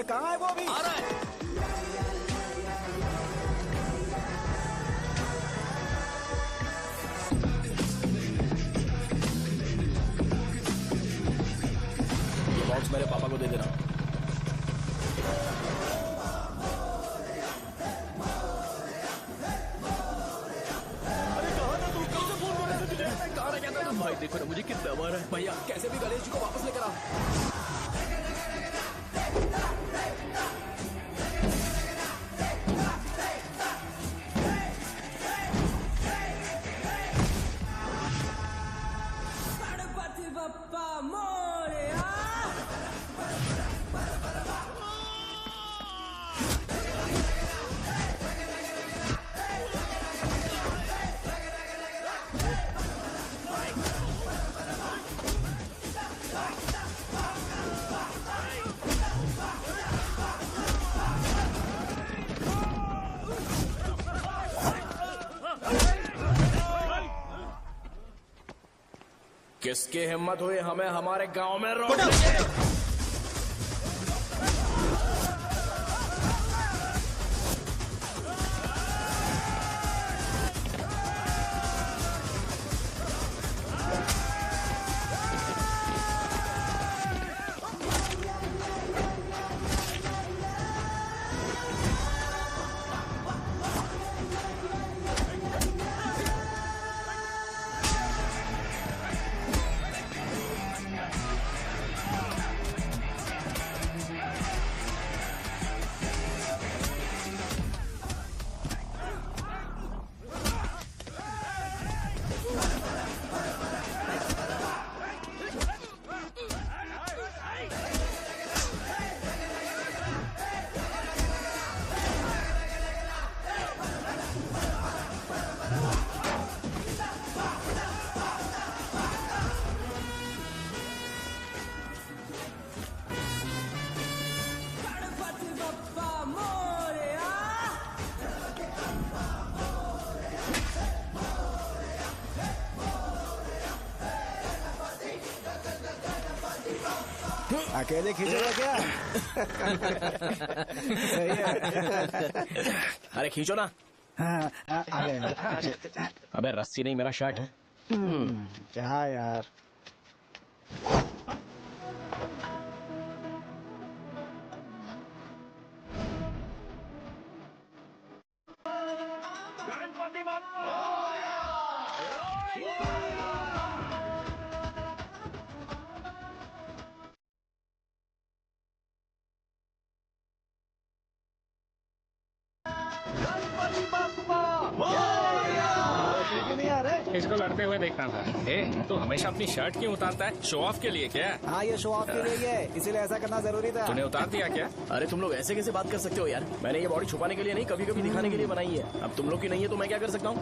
कहाँ है वो अभी? आ रहा है। ये बॉक्स मेरे पापा को दे देना। भाई देखो ना मुझे कितना मारा है। भैया कैसे भी गणेश जी को वापस लेकर आओ। गणपति बप्पा मोरया। किसकी हिम्मत हुई हमें हमारे गांव में रोक? अकेले खींचेगा क्या? सही है। अरे खींचो ना। हाँ, आ गए। अबे रस्सी नहीं मेरा शर्ट है। क्या यार? नहीं आ रहे? इसको लड़ते हुए देखना था। तू हमेशा अपनी शर्ट क्यों उतारता है? शो ऑफ के लिए क्या? हाँ, ये शो ऑफ के लिए है, इसीलिए ऐसा करना जरूरी था। तूने उतार दिया क्या? अरे तुम लोग ऐसे कैसे बात कर सकते हो यार? मैंने ये बॉडी छुपाने के लिए नहीं, कभी कभी दिखाने के लिए बनाई है। अब तुम लोग की नहीं है तो मैं क्या कर सकता हूँ?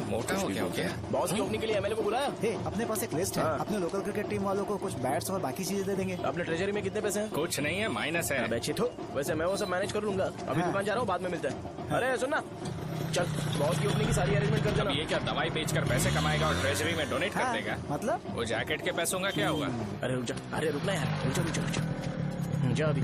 मोटा हो क्या? बॉस की ओपनिंग के लिए एमएलए को बुलाया। हे, अपने पास एक लिस्ट है। हाँ। अपने लोकल क्रिकेट टीम वालों को कुछ बैट्स और बाकी चीजें दे देंगे। अपने ट्रेजरी में कितने पैसे हैं? कुछ नहीं है, माइनस है। अबे चिथो, वैसे मैं वो सब मैनेज कर लूंगा। अभी हाँ। दुकान जा रहा हूँ, बाद में मिलते हैं। अरे सुन ना, चल बॉस की ओपनिंग की सारी अरेंजमेंट कर अब देना। ये क्या दवाई बेचकर पैसे कमाएगा और ट्रेजरी में डोनेट कर हाँ, देगा? मतलब? वो जैकेट के पैसों का क्या हुआ? अरे रुक जा, अरे रुकना यार, रुक जा। जा अभी।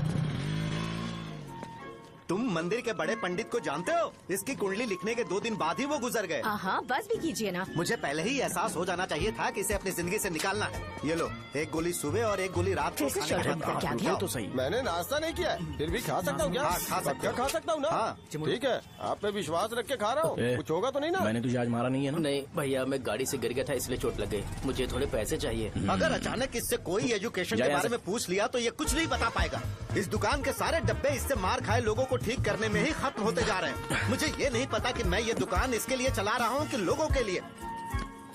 तुम मंदिर के बड़े पंडित को जानते हो? इसकी कुंडली लिखने के 2 दिन बाद ही वो गुजर गए। हाँ, बस भी कीजिए ना। मुझे पहले ही एहसास हो जाना चाहिए था कि इसे अपनी जिंदगी से निकालना है। ये लो, एक गोली सुबह और एक गोली रात को कैसे खाने के शर्म बाद का क्या खाओ। किया? तो सही। मैंने नाश्ता नहीं किया है, फिर भी खा सकता हूँ क्या? हाँ, खा सकते हो। खा सकता हूँ ना? हाँ। ठीक है, आप पे विश्वास रख के खा रहा हूँ। ए, कुछ होगा तो नहीं ना? मैंने तुझे आज मारा नहीं है ना? नहीं भैया, मैं गाड़ी से गिर गया था इसलिए चोट लग गई। मुझे थोड़े पैसे चाहिए। अगर अचानक इससे कोई एजुकेशन जा के यहाँ बारे से। में पूछ लिया तो ये कुछ नहीं बता पाएगा। इस दुकान के सारे डब्बे इससे मार खाए लोगों को ठीक करने में ही खत्म होते जा रहे हैं। मुझे ये नहीं पता कि मैं ये दुकान इसके लिए चला रहा हूँ कि लोगों के लिए।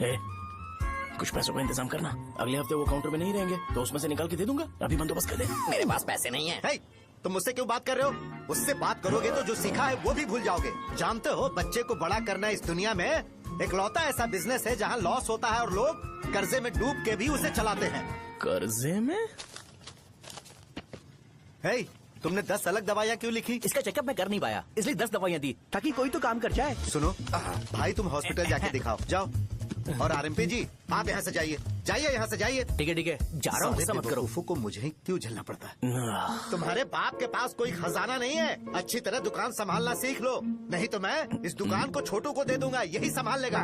ए, कुछ पैसों का इंतजाम करना। अगले हफ्ते वो काउंटर में नहीं रहेंगे तो उसमें से निकाल के दे दूंगा। अभी बंदोबस्त कर दे। मेरे पास पैसे नहीं है। हे, तुम मुझसे क्यों बात कर रहे हो? उससे बात करोगे तो जो सीखा है वो भी भूल जाओगे। जानते हो, बच्चे को बड़ा करना इस दुनिया में इकलौता ऐसा बिजनेस है जहाँ लॉस होता है और लोग कर्जे में डूब के भी उसे चलाते हैं। कर्जे में? हे, तुमने 10 अलग दवाइयाँ क्यों लिखी? इसका चेकअप मैं कर नहीं पाया, इसलिए 10 दवाइयाँ दी ताकि कोई तो काम कर जाए। सुनो भाई, तुम हॉस्पिटल जाके दिखाओ। जाओ। और आरएमपी जी आप यहाँ से जाइए, जाइए यहाँ से जाइए। ठीक है जा रहा हूँ, गुस्सा मत करो। बेवकूफों को मुझे ही क्यों झेलना पड़ता है? तुम्हारे बाप के पास कोई खजाना नहीं है, अच्छी तरह दुकान संभालना सीख लो, नहीं तो मैं इस दुकान को छोटू को दे दूंगा, यही संभाल लेगा।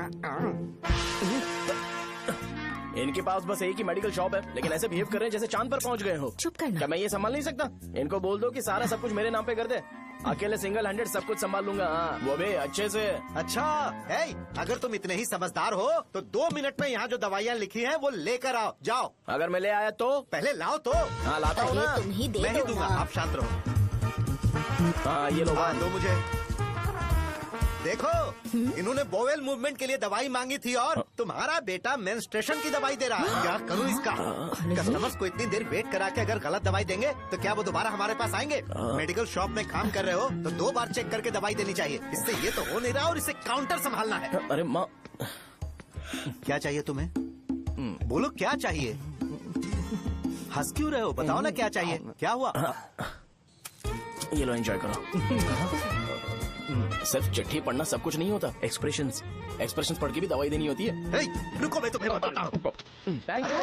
इनके पास बस एक ही मेडिकल शॉप है, लेकिन ऐसे बिहेव कर रहे हैं जैसे चांद पर पहुंच गए हो। चुप करना। क्या मैं ये संभाल नहीं सकता? इनको बोल दो कि सारा सब कुछ मेरे नाम पे कर दे, अकेले सिंगल हैंडेड सब कुछ संभाल लूंगा। हाँ, वो भी अच्छे से। अच्छा अगर तुम इतने ही समझदार हो तो 2 मिनट में यहाँ जो दवाइयाँ लिखी हैं वो लेकर आओ, जाओ। अगर मैं ले आया तो? पहले लाओ तो। हाँ लाता हूँ ना, तुम ही दे मैं ही दो दूंगा, ना। आप शांत रहो। हाँ ये लो। हाँ दो मुझे। देखो इन्होंने बोवेल मूवमेंट के लिए दवाई मांगी थी और तुम्हारा बेटा मेंस्ट्रुएशन की दवाई दे रहा है। क्या करूँ इसका? कस्टमर्स को इतनी देर वेट करा के अगर गलत दवाई देंगे तो क्या वो दोबारा हमारे पास आएंगे? मेडिकल शॉप में काम कर रहे हो तो 2 बार चेक करके दवाई देनी चाहिए। इससे ये तो हो नहीं रहा और इसे काउंटर संभालना है। अरे माँ, क्या चाहिए तुम्हें? बोलो क्या चाहिए? हंस क्यों रहे हो? बताओ ना क्या चाहिए? क्या हुआ? ये लो एंजॉय करो। सिर्फ चिट्ठी पढ़ना सब कुछ नहीं होता, एक्सप्रेशंस पढ़ के भी दवाई देनी होती है। हे, रुको मैं तुम्हें बताता हूँ। Thank you.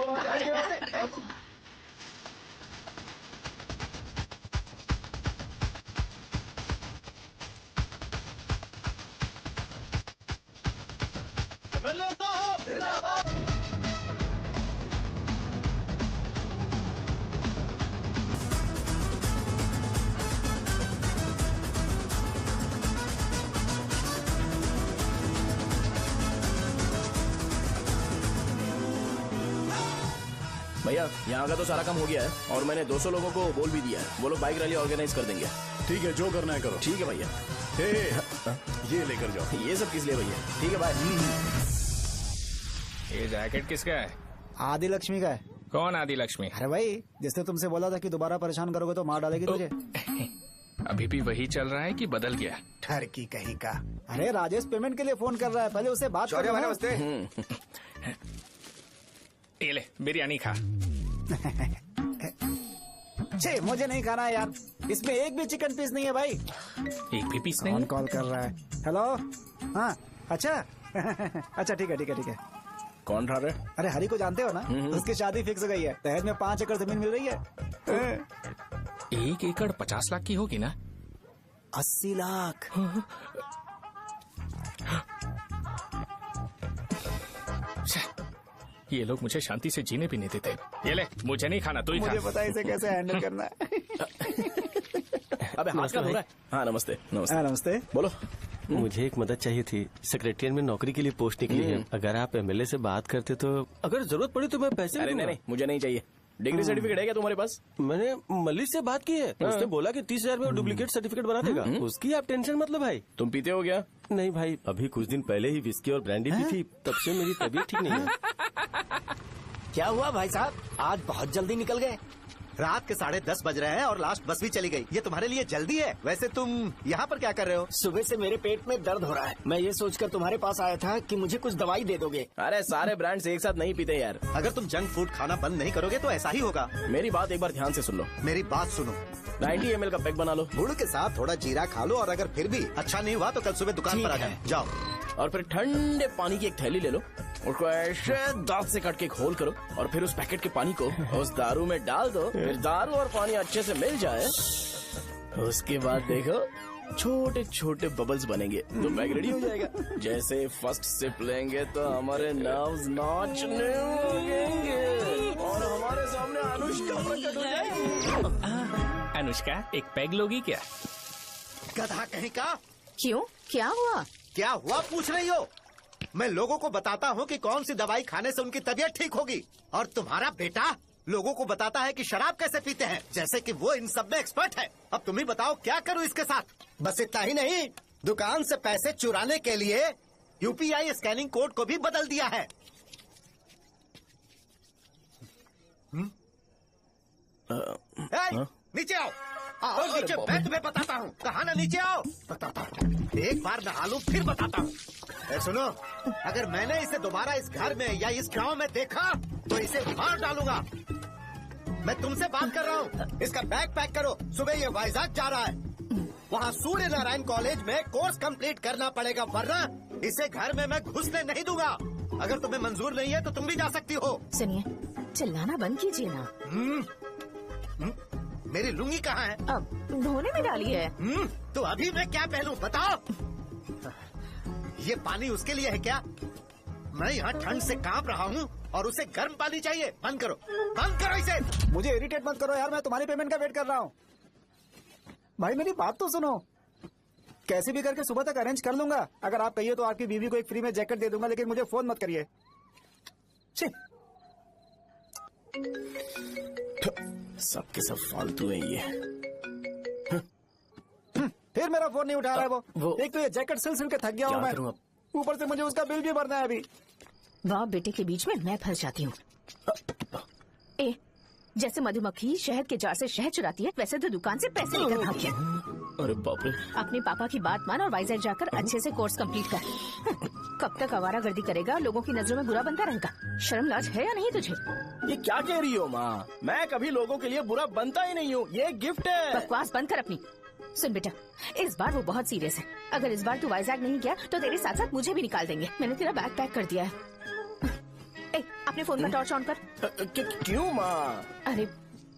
भैया यहाँ का तो सारा काम हो गया है और मैंने 200 लोगों को बोल भी दिया है, वो लोग बाइक रैली ऑर्गेनाइज कर देंगे। ठीक है, जो करना है करो। ठीक है भैया। ये लेकर जाओ। ये सब किस लिए भैया? ठीक है बाय। ये जैकेट किसका है? आदि लक्ष्मी का है। कौन आदि लक्ष्मी? अरे भाई जिसने तुमसे बोला था कि दोबारा परेशान करोगे तो मार डालेगी तुझे। अभी भी वही चल रहा है कि बदल गया? ठरकी कहीं का। अरे राजेश पेमेंट के लिए फोन कर रहा है, पहले उससे बात करो ना। ये ले बिरयानी खा। छे मुझे नहीं खाना है यार, इसमें एक भी चिकन पीस नहीं है भाई। एक भी पीस नहीं? कौन कॉल कर रहा है? हेलो। हाँ अच्छा। अच्छा ठीक है। कौन रहा रे? अरे हरी को जानते हो ना, उसकी शादी फिक्स हो गई है, दहेज में 5 एकड़ जमीन मिल रही है। 1 एकड़ 50 लाख की होगी ना? 80 लाख। ये लोग मुझे शांति से जीने भी नहीं देते। ये ले मुझे नहीं खाना, तू ही खा। मुझे पता है इसे कैसे हैंडल करना है। अबे हाथ का धो रहा है। हाँ नमस्ते। नमस्ते। बोलो। मुझे एक मदद चाहिए थी। सेक्रेटरिएट में नौकरी के लिए पोस्ट निकली है, अगर आप एमएलए से बात करते तो अगर जरूरत पड़ी तो मैं पैसे अरे नहीं, मुझे नहीं चाहिए। डिग्री सर्टिफिकेट है क्या तुम्हारे पास? मैंने मलिक से बात की है, उसने बोला कि 30,000 में डुप्लीकेट सर्टिफिकेट बना देगा। उसकी आप टेंशन मत लो भाई। तुम पीते हो क्या? नहीं भाई, अभी कुछ दिन पहले ही विस्की और ब्रांडी पी थी, तब से मेरी तबीयत ठीक नहीं है। क्या हुआ भाई साहब, आज बहुत जल्दी निकल गए? रात के 10:30 बज रहे हैं और लास्ट बस भी चली गई। ये तुम्हारे लिए जल्दी है? वैसे तुम यहाँ पर क्या कर रहे हो? सुबह से मेरे पेट में दर्द हो रहा है, मैं ये सोचकर तुम्हारे पास आया था कि मुझे कुछ दवाई दे दोगे। अरे सारे ब्रांड्स एक साथ नहीं पीते यार। अगर तुम जंक फूड खाना बंद नहीं करोगे तो ऐसा ही होगा। मेरी बात एक बार ध्यान से सुन लो। मेरी बात सुनो। 90 ml का पैक बना लो, गुड़ के साथ थोड़ा जीरा खा लो, और अगर फिर भी अच्छा नहीं हुआ तो कल सुबह दुकान पर आ जाओ। और फिर ठंडे पानी की एक थैली ले लो, उसको ऐसे दांत से काट के घोल करो और फिर उस पैकेट के पानी को उस दारू में डाल दो। फिर दारू और पानी अच्छे से मिल जाए, उसके बाद देखो छोटे छोटे बबल्स बनेंगे तो पैक रेडी हो जाएगा। जैसे फर्स्ट सिप लेंगे तो हमारे नर्व्स नाचने लगेंगे और हमारे सामने अनुष्का प्रकट हो जाएगी। अनुष्का एक पैग लोगी क्या? गधा कहीं का। क्यों, क्या हुआ? क्या हुआ पूछ रही हो? मैं लोगों को बताता हूँ कि कौन सी दवाई खाने से उनकी तबीयत ठीक होगी, और तुम्हारा बेटा लोगों को बताता है कि शराब कैसे पीते हैं, जैसे कि वो इन सब में एक्सपर्ट है। अब तुम ही बताओ क्या करूँ इसके साथ? बस इतना ही नहीं, दुकान से पैसे चुराने के लिए यूपीआई स्कैनिंग कोड को भी बदल दिया है। नीचे आओ, आओ नीचे, मैं तुम्हें बताता हूँ। कहा ना नीचे आओ, बताता हूँ। एक बार नहा लूं फिर बताता हूँ। सुनो, अगर मैंने इसे दोबारा इस घर में या इस गांव में देखा तो इसे मार डालूंगा। मैं तुमसे बात कर रहा हूँ। इसका बैग पैक करो, सुबह ये वाइजाग जा रहा है। वहाँ सूर्य नारायण कॉलेज में कोर्स कंप्लीट करना पड़ेगा, वरना इसे घर में मैं घुसने नहीं दूंगा। अगर तुम्हें मंजूर नहीं है तो तुम भी जा सकती हो। सुनिए, चिल्लाना बंद कीजिए ना। मेरी लुंगी कहाँ है? अब धोने में डाली है। तो अभी मैं क्या पहनूं बताओ? ये पानी उसके लिए है क्या? मैं यहाँ ठंड से कांप रहा हूँ और उसे गर्म पानी चाहिए। बंद करो, बंद करो इसे। मुझे इरिटेट मत करो यार, मैं तुम्हारी पेमेंट का वेट कर रहा हूँ। भाई मेरी बात तो सुनो, कैसे भी करके सुबह तक अरेंज कर लूंगा। अगर आप कहिए तो आपकी बीवी को एक फ्री में जैकेट दे दूंगा, लेकिन मुझे फोन मत करिए। सबके सब फालतू है ये। फिर मेरा फोन नहीं उठा रहा है वो। एक तो ये जैकेट सिल के थक गया हूँ मैं, करूं अब? ऊपर से मुझे उसका बिल भी भरना है अभी। बाप बेटे के बीच में मैं फंस जाती हूँ। ए, जैसे मधुमक्खी शहद के जार से शहद चुराती है, वैसे तो दुकान से पैसे लेकर भाग गया। अरे बाप रे। अपने पापा की बात मान और वाइजैक जाकर अच्छे से कोर्स कंप्लीट कर। कब तक आवारागर्दी करेगा, लोगों की नजरों में बुरा बनता रहेगा। शर्म लाज है या नहीं तुझे? ये क्या कह रही हो माँ? मैं कभी लोगों के लिए बुरा बनता ही नहीं हूँ, ये गिफ्ट है। बकवास बंद कर अपनी। सुन बेटा, इस बार वो बहुत सीरियस है। अगर इस बार तू वाइजैक नहीं गया तो तेरे साथ साथ मुझे भी निकाल देंगे। मैंने तेरा बैग पैक कर दिया है। ए, अपने फोन का टॉर्च ऑन कर। क्यों माँ? अरे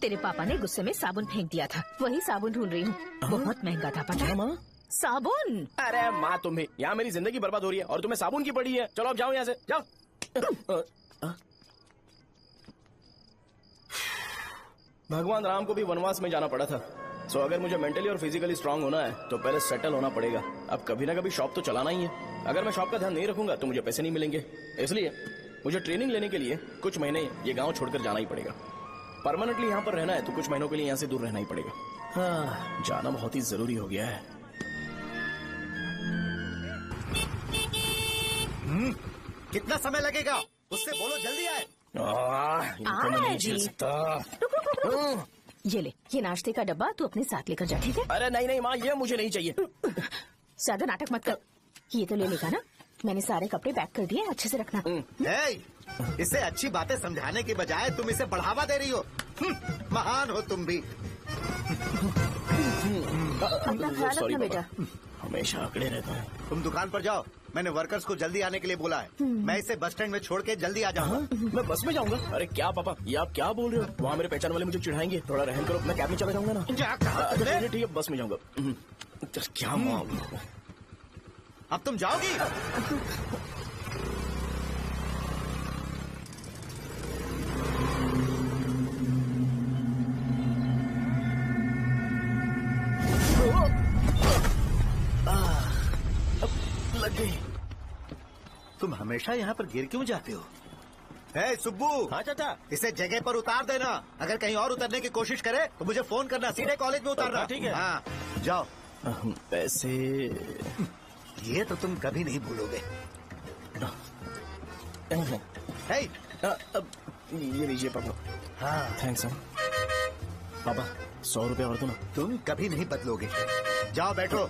तेरे पापा ने गुस्से में साबुन फेंक दिया था, वही साबुन ढूंढ रही हूँ। बहुत महंगा था पता है माँ? साबुन। अरे माँ तुम भी, यहाँ मेरी जिंदगी बर्बाद हो रही है और तुम्हें साबुन की पड़ी है। चलो अब जाओ यहाँ से, जाओ। भगवान राम को भी वनवास में जाना पड़ा था। सो अगर मुझे मेंटली और फिजिकली स्ट्रांग होना है तो पहले सेटल होना पड़ेगा। अब कभी ना कभी शॉप तो चलाना ही है। अगर मैं शॉप का ध्यान नहीं रखूंगा तो मुझे पैसे नहीं मिलेंगे। इसलिए मुझे ट्रेनिंग लेने के लिए कुछ महीने ये गांव छोड़कर जाना ही पड़ेगा। परमानेंटली यहाँ पर रहना है तो कुछ महीनों के लिए यहाँ से दूर रहना ही पड़ेगा। हाँ, जाना बहुत ही जरूरी हो गया है। कितना समय लगेगा? उससे बोलो जल्दी आए। इनको मैं नहीं झेल सकता। ये ले, ये नाश्ते का डब्बा तू अपने साथ लेकर जा, ठीक है? अरे नहीं नहीं माँ, ये मुझे नहीं चाहिए। ज्यादा नाटक मत कर। ये तो ले लेगा ना? मैंने सारे कपड़े पैक कर दिए, अच्छे से रखना। इसे अच्छी बातें समझाने के बजाय तुम इसे बढ़ावा दे रही हो। महान हो तुम भी। अपना ख्याल रखना बेटा। हमेशा अकड़े रहता है। तुम दुकान पर जाओ, मैंने वर्कर्स को जल्दी आने के लिए बोला है। मैं इसे बस स्टैंड में छोड़ के जल्दी आ जाऊंगा। मैं बस में जाऊंगा? अरे क्या पापा, ये आप क्या बोल रहे हो? वहाँ मेरे पहचान वाले मुझे चिढ़ाएंगे। थोड़ा रहम करो, मैं कैब में चला जाऊंगा ना। ठीक है, बस में जाऊंगा। क्या माँ, अब तुम जाओगी? लग गई। तुम हमेशा यहाँ पर गिर क्यों जाते हो? हे सुब्बू। हाँ चाचा। इसे जगह पर उतार देना। अगर कहीं और उतरने की कोशिश करे तो मुझे फोन करना। सीधे कॉलेज में उतारना। ठीक है। हाँ, जाओ। पैसे ये तो तुम कभी नहीं भूलोगे। हे, अब ये लीजिए पापा। हाँ थैंक्स पापा। 100 रुपया और दो ना। तुम कभी नहीं बदलोगे। जाओ बैठो।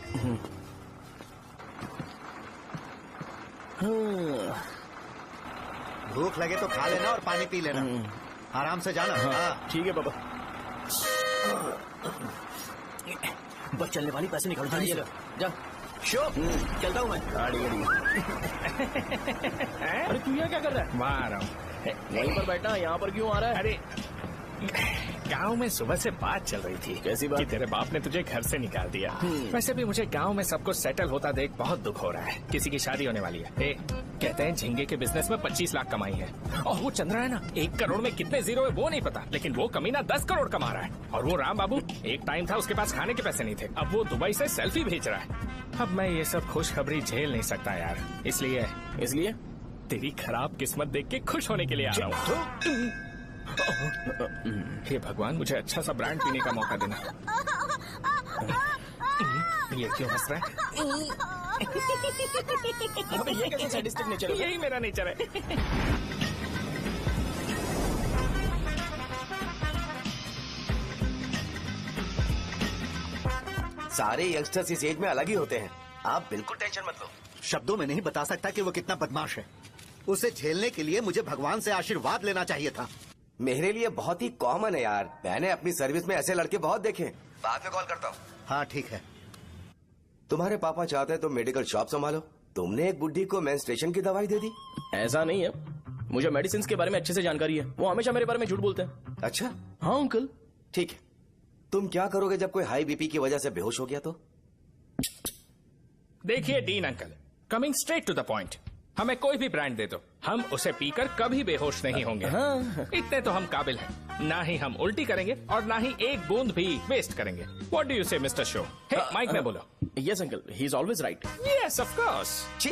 भूख लगे तो खा लेना और पानी पी लेना। आराम से जाना। हाँ ठीक है पापा। बस चलने वाली पैसे निकाल दीजिए। जा शो चलता हूँ मैं। अरे तू यहाँ क्या कर रहा है? वहाँ आ रहा हूँ। यहीं पर बैठना, यहाँ पर क्यों आ रहा है? अरे गांव में सुबह से बात चल रही थी। कैसी बात? कि तेरे बाप ने तुझे घर से निकाल दिया। वैसे भी मुझे गांव में सब कुछ सेटल होता देख बहुत दुख हो रहा है। किसी की शादी होने वाली है। कहते हैं झींगे के बिजनेस में 25 लाख कमाई है। और वो चंद्रा है ना, 1 करोड़ में कितने जीरो है वो नहीं पता, लेकिन वो कमीना 10 करोड़ कमा रहा है। और वो राम बाबू, एक टाइम था उसके पास खाने के पैसे नहीं थे, अब वो दुबई से सेल्फी भेज रहा है। अब मैं ये सब खुशखबरी झेल नहीं सकता यार, इसलिए तेरी खराब किस्मत देख के खुश होने के लिए आ रहा हूँ। हे भगवान, मुझे अच्छा सा ब्रांड पीने का मौका देना। ये क्यों हंस रहा है? ये कैसे सैडिस्टिक नेचर है? यही मेरा नेचर है। सारे यंगस्टर्स इस एज में अलग ही होते हैं। आप बिल्कुल टेंशन मत लो। शब्दों में नहीं बता सकता कि वो कितना बदमाश है। उसे झेलने के लिए मुझे भगवान से आशीर्वाद लेना चाहिए था। मेरे लिए बहुत ही कॉमन है यार। मैंने अपनी सर्विस में ऐसे लड़के बहुत देखे। बाद में कॉल करता हूँ। हाँ ठीक है। तुम्हारे पापा चाहते हैं तुम मेडिकल शॉप संभालो, तुमने एक बुढ़ी को मेंस्ट्रुएशन की दवाई दे दी? ऐसा नहीं है, मुझे मेडिसिन के बारे में अच्छे से जानकारी है। वो हमेशा मेरे बारे में झूठ बोलते हैं। अच्छा, हाँ अंकल। ठीक है, तुम क्या करोगे जब कोई हाई बीपी की वजह से बेहोश हो गया तो? देखिए Dean uncle, coming straight to the point, हमें कोई भी ब्रांड दे दो, हम उसे पीकर कभी बेहोश नहीं होंगे। हाँ। इतने तो हम काबिल हैं। ना ही हम उल्टी करेंगे और ना ही एक बूंद भी वेस्ट करेंगे। व्हाट डू यू से मिस्टर शो? हे माइक में बोलो। Yes uncle, he is always right. Yes of course. छी,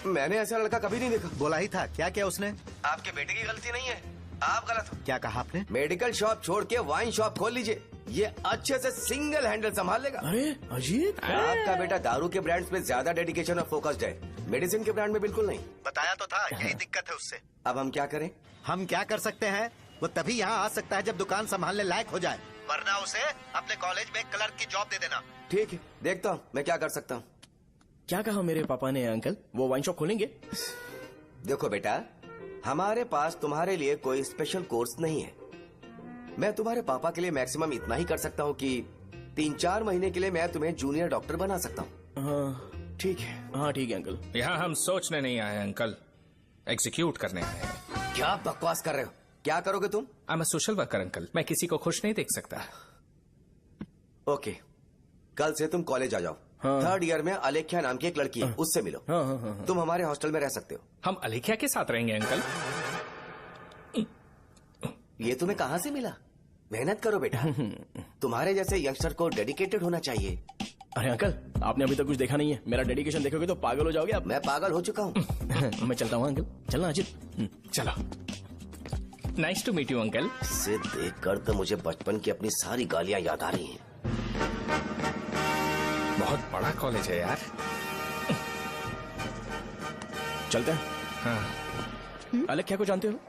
मैंने ऐसा लड़का कभी नहीं देखा। बोला ही था, क्या क्या उसने? आपके बेटे की गलती नहीं है, आप गलत हो। क्या कहा आपने? मेडिकल शॉप छोड़ के वाइन शॉप खोल लीजिए, ये अच्छे से सिंगल हैंडल संभाल लेगा। अरे अजीत, आपका बेटा दारू के ब्रांड्स में ज्यादा डेडिकेशन और फोकस्ड है, मेडिसिन के ब्रांड में बिल्कुल नहीं। बताया तो था, यही दिक्कत है उससे। अब हम क्या करें? हम क्या कर सकते हैं? वो तभी यहाँ आ सकता है जब दुकान संभालने लायक हो जाए, वरना उसे अपने कॉलेज में क्लर्क की जॉब दे देना। ठीक है, देखता हूँ मैं क्या कर सकता हूँ। क्या कहा मेरे पापा ने अंकल? वो वाइन शॉप खोलेंगे? देखो बेटा, हमारे पास तुम्हारे लिए कोई स्पेशल कोर्स नहीं है। मैं तुम्हारे पापा के लिए मैक्सिमम इतना ही कर सकता हूँ कि 3-4 महीने के लिए मैं तुम्हें जूनियर डॉक्टर बना सकता हूँ। हाँ ठीक है। हाँ ठीक है अंकल। यहाँ हम सोचने नहीं आए अंकल, एग्जीक्यूट करने आए हैं। क्या बकवास कर रहे हो? क्या करोगे तुम? I am a social worker uncle, मैं किसी को खुश नहीं देख सकता। ओके, कल से तुम कॉलेज आ जाओ। हाँ। 3rd ईयर में अलेख्या नाम की एक लड़की है, उससे मिलो। हाँ, हाँ, हाँ, हाँ। तुम हमारे हॉस्टल में रह सकते हो। हम अलेख्या के साथ रहेंगे अंकल। ये तुम्हें कहाँ से मिला? मेहनत करो बेटा, तुम्हारे जैसे यंगस्टर को डेडिकेटेड होना चाहिए। अरे अंकल, आपने अभी तक कुछ देखा नहीं है। मेरा डेडिकेशन देखोगे तो पागल हो जाओगे आप। मैं पागल हो चुका हूँ। मैं चलता हूँ अंकल। चलना अजीत। चलो, nice to meet you uncle. इसे देखकर तो मुझे बचपन की अपनी सारी गालियाँ याद आ रही हैं। बहुत बड़ा कॉलेज है यार। चलते हैं। हाँ। अलेख्या को जानते हो?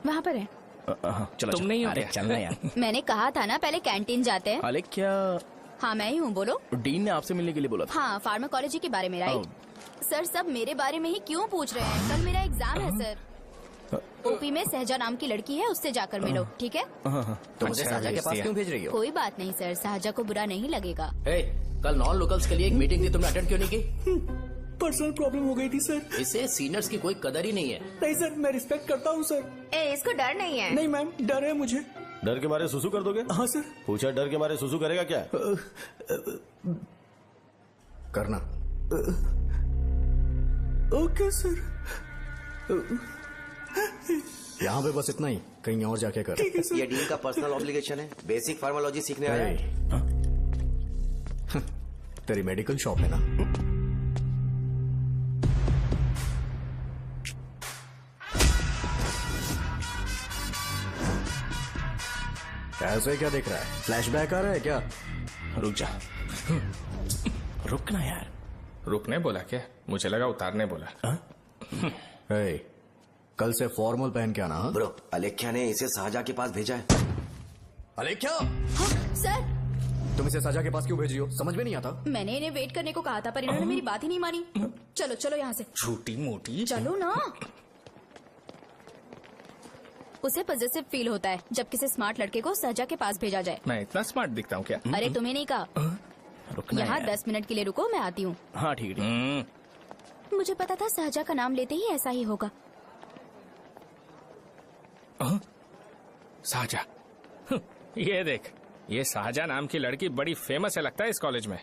वहाँ पर है। चलो, तुम नहीं हो अरे क्या? चलना यार। मैंने कहा था ना पहले कैंटीन जाते हैं। अलेख्या, हाँ मैं ही हूँ, बोलो। डीन ने आपसे मिलने के लिए बोला था। हाँ, फार्माकोलॉजी के बारे में, राइट? सर सब मेरे बारे में ही क्यों पूछ रहे हैं? कल मेरा एग्जाम है सर। ओपी में सहजा नाम की लड़की है, उससे जाकर मिलो, ठीक है? तुम मुझे साझा के पास क्यों भेज रही हो? कोई बात नहीं सर, सहजा को बुरा नहीं लगेगा। कल नॉन लोकल्स के लिए एक मीटिंग थी, तुमने अटेंड क्यों नहीं की? पर्सनल प्रॉब्लम हो गई थी सर। इसे सीनियर्स की कोई कदर ही नहीं है। नहीं सर, मैं रिस्पेक्ट करता हूँ सर। इसको डर नहीं है? नहीं मैम, डर है मुझे। डर के मारे सुसु कर दोगे? हाँ सर। पूछा डर के मारे सुसु करेगा क्या? करना। Okay sir. यहाँ पे बस इतना ही, कहीं और जाके कर। ये डीन का पर्सनल ऑब्लिगेशन है, बेसिक फार्माकोलॉजी सीखने आया है। तेरी मेडिकल शॉप है ना? ऐसे क्या देख रहा है? फ्लैशबैक आ रहा है क्या? रुक जा। रुकना यार। रुकने बोला क्या? मुझे लगा उतारने बोला। कल से फॉर्मल पहन के आना। हाँ? ब्रो, अलेख्या ने इसे साजा के पास भेजा है। अलेख्या, हाँ, सर तुम इसे साजा के पास क्यों भेज रही हो? समझ में नहीं आता। मैंने इन्हें वेट करने को कहा था, पर इन्होंने मेरी बात ही नहीं मानी। चलो चलो यहाँ से। छोटी मोटी। चलो ना। उसे पॉजिटिव फील होता है जब किसी स्मार्ट लड़के को सहजा के पास भेजा जाए। मैं इतना स्मार्ट दिखता हूँ क्या? अरे तुम्हें नहीं कहा। रुकना यहाँ यार। 10 मिनट के लिए रुको, मैं आती हूँ। हाँ ठीक है। मुझे पता था सहजा का नाम लेते ही ऐसा ही होगा। साजा। ये देख, ये साजा नाम की लड़की बड़ी फेमस है लगता है इस कॉलेज में।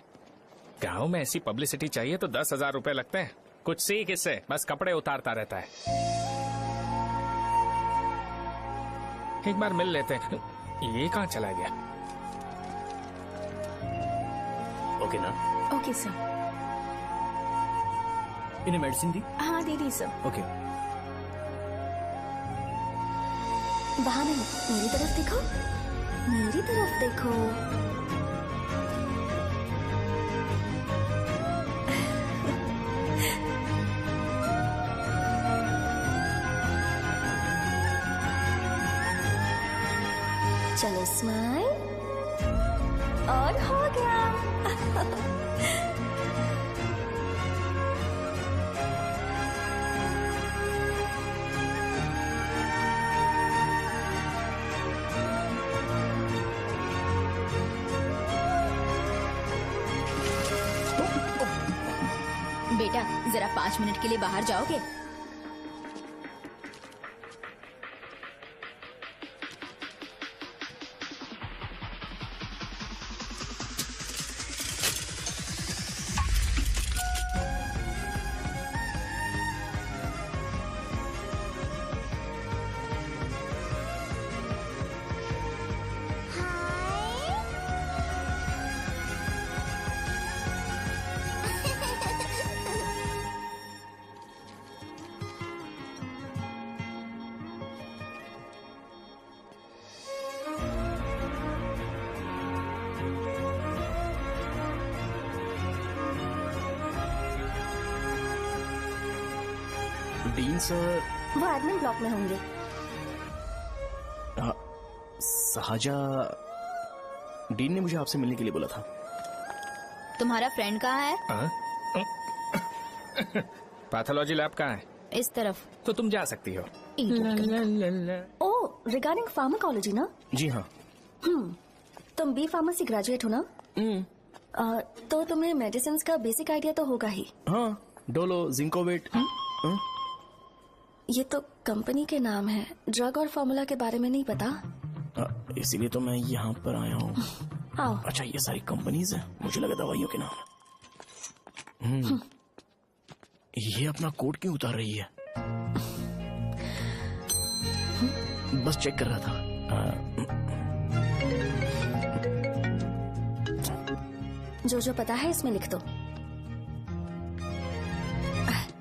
गांव में ऐसी पब्लिसिटी चाहिए तो 10,000 रुपए लगते हैं। कुछ सीख इससे, बस कपड़े उतारता रहता है। एक बार मिल लेते हैं। ये कहाँ चला गया? ओके ना? Okay sir. इन्हें मेडिसिन दी? हाँ दे दी सर। ओके। वहाँ नहीं, मेरी तरफ देखो, मेरी तरफ देखो। चलो स्माइल, और हो गया। बेटा जरा 5 मिनट के लिए बाहर जाओगे? डीन सर वो एडमिन ब्लॉक में होंगे। साजा, डीन ने मुझे आपसे मिलने के लिए बोला था। तुम्हारा फ्रेंड कहाँ है? पैथोलॉजी लैब कहाँ है? इस तरफ। तो तुम जा सकती हो। ओह, रिगार्डिंग फार्माकोलॉजी ना? जी हाँ। तुम बी फार्मेसी ग्रेजुएट हो ना? तो तुम्हें मेडिसिन का बेसिक आइडिया तो होगा ही। हाँ, डोलो, जिंकोवेट। ये तो कंपनी के नाम है, ड्रग और फॉर्मूला के बारे में नहीं पता। इसीलिए तो मैं यहाँ पर आया हूँ। आओ। अच्छा, ये सारी कंपनीज है, मुझे लगा दवाइयों के नाम। ये अपना कोट क्यों उतार रही है? बस चेक कर रहा था। जो जो पता है इसमें लिख दो।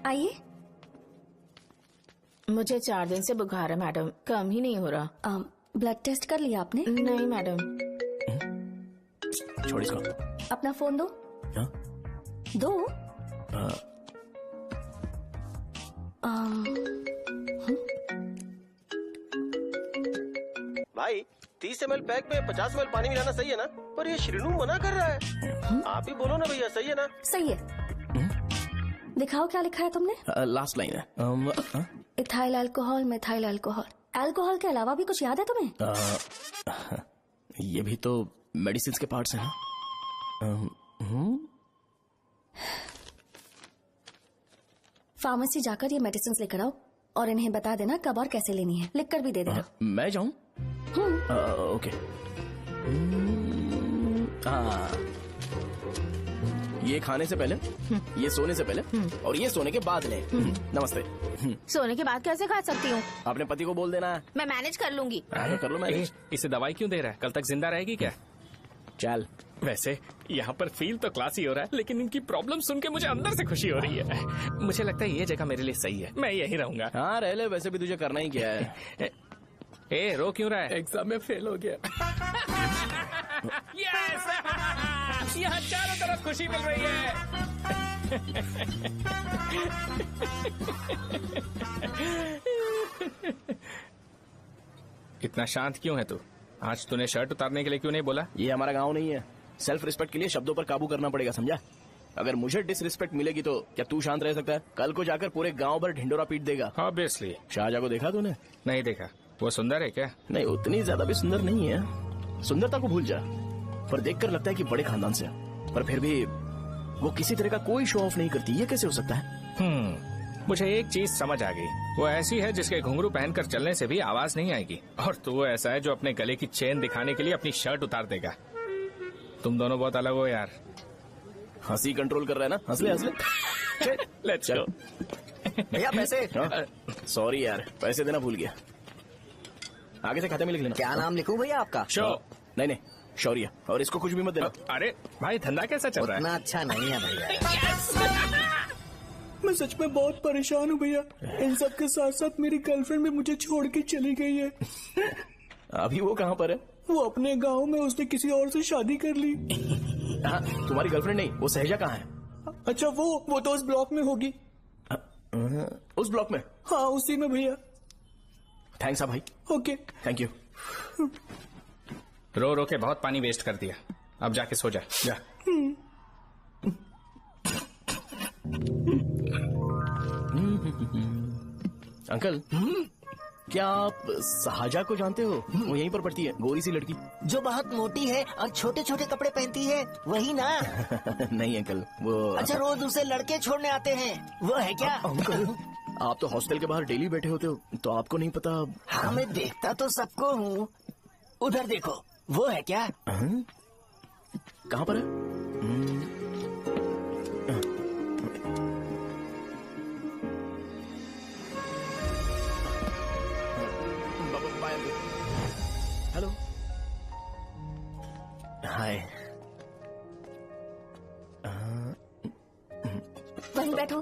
आइए। मुझे 4 दिन से बुखार है मैडम, कम ही नहीं हो रहा। ब्लड टेस्ट कर लिया आपने? नहीं मैडम। छोड़ इसको। अपना फोन दो। हाँ? दो। भाई 30 ml पैक में 50 ml पानी मिलाना सही है ना? पर ये श्रीनू मना कर रहा है। आप ही बोलो ना भैया, सही है ना? सही है। दिखाओ क्या लिखा है तुमने? लास्ट लाइन है। Ethyl alcohol, methyl alcohol. Alcohol के अलावा भी कुछ याद है तुम्हें? ये भी तो मेडिसिन के पार्ट्स हैं ना? फार्मेसी जाकर ये मेडिसिन लेकर आओ और इन्हें बता देना कब और कैसे लेनी है। लिख कर भी दे देना। मैं जाऊं? ओके। ये खाने से पहले, ये सोने से पहले और ये सोने के बाद ले। नमस्ते। सोने के बाद कैसे खा सकती हूँ? अपने पति को बोल देना। मैं मैनेज कर लूंगी। कर लो मैनेज। इसे दवाई क्यों दे रहा है? कल तक जिंदा रहेगी क्या? चल। वैसे यहाँ पर फील तो क्लासी हो रहा है, लेकिन इनकी प्रॉब्लम सुन के मुझे अंदर से खुशी हो रही है। मुझे लगता है ये जगह मेरे लिए सही है, मैं यही रहूंगा। हाँ रह ले, वैसे भी तुझे करना ही क्या है। ए, रो क्यों रहा है? एग्जाम में फेल हो गया। यस! यहाँ चारों तरफ खुशी मिल रही है। इतना शांत क्यों है तू? आज तूने शर्ट उतारने के लिए क्यों नहीं बोला? ये हमारा गांव नहीं है। सेल्फ रिस्पेक्ट के लिए शब्दों पर काबू करना पड़ेगा, समझा? अगर मुझे डिसरिस्पेक्ट मिलेगी तो क्या तू शांत रह सकता है? कल को जाकर पूरे गांव भर ढिंडोरा पीट देगा। ऑब्वियसली। शाहजहां को देखा तूने? नहीं देखा। वो सुंदर है क्या? नहीं, उतनी ज्यादा भी सुंदर नहीं है। सुंदरता को भूल जा, पर देखकर लगता है कि बड़े खानदान से है। पर फिर भी वो किसी तरह का कोई शो ऑफ नहीं करती। ये कैसे हो सकता है? मुझे एक चीज समझ आ गई। वो ऐसी है जिसके घुंघरू पहनकर चलने से भी आवाज नहीं आएगी, और तू ऐसा है जो अपने गले की चेन दिखाने के लिए अपनी शर्ट उतार देगा। तुम दोनों बहुत अलग हो यार। हंसी कंट्रोल कर रहा है ना? हंस ले हंस ले। Let's go. भैया पैसे। सॉरी यार, पैसे देना भूल गया। आगे से खाते में लिख लेना। क्या नाम लिखूं भैया आपका? शो। नहीं, शौर्य। और इसको कुछ भी मत देना। अरे भाई, धंधा कैसा चल रहा है? उतना अच्छा नहीं है भैया। मैं सच में बहुत परेशान हूँ भैया। इन सब के साथ साथ मेरी गर्लफ्रेंड भी मुझे छोड़ के चली गई है। अभी वो कहाँ पर है? वो अपने गांव में, उसने किसी और से शादी कर ली। तुम्हारी गर्लफ्रेंड नहीं, वो सहजा कहाँ है? अच्छा, वो तो उस ब्लॉक में होगी। उस ब्लॉक में? हाँ, उसी में भैया। थैंक्स भाई। Okay, thank you. रो रो के बहुत पानी वेस्ट कर दिया, अब जाके सो जा। जा। अंकल, क्या आप साहजा को जानते हो? वो यहीं पर पढ़ती है, गोरी सी लड़की। जो बहुत मोटी है और छोटे छोटे कपड़े पहनती है, वही ना? नहीं अंकल, वो अच्छा, रोज उसे लड़के छोड़ने आते हैं, वो है क्या? अंकल, आप तो हॉस्टल के बाहर डेली बैठे होते हो, तो आपको नहीं पता? हाँ, मैं देखता तो सबको हूँ। उधर देखो, वो है क्या? कहाँ पर है? हेलो, हाय। वहीं बैठो।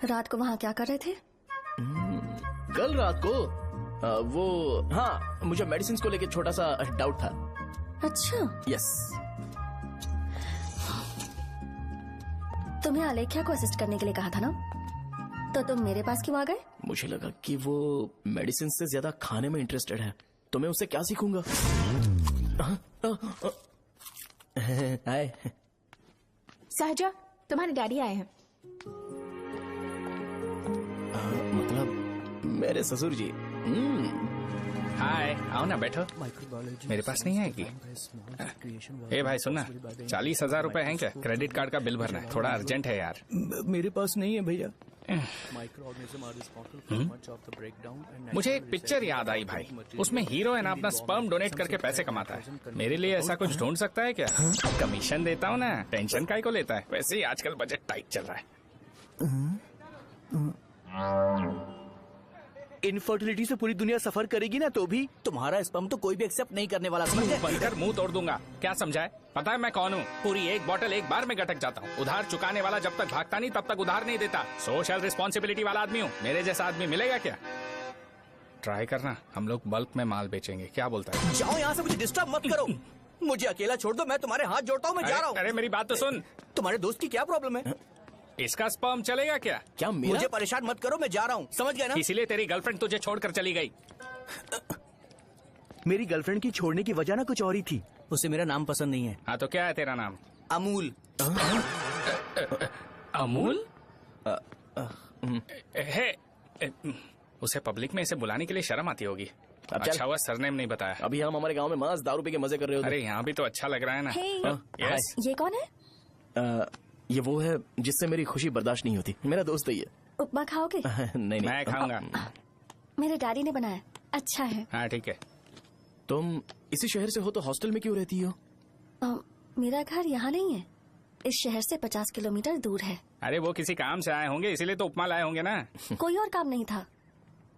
रात को वहाँ क्या कर रहे थे? कल रात को वो, हाँ, मुझे मेडिसिन को लेके छोटा सा डाउट था। अच्छा। यस। तुम्हें आलेख्या को असिस्ट करने के लिए कहा था ना, तो तुम मेरे पास क्यों आ गए? मुझे लगा कि वो मेडिसिन से ज्यादा खाने में इंटरेस्टेड है, तो मैं उससे क्या सीखूंगा। हाय। सहजा, तुम्हारे डैडी आए हैं। मतलब मेरे ससुर जी। हाय, आओ ना, बैठो। मेरे पास नहीं आएगी। ए भाई सुनना, 40,000 रुपए हैं क्या? क्रेडिट कार्ड का बिल भरना है, थोड़ा अर्जेंट है यार। मेरे पास नहीं है भैया। मुझे एक पिक्चर याद आई भाई, उसमें हीरो है ना अपना स्पर्म डोनेट करके पैसे कमाता है। मेरे लिए ऐसा कुछ ढूंढ सकता है क्या? कमीशन देता हूँ ना, टेंशन काहे को लेता है? वैसे ही आजकल बजट टाइट चल रहा है। इनफर्टिलिटी से पूरी दुनिया सफर करेगी ना, तो भी तुम्हारा स्पर्म तो कोई भी एक्सेप्ट नहीं करने वाला। समझ गए? बनकर मुंह तोड़ दूंगा। क्या समझा है? पता है मैं कौन हूँ? पूरी एक बोतल एक बार में गटक जाता हूँ। उधार चुकाने वाला जब तक भागता नहीं तब तक उधार नहीं देता। सोशल रिस्पॉन्सिबिलिटी वाला आदमी हूँ। मेरे जैसा आदमी मिलेगा क्या? ट्राई करना, हम लोग बल्क में माल बेचेंगे। क्या बोलता है? जाओ यहाँ से, मुझे डिस्टर्ब मत करो। मुझे अकेला छोड़ दो, मैं तुम्हारे हाथ जोड़ता हूँ, मैं जा रहा हूँ। अरे मेरी बात तो सुन। तुम्हारे दोस्त की क्या प्रॉब्लम है? इसका स्पर्म चलेगा क्या? क्या मेरा? मुझे परेशान मत करो, मैं जा रहा हूँ, समझ गया ना? इसीलिए तेरी गर्लफ्रेंड तुझे छोड़कर चली गई। मेरी गर्लफ्रेंड की छोड़ने की वजह ना कुछ और ही थी। उसे मेरा नाम पसंद नहीं है। हाँ, तो क्या है तेरा नाम? अमूल। अमूल? उसे पब्लिक में इसे बुलाने के लिए शर्म आती होगी। अच्छा हुआ सरनेम नहीं बताया। अभी हम हमारे गांव में मस्त दारू पी के मजे कर रहे होते। अरे यहाँ भी तो अच्छा लग रहा है ना। यस। ये कौन है? ये वो है जिससे मेरी खुशी बर्दाश्त नहीं होती। मेरा दोस्त है ये। उपमा खाओगे? नहीं, मैं खाऊंगा। मेरे डैडी ने बनाया, अच्छा है। हाँ ठीक है। तुम इसी शहर से हो तो हॉस्टल में क्यों रहती हो? मेरा घर यहाँ नहीं है, इस शहर से 50 किलोमीटर दूर है। अरे वो किसी काम से आए होंगे, इसीलिए तो उपमा लाए होंगे ना। कोई और काम नहीं था,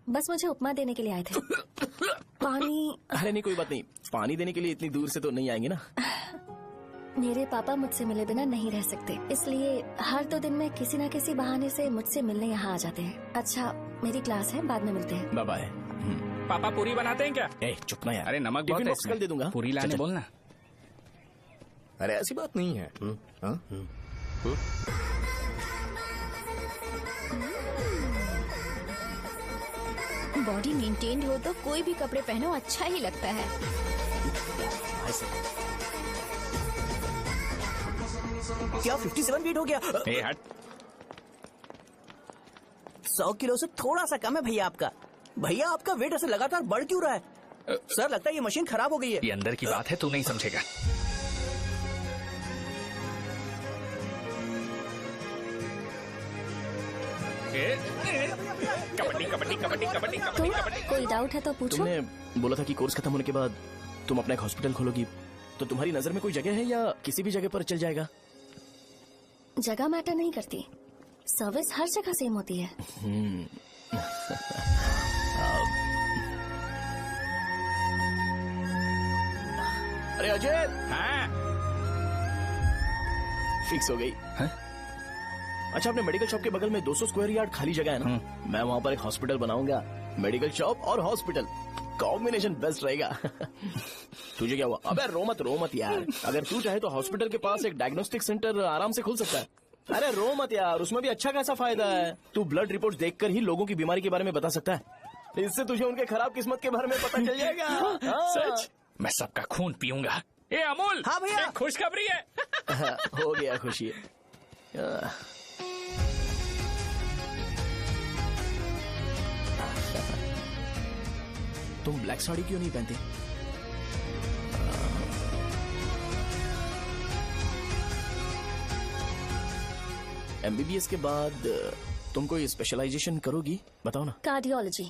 बस मुझे उपमा देने के लिए आए थे। पानी? अरे नहीं, कोई बात नहीं, पानी देने के लिए इतनी दूर से तो नहीं आएंगे ना। मेरे पापा मुझसे मिले बिना नहीं रह सकते, इसलिए हर 2 दिन में किसी न किसी बहाने से मुझसे मिलने यहाँ आ जाते हैं। अच्छा, मेरी क्लास है, बाद में मिलते हैं। Bye bye. पापा पूरी बनाते हैं क्या? चुप ना यार। अरे नमक बहुत है इसमें। दे दूंगा। पूरी लाने बोलना। अरे ऐसी बात नहीं है। बॉडी मेंटेन्ड हो तो कोई भी कपड़े पहनो अच्छा ही लगता है। क्या 57 वेट हो गया? हट। 100 किलो से थोड़ा सा कम है भैया आपका। भैया आपका वेट ऐसे लगातार बढ़ क्यों रहा है? सर लगता है ये मशीन खराब हो गई है। ये अंदर की बात है, तू नहीं समझेगा। कबड्डी कबड्डी कबड्डी कबड्डी कबड्डी कबड्डी। कोई डाउट है तो पूछो। तुमने बोला था कि कोर्स खत्म होने के बाद तुम अपना एक हॉस्पिटल खोलोगी, तो तुम्हारी नजर में कोई जगह है या किसी भी जगह पर चल जाएगा? जगह मैटर नहीं करती, सर्विस हर जगह सेम होती है। अरे अजय। हाँ? फिक्स हो गई। अच्छा, अपने मेडिकल शॉप के बगल में 200 स्क्वायर यार्ड खाली जगह है ना, मैं वहाँ पर एक हॉस्पिटल बनाऊंगा। मेडिकल शॉप और हॉस्पिटल कॉम्बिनेशन बेस्ट रहेगा। तुझे क्या हुआ? अबे रो मत यार। अगर तू चाहे तो हॉस्पिटल के पास एक डायग्नोस्टिक सेंटर आराम से खुल सकता है। अरे रो मत यार, उसमें भी अच्छा खासा फायदा है। तू ब्लड रिपोर्ट देखकर ही लोगों की बीमारी के बारे में बता सकता है, इससे तुझे उनके खराब किस्मत के बारे में पता चल जाएगा। सच? मैं सबका खून पीऊंगा। ए अमूल। हाँ भैया। खुशखबरी है। हो गया खुशी। तुम ब्लैक साड़ी क्यों नहीं पहनती? MBBS के बाद तुम कोई स्पेशलाइजेशन करोगी? बताओ ना। कार्डियोलॉजी।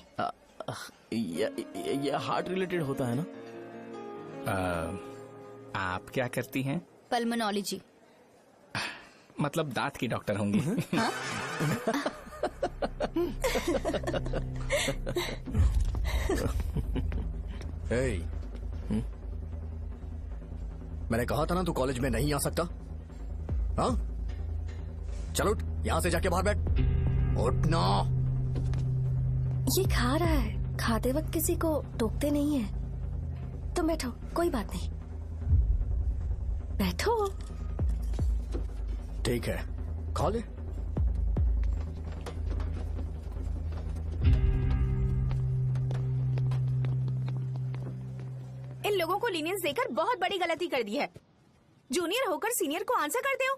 ये हार्ट रिलेटेड होता है ना? आप क्या करती हैं? पल्मोनोलॉजी। मतलब दांत की डॉक्टर होंगी। हाँ? मैंने कहा था ना तू कॉलेज में नहीं आ सकता। हाँ, चल उठ, यहाँ से जाके बाहर बैठ। उठ ना। ये खा रहा है, खाते वक्त किसी को टोकते नहीं है। तुम बैठो, कोई बात नहीं, बैठो। ठीक है, खा ले। इन लोगों को लीनियंस देकर बहुत बड़ी गलती कर दी है। जूनियर होकर सीनियर को आंसर करते हो।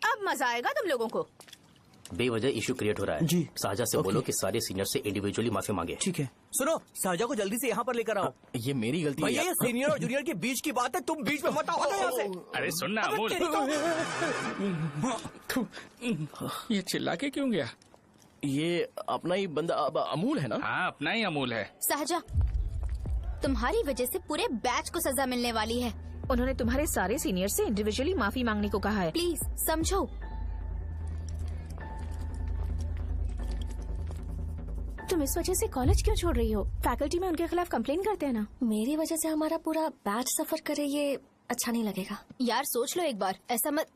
अब मजा आएगा तुम लोगों को। बेवजह इशू क्रिएट हो रहा है जी। साजा से बोलो कि सारे सीनियर से इंडिविजुअली माफी मांगे। ठीक है। सुनो, साजा को जल्दी से यहाँ पर लेकर आओ। ये मेरी गलती है। भैया, ये सीनियर और जूनियर के बीच की बात है, तुम बीच में मत आओ यहाँ से। अरे सुनना अमूल, ये चिल्ला के क्यों गया? ये अपना ही बंदा अमूल है ना? हाँ, अपना ही अमूल है। साजा, तुम्हारी वजह से पूरे बैच को सजा मिलने वाली है। उन्होंने तुम्हारे सारे सीनियर से इंडिविजुअली माफी मांगने को कहा है। प्लीज समझो। तुम इस वजह से कॉलेज क्यों छोड़ रही हो? फैकल्टी में उनके खिलाफ कंप्लेन करते हैं ना। मेरी वजह से हमारा पूरा बैच सफर करे, ये अच्छा नहीं लगेगा। यार सोच लो एक बार, ऐसा मत।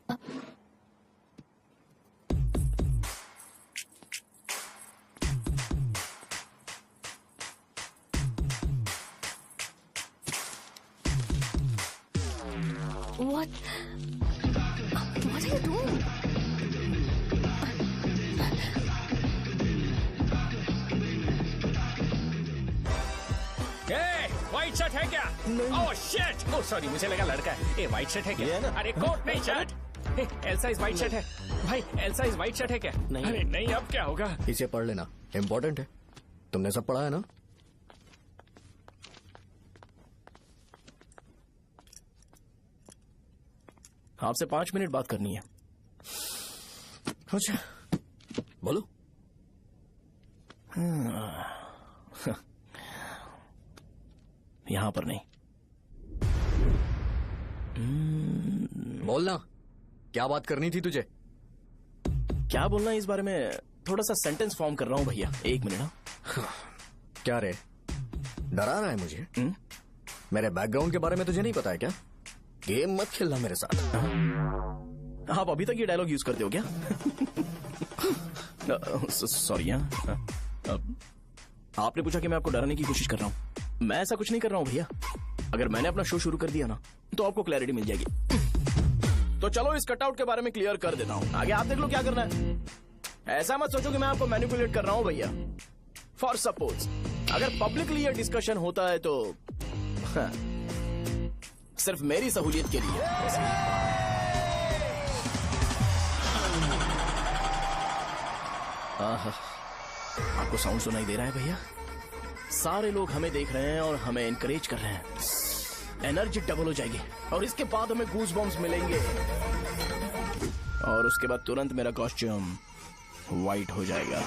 What are you doing? White shirt है क्या? Oh shit! ओह सॉरी, मुझे लगा लड़का है। व्हाइट शर्ट है क्या? अरे कोट नहीं, shirt. L size white shirt है भाई। एल साइज व्हाइट शर्ट है क्या? नहीं। अरे नहीं, अब क्या होगा? इसे पढ़ लेना, इम्पोर्टेंट है। तुमने सब पढ़ा है ना? आपसे 5 मिनट बात करनी है। अच्छा, बोलो। यहाँ पर नहीं। बोलना, क्या बात करनी थी तुझे? क्या बोलना है इस बारे में? थोड़ा सा सेंटेंस फॉर्म कर रहा हूँ भैया, 1 मिनट। क्या रे, डरा रहा है मुझे? मेरे बैकग्राउंड के बारे में तुझे नहीं पता है क्या? गेम मत खेलना मेरे साथ। आप अभी तक ये डायलॉग यूज करते हो क्या? सॉरी। आपने पूछा कि मैं आपको डराने की कोशिश कर रहा हूँ। मैं ऐसा कुछ नहीं कर रहा हूँ भैया। अगर मैंने अपना शो शुरू कर दिया ना, तो आपको क्लैरिटी मिल जाएगी। तो चलो इस कटआउट के बारे में क्लियर कर देता हूँ, आगे आप देख लो क्या करना है। ऐसा मत सोचो कि मैं आपको मैनिपुलेट कर रहा हूँ भैया। फॉर सपोज अगर पब्लिकली ये डिस्कशन होता है तो सिर्फ मेरी सहूलियत के लिए। आपको साउंड सुनाई दे रहा है भैया? सारे लोग हमें देख रहे हैं और हमें एनकरेज कर रहे हैं। एनर्जी डबल हो जाएगी और इसके बाद हमें गूज बम्स मिलेंगे और उसके बाद तुरंत मेरा कॉस्ट्यूम वाइट हो जाएगा।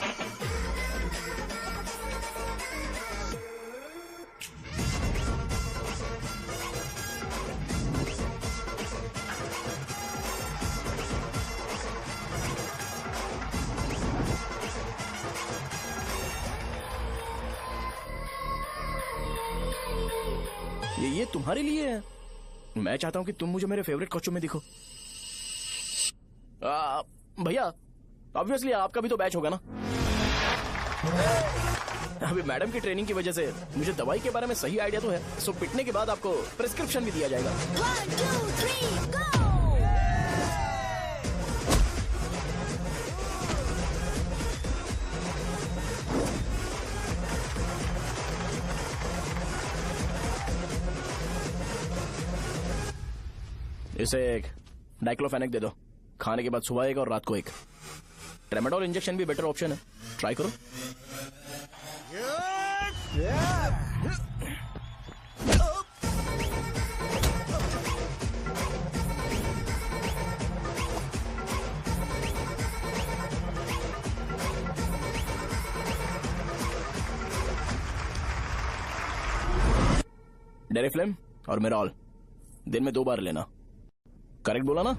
ये तुम्हारे लिए है। मैं चाहता हूं कि तुम मुझे मेरे फेवरेट कॉस्ट्यूम में दिखो। भैया ऑब्वियसली आपका भी तो बैच होगा ना। अभी मैडम की ट्रेनिंग की वजह से मुझे दवाई के बारे में सही आइडिया तो है। सो पिटने के बाद आपको प्रिस्क्रिप्शन भी दिया जाएगा। 1 2 3 गो। इसे एक डाइक्लोफेनेक दे दो। खाने के बाद सुबह एक और रात को एक। ट्रेमाडोल इंजेक्शन भी बेटर ऑप्शन है, ट्राई करो। डेरिफ्लेम और मेरॉल दिन में 2 बार लेना। करेक्ट बोला ना?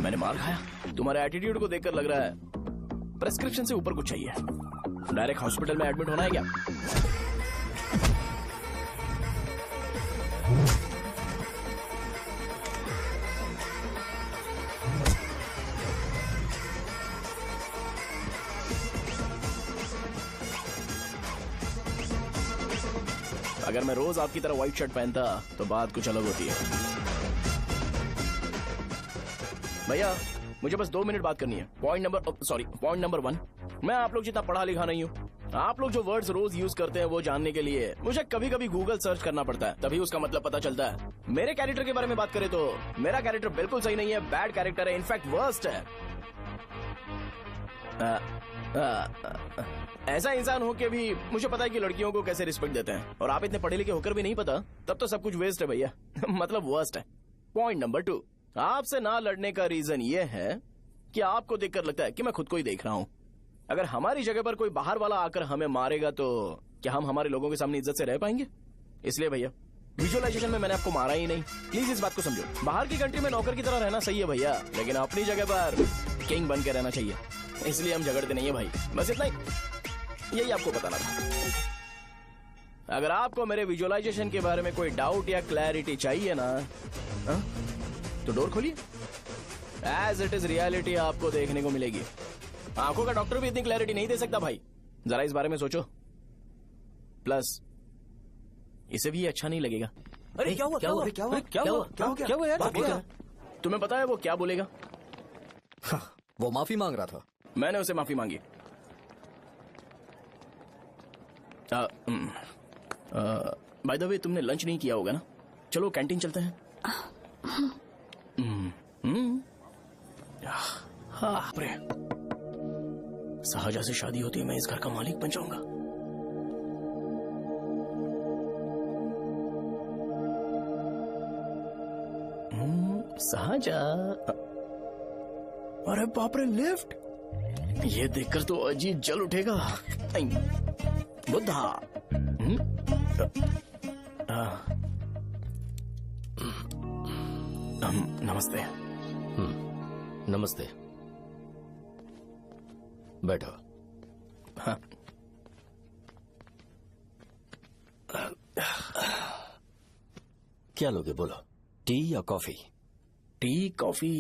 मैंने मार खाया। तुम्हारे एटीट्यूड को देखकर लग रहा है प्रेस्क्रिप्शन से ऊपर कुछ चाहिए। डायरेक्ट हॉस्पिटल में एडमिट होना है क्या? अगर मैं रोज आपकी तरह व्हाइट शर्ट पहनता तो बात कुछ अलग होती है। भैया मुझे बस 2 मिनट बात करनी है। पॉइंट नंबर 1, मैं आप लोग जितना पढ़ा लिखा नहीं हूँ। आप लोग जो वर्ड्स रोज यूज करते हैं वो जानने के लिए मुझे कभी कभी गूगल सर्च करना पड़ता है, तभी उसका मतलब पता चलता है। मेरे कैरेक्टर के बारे में बात करें तो मेरा कैरेक्टर बिल्कुल सही नहीं है, बैड कैरेक्टर है, इनफैक्ट वर्स्ट है। ऐसा इंसान हो के भी मुझे पता है कि लड़कियों को कैसे रिस्पेक्ट देते हैं, और आप इतने पढ़े लिखे होकर भी नहीं पता, तब तो सब कुछ वेस्ट है भैया। मतलब वर्स्ट है। पॉइंट नंबर 2, आपसे ना लड़ने का रीजन ये है कि आपको देखकर लगता है कि मैं खुद को ही देख रहा हूँ। अगर हमारी जगह पर कोई बाहर वाला आकर हमें मारेगा तो क्या हम हमारे लोगों के सामने इज्जत से रह पाएंगे? इसलिए भैया विजुअलाइजेशन में मैंने आपको मारा ही नहीं। प्लीज इस बात को समझो। बाहर की कंट्री में नौकर की तरह रहना सही है भैया, लेकिन अपनी जगह पर किंग बन के रहना चाहिए। इसलिए हम झगड़ते नहीं है भाई, बस इतना ही, यही आपको बताना था। अगर आपको मेरे विजुअलाइजेशन के बारे में कोई डाउट या क्लैरिटी चाहिए ना, तो डोर खोलिए। एज इट इज रियलिटी आपको देखने को मिलेगी। आंखों का डॉक्टर भी इतनी क्लैरिटी नहीं दे सकता भाई, जरा इस बारे में सोचो। प्लस इसे भी अच्छा नहीं लगेगा। अरे क्या हुआ? क्या हुआ? क्या हुआ? क्या हुआ? क्या हुआ यार? तुम्हें पता है वो क्या बोलेगा? वो माफी मांग रहा था। मैंने उसे माफी मांगी। बाय द वे तुमने लंच नहीं किया होगा ना? चलो कैंटीन चलते हैं। शाहजहा से शादी होती है, मैं इस घर का मालिक बन जाऊंगा। शाहजहा, अरे बाप रे, लिफ्ट! ये देखकर तो अजीब जल उठेगा। बुद्धा। नमस्ते। नमस्ते, बैठो। हाँ। क्या लोगे बोलो, टी या coffee? T, coffee?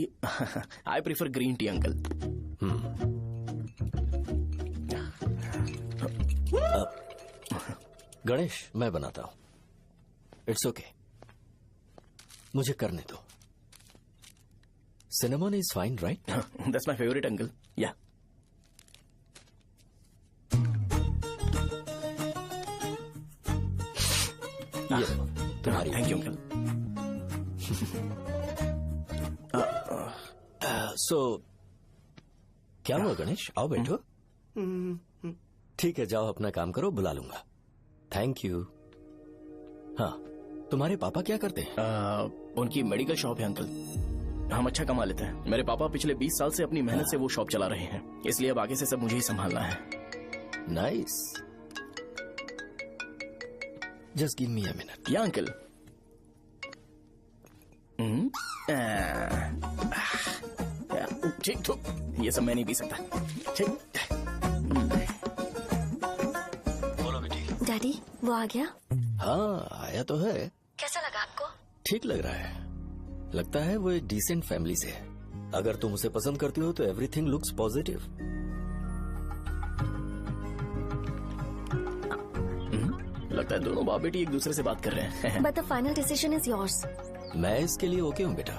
I prefer green tea uncle. Ganesh, मैं बनाता हूं। इट्स ओके, मुझे करने दो। Cinnamon is fine, right? That's my favourite uncle. या तुम्हारी। Thank you uncle. सो क्या हुआ गणेश? आओ बैठो। ठीक है, जाओ अपना काम करो, बुला लूंगा। Thank you. हाँ, तुम्हारे पापा क्या करते हैं? उनकी मेडिकल शॉप है अंकल। हम अच्छा कमा लेते हैं। मेरे पापा पिछले 20 साल से अपनी मेहनत से वो शॉप चला रहे हैं, इसलिए अब आगे से सब मुझे ही संभालना है। Nice. Just give me a minute. या अंकल। ठीक तो ये सब मैं नहीं पी सकता। ठीक। बोलो बेटी। डैडी वो आ गया? हाँ, आया तो है। कैसा लगा आपको? ठीक लग रहा है। लगता है वो एक डिसेंट फैमिली से है। अगर तुम उसे पसंद करती हो तो एवरीथिंग लुक्स पॉजिटिव। लगता है दोनों बाप बेटी एक दूसरे से बात कर रहे हैं। But the final decision is yours. मैं इसके लिए ओके हूँ बेटा।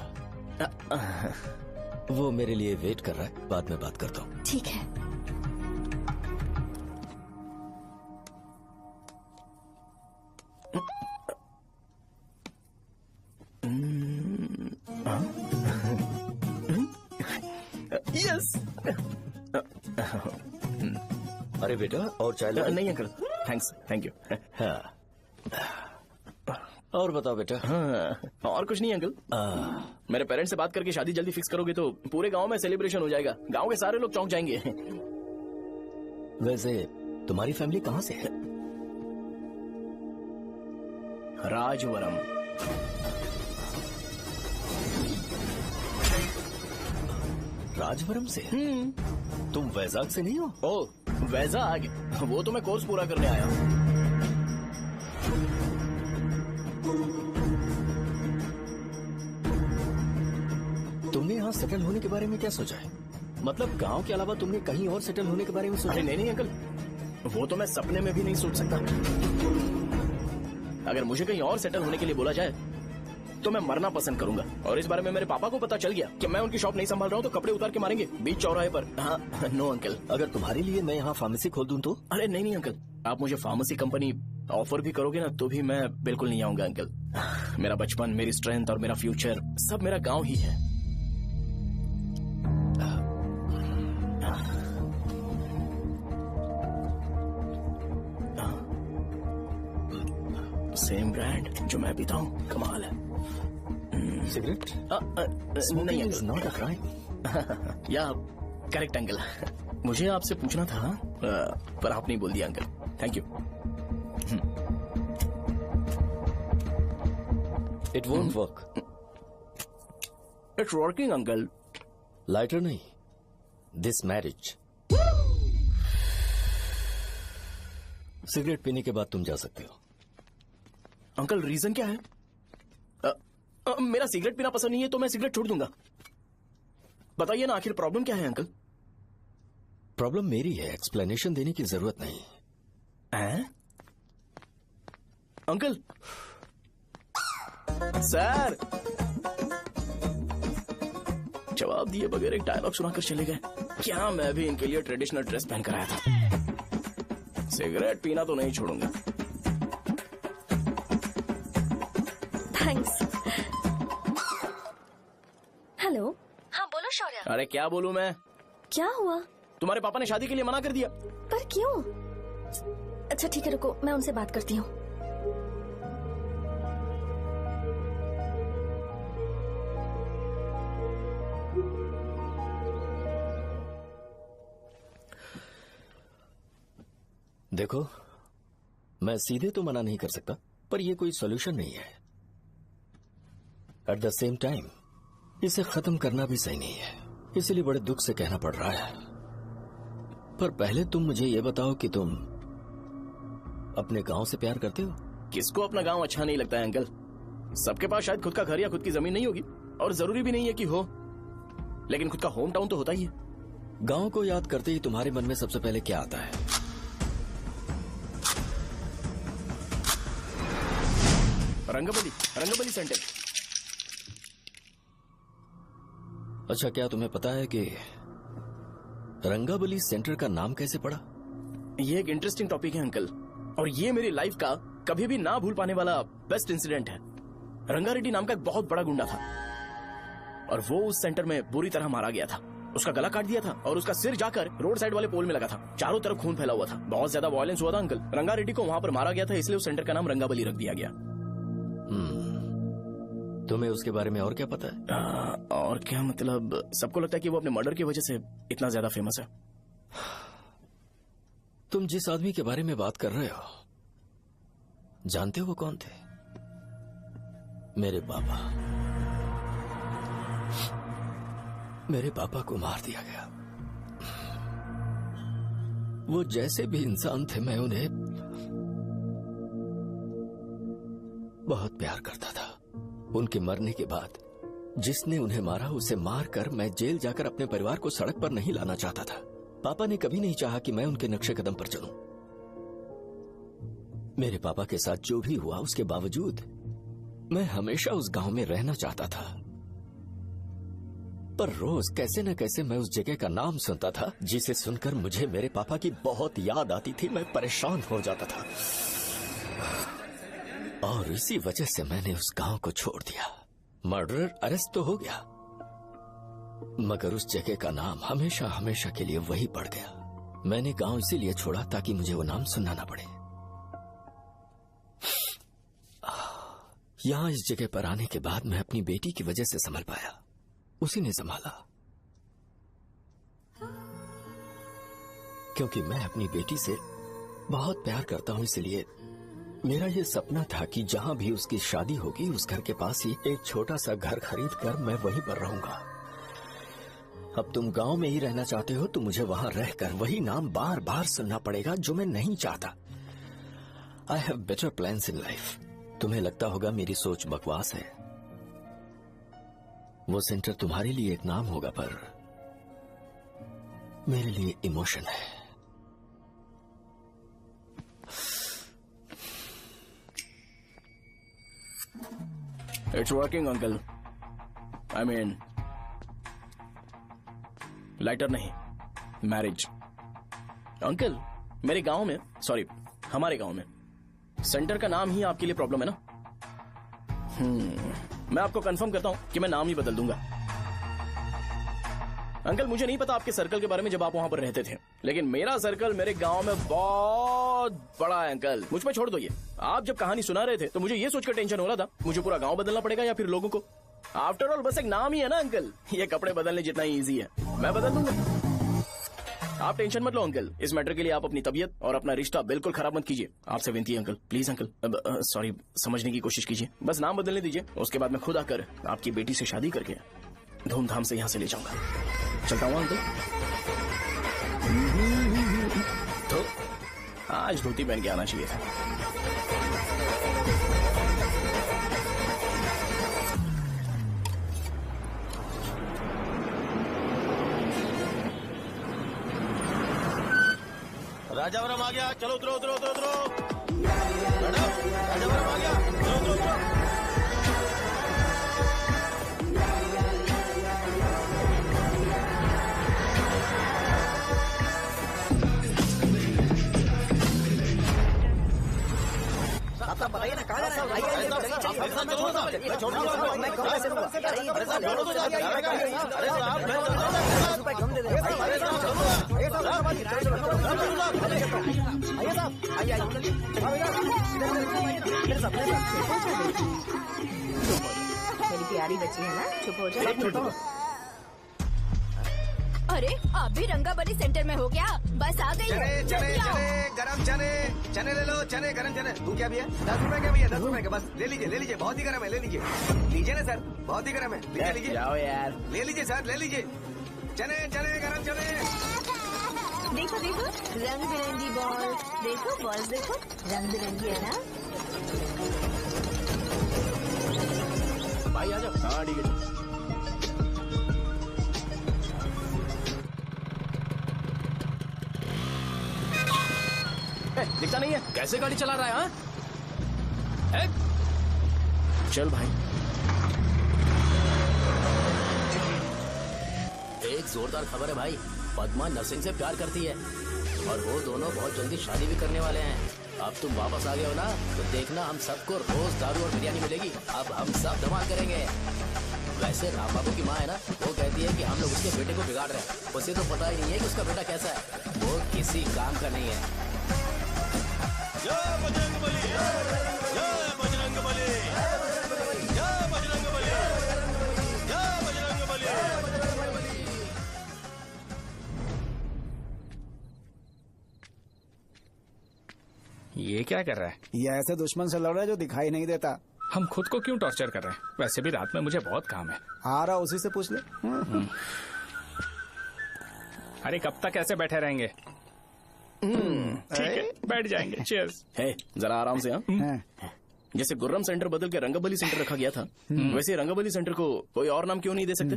वो मेरे लिए वेट कर रहा है, बाद में बात करता हूँ। ठीक है। यस। अरे बेटा, और चाय नहीं अंकल, थैंक्स, थैंक यू। हाँ। और बताओ बेटा। हाँ, और कुछ नहीं अंकल। मेरे पेरेंट्स से बात करके शादी जल्दी फिक्स करोगे तो पूरे गांव में सेलिब्रेशन हो जाएगा। गांव के सारे लोग चौंक जाएंगे। वैसे तुम्हारी फैमिली कहाँ से है? राजवरम। राजवरम से? तुम वैजाग से नहीं हो? ओ, वैजाग? वो तो मैं कोर्स पूरा करने आया हूँ। तुमने यहाँ सेटल होने के बारे में क्या सोचा है? मतलब गांव के अलावा तुमने कहीं और सेटल होने के बारे में सोचा? अरे नहीं अंकल, वो तो मैं सपने में भी नहीं सोच सकता। अगर मुझे कहीं और सेटल होने के लिए बोला जाए तो मैं मरना पसंद करूंगा। और इस बारे में मेरे पापा को पता चल गया कि मैं उनकी शॉप नहीं संभाल रहा हूँ तो कपड़े उतार के मारेंगे बीच चौराहे पर। हाँ, नो अंकल। अगर तुम्हारे लिए मैं यहाँ फार्मेसी खोल दूं तो? अरे नहीं अंकल, आप मुझे फार्मेसी कंपनी ऑफर भी करोगे ना तो भी मैं बिल्कुल नहीं आऊंगा अंकल। मेरा बचपन, मेरी स्ट्रेंथ और मेरा फ्यूचर सब मेरा गाँव ही है। सेम ब्रांड जो मैं पीता हूँ, कमाल है। सिगरेट? नहीं इज नॉट अ क्राइम। या करेक्ट अंकल। मुझे आपसे पूछना था पर आप नहीं बोल दिया uncle. Thank you. It won't work. It's working uncle. Lighter नहीं, दिस मैरिज। सिगरेट पीने के बाद तुम जा सकते हो। अंकल रीजन क्या है? मेरा सिगरेट पीना पसंद नहीं है तो मैं सिगरेट छोड़ दूंगा। बताइए ना, आखिर प्रॉब्लम क्या है अंकल? प्रॉब्लम मेरी है, एक्सप्लेनेशन देने की जरूरत नहीं है। अंकल सर जवाब दिए बगैर एक डायलॉग सुनाकर चले गए। क्या मैं भी इनके लिए ट्रेडिशनल ड्रेस पहन कर आया था। सिगरेट पीना तो नहीं छोड़ूंगा। थैंक्स। हेलो। हाँ बोलो शौर्य। अरे क्या बोलूं मैं? क्या हुआ? तुम्हारे पापा ने शादी के लिए मना कर दिया। पर क्यों? अच्छा ठीक है, रुको मैं उनसे बात करती हूँ। देखो, मैं सीधे तो मना नहीं कर सकता, पर यह कोई सॉल्यूशन नहीं है। एट द सेम टाइम इसे खत्म करना भी सही नहीं है, इसलिए बड़े दुख से कहना पड़ रहा है। पर पहले तुम मुझे ये बताओ कि तुम अपने गांव से प्यार करते हो? किसको अपना गांव अच्छा नहीं लगता है अंकल? सबके पास शायद खुद का घर या खुद की जमीन नहीं होगी, और जरूरी भी नहीं है कि हो, लेकिन खुद का होम टाउन तो होता ही है। गांव को याद करते ही तुम्हारे मन में सबसे पहले क्या आता है? रंगबली सेंटर। अच्छा, क्या तुम्हें पता है कि रंगाबली सेंटर का नाम कैसे पड़ा? ये एक इंटरेस्टिंग टॉपिक है अंकल, और ये मेरी लाइफ का कभी भी ना भूल पाने वाला बेस्ट इंसिडेंट है। रंगारेड्डी नाम का एक बहुत बड़ा गुंडा था, और वो उस सेंटर में बुरी तरह मारा गया था। उसका गला काट दिया था और उसका सिर जाकर रोड साइड वाले पोल में लगा था। चारों तरफ खून फैला हुआ था, बहुत ज्यादा वायलेंस हुआ था अंकल। रंगारेड्डी को वहां पर मारा गया था, इसलिए उस सेंटर का नाम रंगाबली रख दिया गया। तुम्हें उसके बारे में और क्या पता है? और क्या मतलब, सबको लगता है कि वो अपने मर्डर की वजह से इतना ज्यादा फेमस है। तुम जिस आदमी के बारे में बात कर रहे हो, जानते हो वो कौन थे? मेरे पापा। मेरे पापा को मार दिया गया। वो जैसे भी इंसान थे, मैं उन्हें बहुत प्यार करता था। उनके मरने के बाद जिसने उन्हें मारा उसे मारकर मैं जेल जाकर अपने परिवार को सड़क पर नहीं लाना चाहता था। पापा ने कभी नहीं चाहा कि मैं उनके नक्शे कदम पर चलूं। मेरे पापा के साथ जो भी हुआ उसके बावजूद मैं हमेशा उस गांव में रहना चाहता था। पर रोज कैसे न कैसे मैं उस जगह का नाम सुनता था, जिसे सुनकर मुझे मेरे पापा की बहुत याद आती थी। मैं परेशान हो जाता था और इसी वजह से मैंने उस गांव को छोड़ दिया। मर्डरर अरेस्ट तो हो गया, मगर उस जगह का नाम हमेशा हमेशा के लिए वही पड़ गया। मैंने गांव इसीलिए छोड़ा ताकि मुझे वो नाम सुनना ना पड़े। यहां इस जगह पर आने के बाद मैं अपनी बेटी की वजह से संभल पाया। उसी ने संभाला, क्योंकि मैं अपनी बेटी से बहुत प्यार करता हूं। इसलिए मेरा ये सपना था कि जहां भी उसकी शादी होगी उस घर के पास ही एक छोटा सा घर खरीद कर मैं वहीं पर रहूंगा। अब तुम गांव में ही रहना चाहते हो तो मुझे वहां रहकर वही नाम बार बार सुनना पड़ेगा, जो मैं नहीं चाहता। I have better plans in life. तुम्हें लगता होगा मेरी सोच बकवास है। वो सेंटर तुम्हारे लिए एक नाम होगा, पर मेरे लिए इमोशन है। It's working uncle. I mean lighter नहीं, मैरिज। अंकल मेरे गांव में, सॉरी हमारे गांव में सेंटर का नाम ही आपके लिए प्रॉब्लम है ना? मैं आपको कंफर्म करता हूं कि मैं नाम ही बदल दूंगा। अंकल मुझे नहीं पता आपके सर्कल के बारे में जब आप वहां पर रहते थे, लेकिन मेरा सर्कल मेरे गांव में बहुत बड़ा है अंकल। मुझ पे छोड़ दो ये। आप जब कहानी सुना रहे थे तो मुझे ये सोचकर टेंशन हो रहा था मुझे पूरा गांव बदलना पड़ेगा या फिर लोगों को। आफ्टर ऑल बस एक नाम ही है ना अंकल, ये कपड़े बदलने जितना ही ईजी है, मैं बदल दूंगा। आप टेंशन मत लो अंकल, इस मैटर के लिए आप अपनी तबीयत और अपना रिश्ता बिल्कुल खराब मत कीजिए। आपसे विनती है अंकल, प्लीज अंकल। सॉरी, समझने की कोशिश कीजिए, बस नाम बदलने दीजिए। उसके बाद मैं खुद आकर आपकी बेटी से शादी करके धूमधाम से यहाँ से ले जाऊंगा। चलता हूँ अंकल। तो आज धोती पहन के आना चाहिए था। राजावरम आ गया, चलो उतरो उतरो उतरो उतरो। मैडम राजावरम आ गया, चलो उतरो उतरो। आपका बताइए ना, कहाँ जा रहे हैं? मैं छोड़ दूंगा, मैं कब पैसे दूंगा? मेरी प्यारी बच्ची है ना, चुप हो जाए। अरे आप भी रंगाबली सेंटर में हो क्या? बस आ गई है। चने गरम चने ले लो, चने गरम चने। तू क्या भी है? 10 रुपए का भैया, 10 रुपए का, बस ले लीजिए, बहुत ही गरम है, ले लीजिए ना सर, बहुत ही गरम है, लीजिए जाओ यार, ले लीजिए सर, ले लीजिए। चने गरम चने। देखो देखो रंग बिरंगी बॉल, देखो बॉल देखो रंग बिरंगी है ना। भाई आ जाओ। हाँ ठीक है। दिखता नहीं है, कैसे गाड़ी चला रहा है? हाँ? चल भाई। एक जोरदार खबर है भाई, पद्मा नरसिंह से प्यार करती है और वो दोनों बहुत जल्दी शादी भी करने वाले हैं। अब तुम वापस आ गए हो ना, तो देखना हम सबको रोज दारू और बिरयानी मिलेगी। अब हम सब धमाल करेंगे। वैसे राम बाबू की माँ है ना, वो कहती है कि हम लोग उसके बेटे को बिगाड़ रहे हैं। उसे तो पता ही नहीं है कि उसका बेटा कैसा है, वो किसी काम का नहीं है। जय बजरंगबली, जय बजरंगबली। ये क्या कर रहा है? ये ऐसे दुश्मन से लड़ रहा है जो दिखाई नहीं देता। हम खुद को क्यों टॉर्चर कर रहे हैं? वैसे भी रात में मुझे बहुत काम है। आ रहा उसी से पूछ ले। अरे कब तक ऐसे बैठे रहेंगे? ठीक है, बैठ जाएंगे। चीयर्स। है, जरा आराम से। हाँ, जैसे गुर्रम सेंटर बदल के रंगबली सेंटर रखा गया था, वैसे रंगबली सेंटर को कोई और नाम क्यों नहीं दे सकते?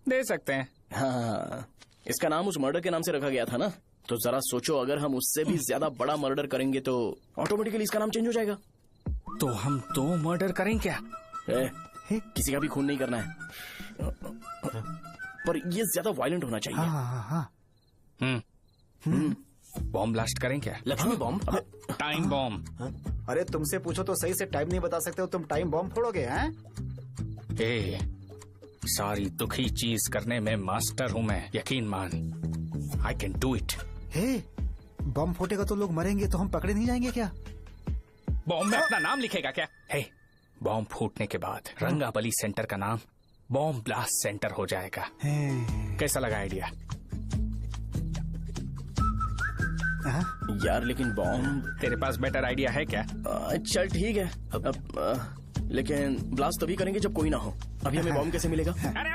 दे सकते हैं। हाँ, इसका नाम उस मर्डर के नाम से रखा गया था ना, तो जरा सोचो अगर हम उससे भी ज्यादा बड़ा मर्डर करेंगे तो ऑटोमेटिकली इसका नाम चेंज हो जाएगा। तो हम 2 मर्डर करें क्या? किसी का भी खून नहीं करना है, पर ये ज्यादा वायलेंट होना चाहिए। बॉम्ब ब्लास्ट करें क्या? लक्ष्मी बॉम्ब? Time bomb. अरे तुमसे पूछो तो सही से टाइम नहीं बता सकते हो, तुम टाइम बॉम्ब फोड़ोगे? हैं? सारी दुखी चीज करने में मास्टर हूँ मैं, यकीन मान। I can do it. Bomb फूटेगा तो लोग मरेंगे, तो हम पकड़े नहीं जाएंगे क्या? बॉम्ब में अपना नाम लिखेगा क्या? बॉम्ब फूटने के बाद रंगाबली सेंटर का नाम बॉम्ब ब्लास्ट सेंटर हो जाएगा। कैसा लगा आइडिया? यार लेकिन बॉम्ब, तेरे पास बेटर आइडिया है क्या? चल ठीक है, लेकिन ब्लास्ट तभी करेंगे जब कोई ना हो। अभी हमें बॉम्ब कैसे मिलेगा? अरे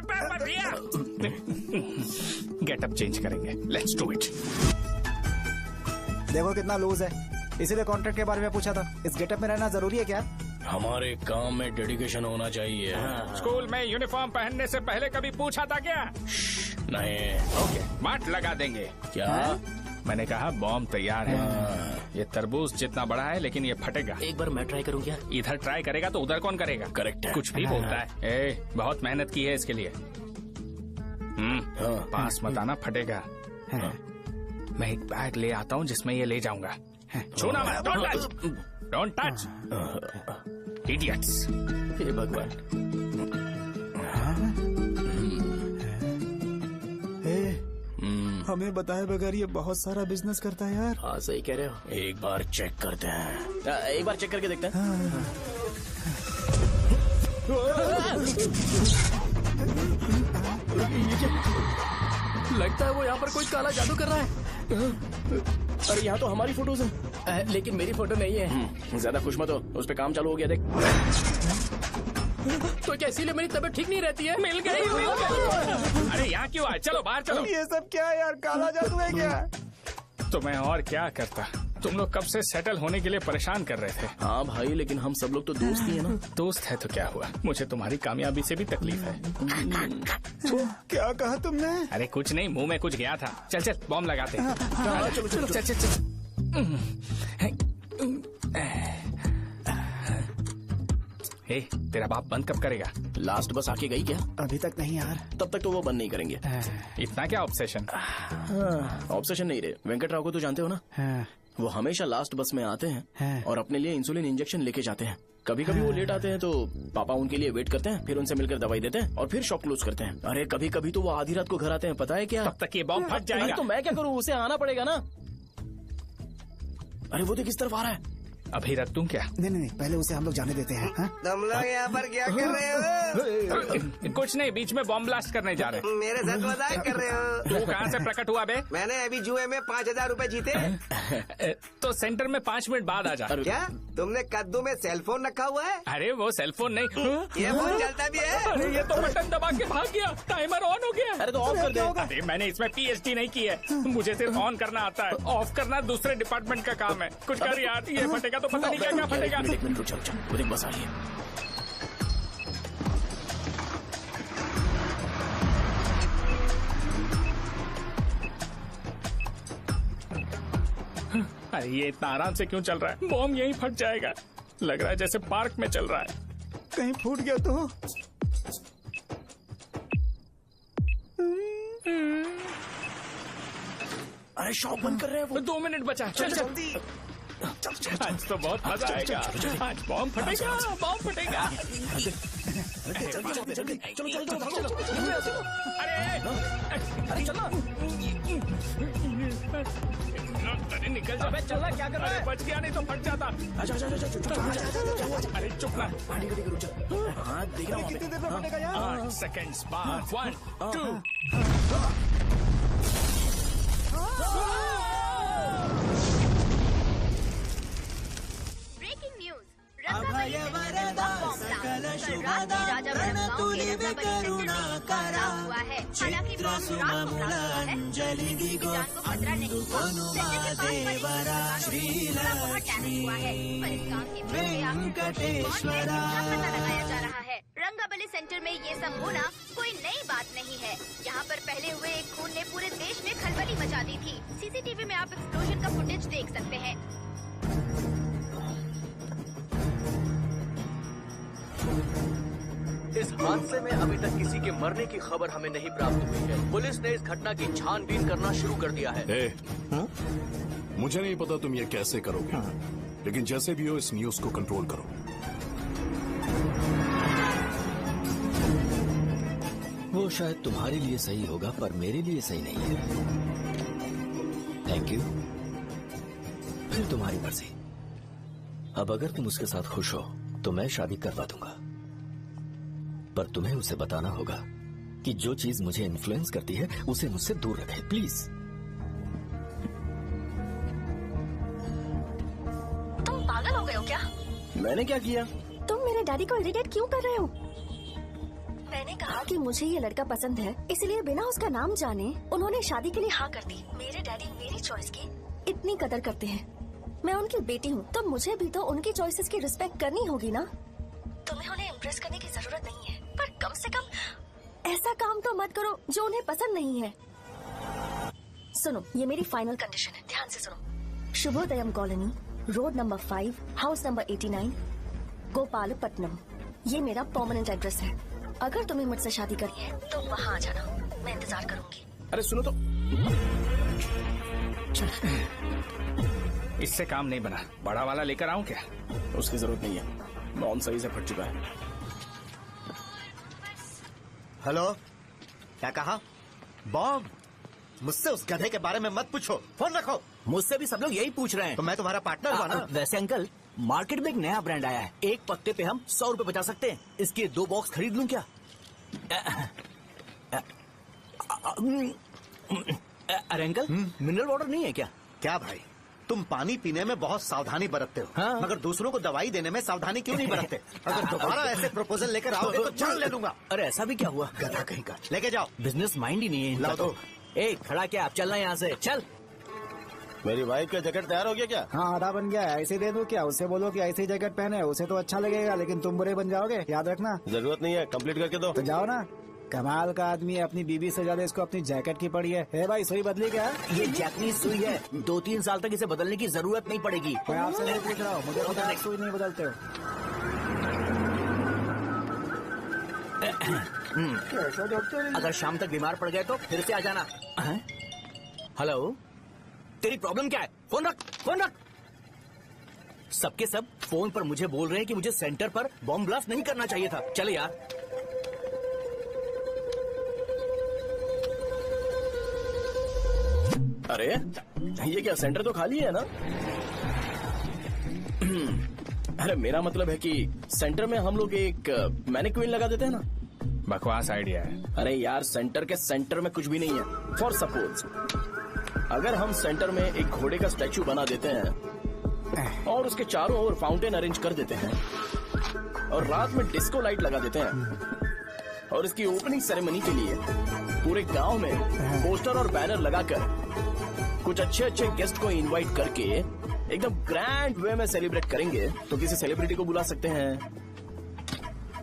गेटअप चेंज करेंगे। Let's do it. देखो कितना लूज है, इसीलिए कॉन्ट्रैक्ट के बारे में पूछा था। इस गेटअप में रहना जरूरी है क्या? हमारे काम में डेडिकेशन होना चाहिए। स्कूल में यूनिफॉर्म पहनने से पहले कभी पूछा था क्या? नहीं। ओके, मार लगा देंगे। क्या? मैंने कहा बॉम्ब तैयार है। ये तरबूज जितना बड़ा है, लेकिन ये फटेगा। एक बार मैं ट्राई करूँ क्या? इधर ट्राई करेगा तो उधर कौन करेगा? करेक्ट है। कुछ भी बोलता है। बहुत मेहनत की है इसके लिए। पास मत आना, फटेगा। मैं एक बैग ले आता हूँ जिसमें ये ले जाऊंगा। छूना मत, don't touch, don't touch, idiots. हे भगवान। हमें बताए बगैर ये बहुत सारा बिजनेस करता है यार। हाँ सही कह रहे हो। एक बार चेक करते हैं। एक बार चेक करके देखते हैं। लगता है वो यहाँ पर कोई काला जादू कर रहा है। अरे यहाँ तो हमारी फोटोज हैं, लेकिन मेरी फोटो नहीं है। ज्यादा खुश मत हो, उस पे काम चालू हो गया। देख तो क्या इसीलिए मेरी तबीयत ठीक नहीं रहती है? मिल गई। अरे यहाँ क्यों आए? चलो बाहर चलो। ये सब क्या है यार? काला जादू है क्या? तो मैं और क्या करता? तुम लोग कब से सेटल होने के लिए परेशान कर रहे थे। हाँ भाई, लेकिन हम सब लोग तो दोस्त ही है ना। दोस्त है तो क्या हुआ? मुझे तुम्हारी कामयाबी से भी तकलीफ है। क्या कहा तुमने? अरे कुछ नहीं, मुंह में कुछ गया था। चल चल बॉम्ब लगाते हैं। चलो चलो चल चल चल। तेरा बाप बंद कब करेगा? लास्ट बस आके गई क्या? अभी तक नहीं यार। तब तक तो वो बंद नहीं करेंगे। इतना क्या ऑब्सेशन? ऑब्सेशन नहीं रे, वेंकट राव को तो जानते हो ना? वो हमेशा लास्ट बस में आते हैं और अपने लिए इंसुलिन इंजेक्शन लेके जाते हैं। कभी कभी वो लेट आते हैं तो पापा उनके लिए वेट करते हैं, फिर उनसे मिलकर दवाई देते हैं और फिर शॉप क्लोज करते हैं। अरे कभी कभी तो वो आधी रात को घर आते हैं, पता है क्या? तब तक ये बॉम्ब फट जाएगा। तो मैं क्या करूँ, उसे आना पड़ेगा ना। अरे वो देख किस तरफ आ रहा है। अभी रख दूं क्या? नहीं, पहले उसे हम लोग जाने देते हैं। तुम लोग यहाँ पर क्या कर रहे हो? कुछ नहीं, बीच में बॉम्ब ब्लास्ट करने जा रहे हैं। मेरे साथ मजाक कर रहे हो? तू कहाँ से प्रकट हुआ बे? मैंने अभी जुए में 5000 रूपए जीते। तो सेंटर में 5 मिनट बाद आ जा। क्या तुमने कद्दू में सेलफोन रखा हुआ है? अरे वो सेलफोन नहीं, ये फोन चलता भी है। अरे ये तो बटन दबा के भाग गया, टाइमर ऑन हो गया। अरे तो ऑफ कर दे। अरे मैंने इसमें PhD नहीं की है, मुझे सिर्फ ऑन करना आता है। ऑफ करना दूसरे डिपार्टमेंट का काम है। कुछ कर यार, ये फटेगा तो पता नहीं क्या क्या फटेगा। एक मिनट रुक जा, वो देख बस आ रही है। अरे ये इतना आराम से क्यों चल रहा है? बॉम्ब यहीं फट जाएगा। लग रहा है जैसे पार्क में चल रहा है। कहीं फूट गया तो? अरे शॉप बंद कर रहे हैं वो। 2 मिनट बचा। चल जल्दी। आज तो बहुत मजा आएगा। आज बॉम्ब फटेगा, बॉम्ब फटेगा। चलो। अरे चलो। अरे निकल जा। चल क्या कर रहा है? बच गया, नहीं तो फट जाता। अरे चुप ना। रुक जा। हाँ देख रहा हूँ। कितनी देर में फटेगा यार? 8 सेकेंड्स बाद 1 2। अभय वरदा सकल शुभदा प्रणतुलिव करुणाकरा चित्र सुममूलांजलि दिगो अनुवादेवरा श्रीलक्ष्मी वेंकटेश्वरा। लगाया जा रहा है। रंगाबली सेंटर में ये सब होना कोई नई बात नहीं है। यहाँ पर पहले हुए एक खून ने पूरे देश में खलबली मचा दी थी। सीसीटीवी में आप एक्सप्लोजन का फुटेज देख सकते हैं। इस हादसे में अभी तक किसी के मरने की खबर हमें नहीं प्राप्त हुई है। पुलिस ने इस घटना की छानबीन करना शुरू कर दिया है। मुझे नहीं पता तुम ये कैसे करोगे, लेकिन जैसे भी हो इस न्यूज को कंट्रोल करो। वो शायद तुम्हारे लिए सही होगा पर मेरे लिए सही नहीं है। Thank you. फिर तुम्हारी मर्जी। अब अगर तुम उसके साथ खुश हो तो मैं शादी करवा दूंगा, पर तुम्हें उसे बताना होगा कि जो चीज मुझे इन्फ्लुएंस करती है उसे मुझसे दूर रखे, प्लीज। तुम पागल हो गए हो क्या? मैंने क्या किया? तुम मेरे डैडी को इरिटेट क्यों कर रहे हो? मैंने कहा कि मुझे ये लड़का पसंद है, इसलिए बिना उसका नाम जाने उन्होंने शादी के लिए हाँ कर दी। मेरे डैडी मेरी चॉइस की इतनी कदर करते हैं। मैं उनकी बेटी हूँ तो मुझे भी तो उनकी चॉइसेस की रिस्पेक्ट करनी होगी ना। तुम्हें उन्हें इम्प्रेस करने की जरूरत नहीं है, पर कम से कम ऐसा काम तो मत करो जो उन्हें पसंद नहीं है। सुनो, ये मेरी फाइनल कंडीशन है, ध्यान से सुनो। Shubhodayam colony, road number 5, house number 89, Gopalapatnam. ये मेरा परमानेंट एड्रेस है। अगर तुम्हें मुझसे शादी करनी है तो वहाँ आ जाना, मैं इंतजार करूंगी। अरे सुनो तो, इससे काम नहीं बना। बड़ा वाला लेकर आऊं क्या? उसकी जरूरत नहीं है, नॉन सही से फट चुका है। हेलो, क्या कहा? बॉम्ब? मुझसे उस गधे के बारे में मत पूछो, फोन रखो। मुझसे भी सब लोग यही पूछ रहे हैं। तो मैं तुम्हारा पार्टनर हुआ ना? वैसे अंकल, मार्केट में एक नया ब्रांड आया है, एक पत्ते पे हम 100 रुपए बचा सकते हैं। इसके 2 बॉक्स खरीद लूं क्या? अरे अंकल, मिनरल वाटर नहीं है क्या? क्या भाई, तुम पानी पीने में बहुत सावधानी बरतते हो, हाँ? मगर दूसरों को दवाई देने में सावधानी क्यों नहीं बरतते? अगर दोबारा ऐसे प्रपोजल लेकर आओगे तो जान ले लूंगा। अरे ऐसा भी क्या हुआ? गधा कहीं का, लेके जाओ। बिजनेस माइंड ही नहीं है। लाओ दो। ए, खड़ा क्या? आप चलना यहाँ से, चल। मेरी वाइफ का जैकेट तैयार हो गया क्या? हाँ, आधा बन गया है। ऐसे दे दूं क्या? उससे बोलो कि ऐसी जैकेट पहने, उसे तो अच्छा लगेगा, लेकिन तुम बुरे बन जाओगे, याद रखना। जरूरत नहीं है, कंप्लीट करके दो। तो जाओ ना। कमाल का आदमी है, अपनी बीवी से ज्यादा इसको अपनी जैकेट की पड़ी है। भाई, सुई बदली क्या? ये जैपनीज सुई है, 2-3 साल तक इसे बदलने की जरूरत नहीं पड़ेगी। मैं आपसे नहीं पूछ रहा हूँ, मुझे पता है सुई नहीं बदलते हो। अगर शाम तक बीमार पड़ गए तो फिर से आ जाना। हेलो, तेरी प्रॉब्लम क्या है? फोन रख, फोन रख। सबके सब फोन पर मुझे बोल रहे हैं कि मुझे सेंटर पर बॉम्ब ब्लास्ट नहीं करना चाहिए था। चले यार। अरे ये क्या, सेंटर तो खाली है ना? अरे मेरा मतलब है कि सेंटर में हम लोग एक मैनिक्विन लगा देते हैं ना। बकवास आइडिया है। अरे यार, सेंटर के सेंटर में कुछ भी नहीं है। फॉर सपोज अगर हम सेंटर में एक घोड़े का स्टैचू बना देते हैं और उसके चारों ओर फाउंटेन अरेंज कर देते हैं और रात में डिस्को लाइट लगा देते हैं और इसकी ओपनिंग सेरेमनी के लिए पूरे गांव में पोस्टर और बैनर लगाकर कुछ अच्छे अच्छे गेस्ट को इनवाइट करके एकदम ग्रैंड वे में सेलिब्रेट करेंगे, तो किसी सेलिब्रिटी को बुला सकते हैं।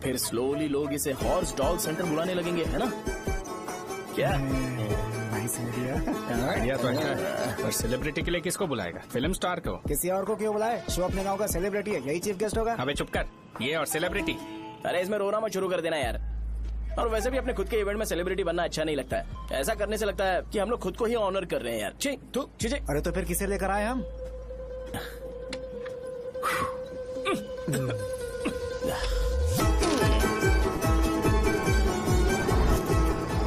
फिर स्लोली लोग इसे हॉर्स डॉग सेंटर बुलाने लगेंगे, है ना? क्या आइडिया तो अच्छा है, पर सेलिब्रिटी के लिए किसको बुलाएगा? फिल्म स्टार को। किसी और को क्यों बुलाए? शो अपने गांव का सेलिब्रिटी है, यही चीफ गेस्ट होगा। अबे चुप कर, ये और सेलिब्रिटी। अरे इसमें रोना मत शुरू कर देना यार। और वैसे भी अपने खुद के इवेंट में सेलिब्रिटी बनना अच्छा नहीं लगता है। ऐसा करने से लगता है कि हम लोग खुद को ही ऑनर कर रहे हैं यार। अरे तो फिर किसे लेकर आए हम?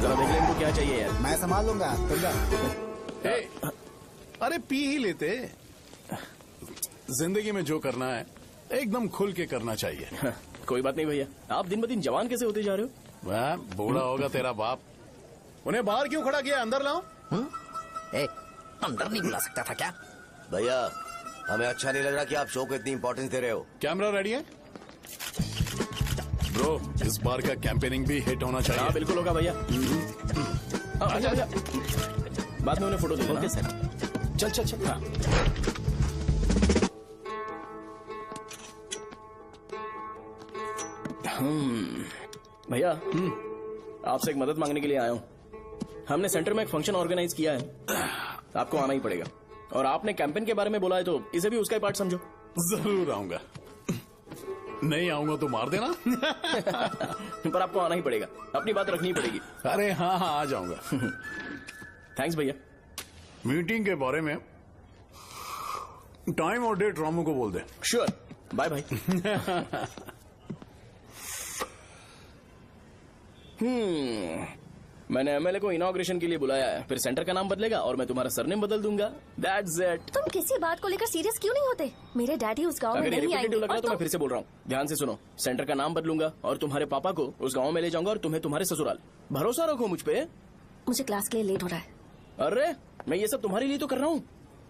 जरा देख ले इनको क्या चाहिए यार। मैं संभाल लूंगा, तुम जा। अरे पी ही लेते। जिंदगी में जो करना है एकदम खुल के करना चाहिए। कोई बात नहीं भैया, आप दिन ब दिन जवान कैसे होते जा रहे हो? वह बूढ़ा होगा तेरा बाप। उन्हें बाहर क्यों खड़ा किया? अंदर लाओ। ए, अंदर नहीं बुला सकता था क्या? भैया हमें अच्छा नहीं लग रहा कि आप शो को इतनी इंपॉर्टेंस दे रहे हो। कैमरा रेडी है ब्रो? इस बार का कैंपेनिंग भी हिट होना चाहिए। हाँ बिल्कुल होगा भैया। अच्छा अच्छा, बाद में उन्हें फोटो दे देना। Okay sir. चल चल चल। हाँ। भैया आपसे एक मदद मांगने के लिए आया हूँ। हमने सेंटर में एक फंक्शन ऑर्गेनाइज किया है, आपको आना ही पड़ेगा। और आपने कैंपेन के बारे में बोला है तो इसे भी उसका ही पार्ट समझो। जरूर आऊंगा। नहीं आऊंगा तो मार देना। पर आपको आना ही पड़ेगा, अपनी बात रखनी पड़ेगी। अरे हाँ हाँ आ जाऊंगा। थैंक्स भैया। मीटिंग के बारे में टाइम और डेट रामू को बोल दे। Sure, bye bye. मैंने एमएलए को इनॉग्रेशन के लिए बुलाया है, फिर सेंटर का नाम बदलेगा और मैं तुम्हारा सरनेम बदल दूंगा। That's it. तुम किसी बात को लेकर सीरियस क्यों नहीं होते? मेरे डैडी उस गांव में नहीं आएंगे। लग रहा तो मैं फिर से बोल रहा हूँ, ध्यान से सुनो। सेंटर का नाम बदलूंगा और तुम्हारे पापा को उस गांव में ले जाऊंगा और तुम्हें तुम्हारे ससुराल। भरोसा रखो मुझ पे। मुझे क्लास के लिए लेट हो रहा है। अरे मैं ये सब तुम्हारे लिए तो कर रहा हूँ।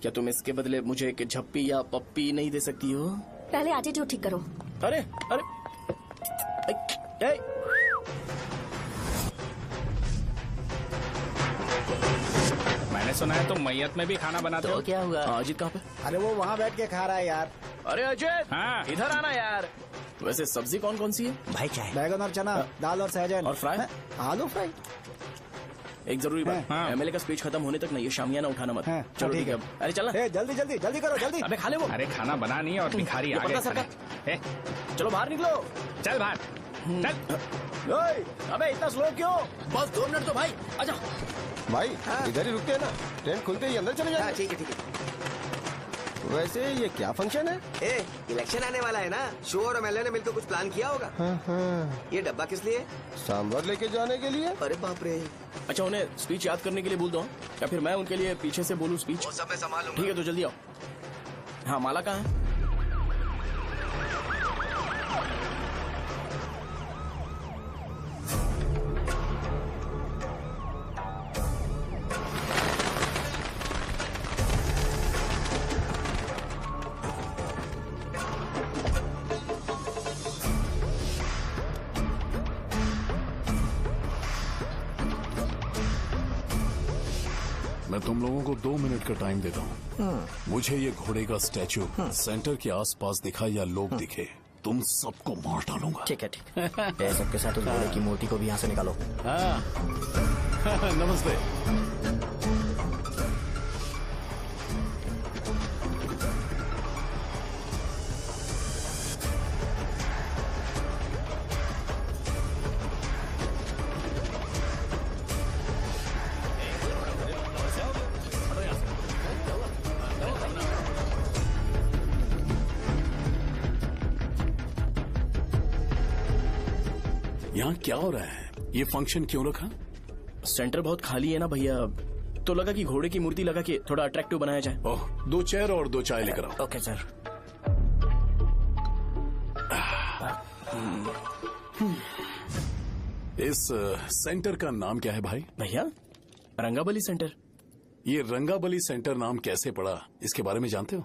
क्या तुम इसके बदले मुझे एक झप्पी या पप्पी नहीं दे सकती हो? पहले एटीट्यूड ठीक करो। अरे अरे मैंने सुना है तुम मैयत में भी खाना बनाते हो। क्या हुआ? अजीत कहाँ पे? अरे वो वहाँ बैठ के खा रहा है यार। अरे अजय हाँ। इधर आना यार। वैसे सब्जी कौन कौन सी है? भाई क्या है? बैगन और चना, दाल और सहजन और फ्राई, आलू फ्राई। एक जरूरी बात, एमएलए का स्पीच खत्म होने तक ना ये शामियाना उठाना मत। चलो ठीक है। अरे चलना। जल्दी जल्दी जल्दी करो जल्दी। अबे खा ले वो। अरे खाना बना नहीं और भिखारी आ गए। चलो बाहर निकलो। चल बाहर चल। अबे इतना स्लो क्यों? बस 2 मिनट तो भाई। आजा भाई इधर ही रुकते हैं ना, ट्रेन खुलते ही अंदर चले जाएंगे। ठीक है ठीक है। वैसे ये क्या फंक्शन है? इलेक्शन आने वाला है ना, शो और एमएलए ने मिलकर कुछ प्लान किया होगा। ये डब्बा किस लिए? सांभर लेके जाने के लिए। अरे बाप रे। अच्छा उन्हें स्पीच याद करने के लिए बोल दो या फिर मैं उनके लिए पीछे से बोलूं स्पीच? वो सब मैं संभाल लूंगा। ठीक है तो जल्दी आओ। हाँ माला कहाँ है? मैं तुम लोगों को 2 मिनट का टाइम देता हूँ। मुझे ये घोड़े का स्टैचू सेंटर के आसपास दिखा या लोग दिखे, तुम सबको मार डालूंगा। ठीक है ठीक है। सबके साथ उस घोड़े की मूर्ति को भी यहाँ से निकालो। हाँ। नमस्ते। यहाँ क्या हो रहा है? ये फंक्शन क्यों रखा? सेंटर बहुत खाली है ना भैया, तो लगा कि घोड़े की मूर्ति लगा के थोड़ा अट्रैक्टिव बनाया जाए। ओह, 2 चेयर और 2 चाय लेकर आओ। Okay sir. इस सेंटर का नाम क्या है भाई? भैया रंगाबली सेंटर। ये रंगाबली सेंटर नाम कैसे पड़ा, इसके बारे में जानते हो?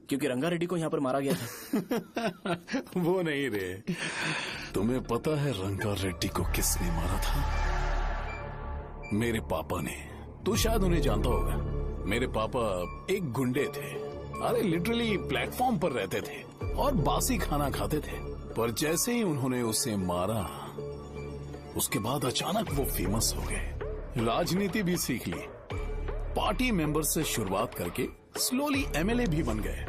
क्योंकि रंगा रेड्डी को यहाँ पर मारा गया था। वो नहीं रे, तुम्हें पता है रंगा रेड्डी को किसने मारा था? मेरे पापा ने। तू शायद उन्हें जानता होगा। मेरे पापा एक गुंडे थे। अरे लिटरली प्लेटफॉर्म पर रहते थे और बासी खाना खाते थे। पर जैसे ही उन्होंने उसे मारा, उसके बाद अचानक वो फेमस हो गए। राजनीति भी सीख ली, पार्टी मेंबर से शुरुआत करके स्लोली एमएलए भी बन गए।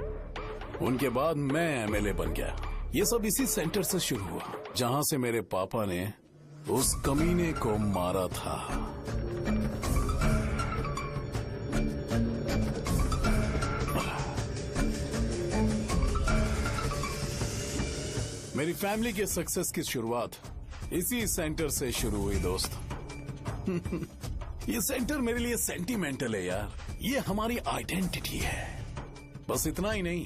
उनके बाद मैं एमएलए बन गया। ये सब इसी सेंटर से शुरू हुआ, जहां से मेरे पापा ने उस कमीने को मारा था। मेरी फैमिली के सक्सेस की शुरुआत इसी सेंटर से शुरू हुई दोस्त। ये सेंटर मेरे लिए सेंटिमेंटल है यार। ये हमारी आइडेंटिटी है। बस इतना ही नहीं,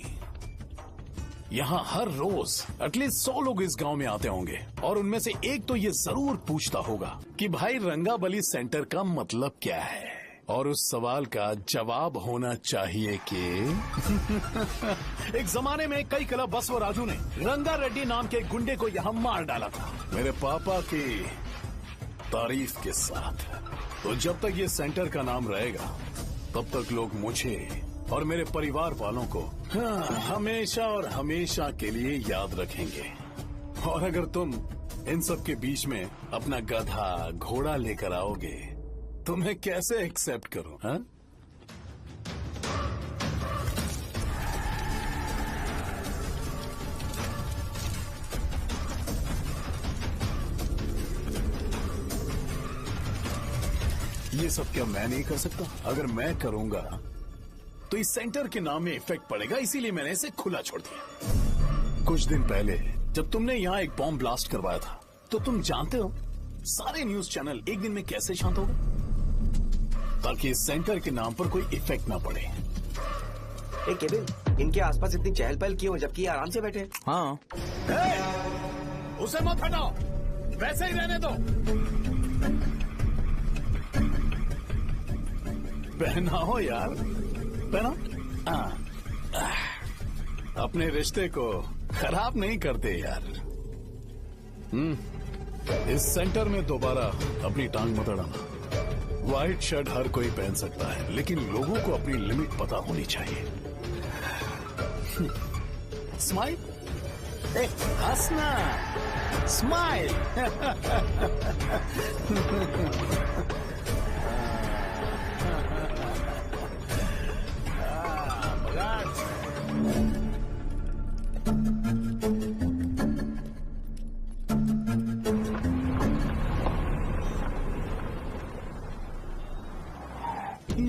यहाँ हर रोज एटलीस्ट 100 लोग इस गांव में आते होंगे और उनमें से एक तो ये जरूर पूछता होगा कि भाई रंगाबली सेंटर का मतलब क्या है। और उस सवाल का जवाब होना चाहिए कि एक जमाने में कई क्लब बसव राजू ने रंगा रेड्डी नाम के गुंडे को यहाँ मार डाला था, मेरे पापा की तारीफ के साथ। तो जब तक ये सेंटर का नाम रहेगा तब तक लोग मुझे और मेरे परिवार वालों को हमेशा और हमेशा के लिए याद रखेंगे। और अगर तुम इन सब के बीच में अपना गधा घोड़ा लेकर आओगे तो मैं कैसे एक्सेप्ट करूं? हाँ? ये सब क्या मैं नहीं कर सकता? अगर मैं करूंगा तो इस सेंटर के नाम में इफेक्ट पड़ेगा, इसीलिए मैंने इसे खुला छोड़ दिया। कुछ दिन पहले जब तुमने यहाँ एक बॉम्ब ब्लास्ट करवाया था तो तुम जानते हो सारे न्यूज चैनल एक दिन में कैसे शांत हो गए? ताकि इस सेंटर के नाम पर कोई इफेक्ट ना पड़े। केविन, इनके आसपास इतनी चहल पहल क्यों जबकि आराम से बैठे? हाँ। उसे मत हटाओ, वैसे ही रहने दो। पहनाओ यार, पहनाओ। अपने रिश्ते को खराब नहीं करते यार। इस सेंटर में दोबारा अपनी टांग मत अड़ाना। व्हाइट शर्ट हर कोई पहन सकता है, लेकिन लोगों को अपनी लिमिट पता होनी चाहिए। स्माइल, हंसना, स्माइल।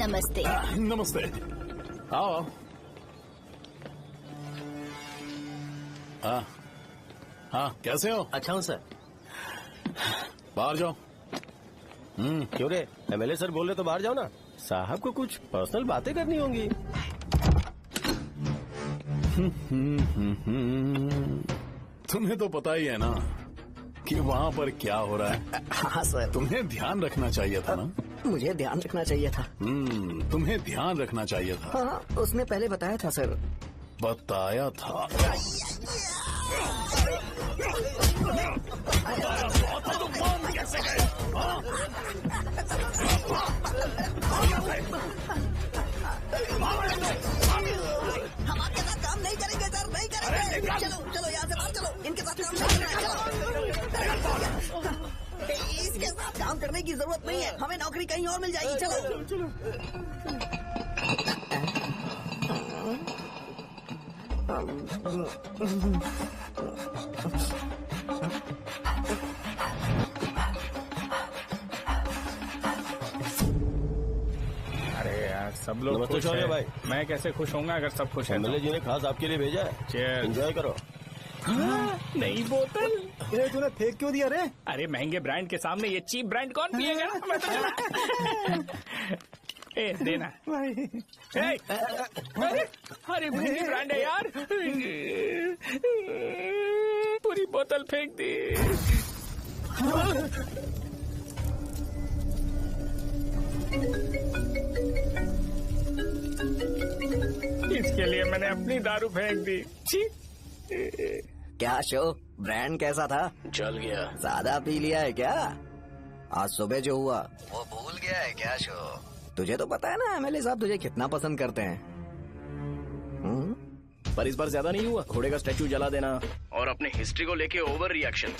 नमस्ते। नमस्ते, आओ। हाँ हाँ, कैसे हो? अच्छा हूँ सर। बाहर जाओ। क्यों रे, एमएलए सर बोल रहे तो बाहर जाओ ना। साहब को कुछ पर्सनल बातें करनी होंगी। तुम्हें तो पता ही है ना कि वहाँ पर क्या हो रहा है। हाँ सर। तुम्हें ध्यान रखना चाहिए था ना। मुझे ध्यान रखना चाहिए था। तुम्हें ध्यान रखना चाहिए था। हाँ, उसने पहले बताया था सर। बताया था। हम आपके साथ काम नहीं करेंगे सर, नहीं करेंगे। चलो चलो यहाँ से बाहर चलो, इनके साथ काम नहीं करेंगे। इसके साथ काम करने की जरूरत नहीं है, हमें नौकरी कहीं और मिल जाएगी। चलो अरे यार, सब लोग खुश हैं। भाई मैं कैसे खुश होऊंगा अगर सब खुश हैं? एमएलए जी ने खास आपके लिए भेजा है। Cheers। एंजॉय करो। नई बोतल। ये तूने फेंक क्यों दिया रे? अरे महंगे ब्रांड के सामने ये चीप ब्रांड कौन पिएगा? मैं तो ए देना। अरे महंगी ब्रांड है यार, पूरी बोतल फेंक दी। इसके लिए मैंने अपनी दारू फेंक दी। क्या शो, ब्रांड कैसा था? चल गया। ज्यादा पी लिया है क्या? आज सुबह जो हुआ वो भूल गया है क्या शो? तुझे तो पता है ना एमएलए साहब तुझे कितना पसंद करते हैं। पर इस बार ज्यादा नहीं हुआ। घोड़े का स्टैचू जला देना और अपने हिस्ट्री को लेके ओवर रिएक्शन,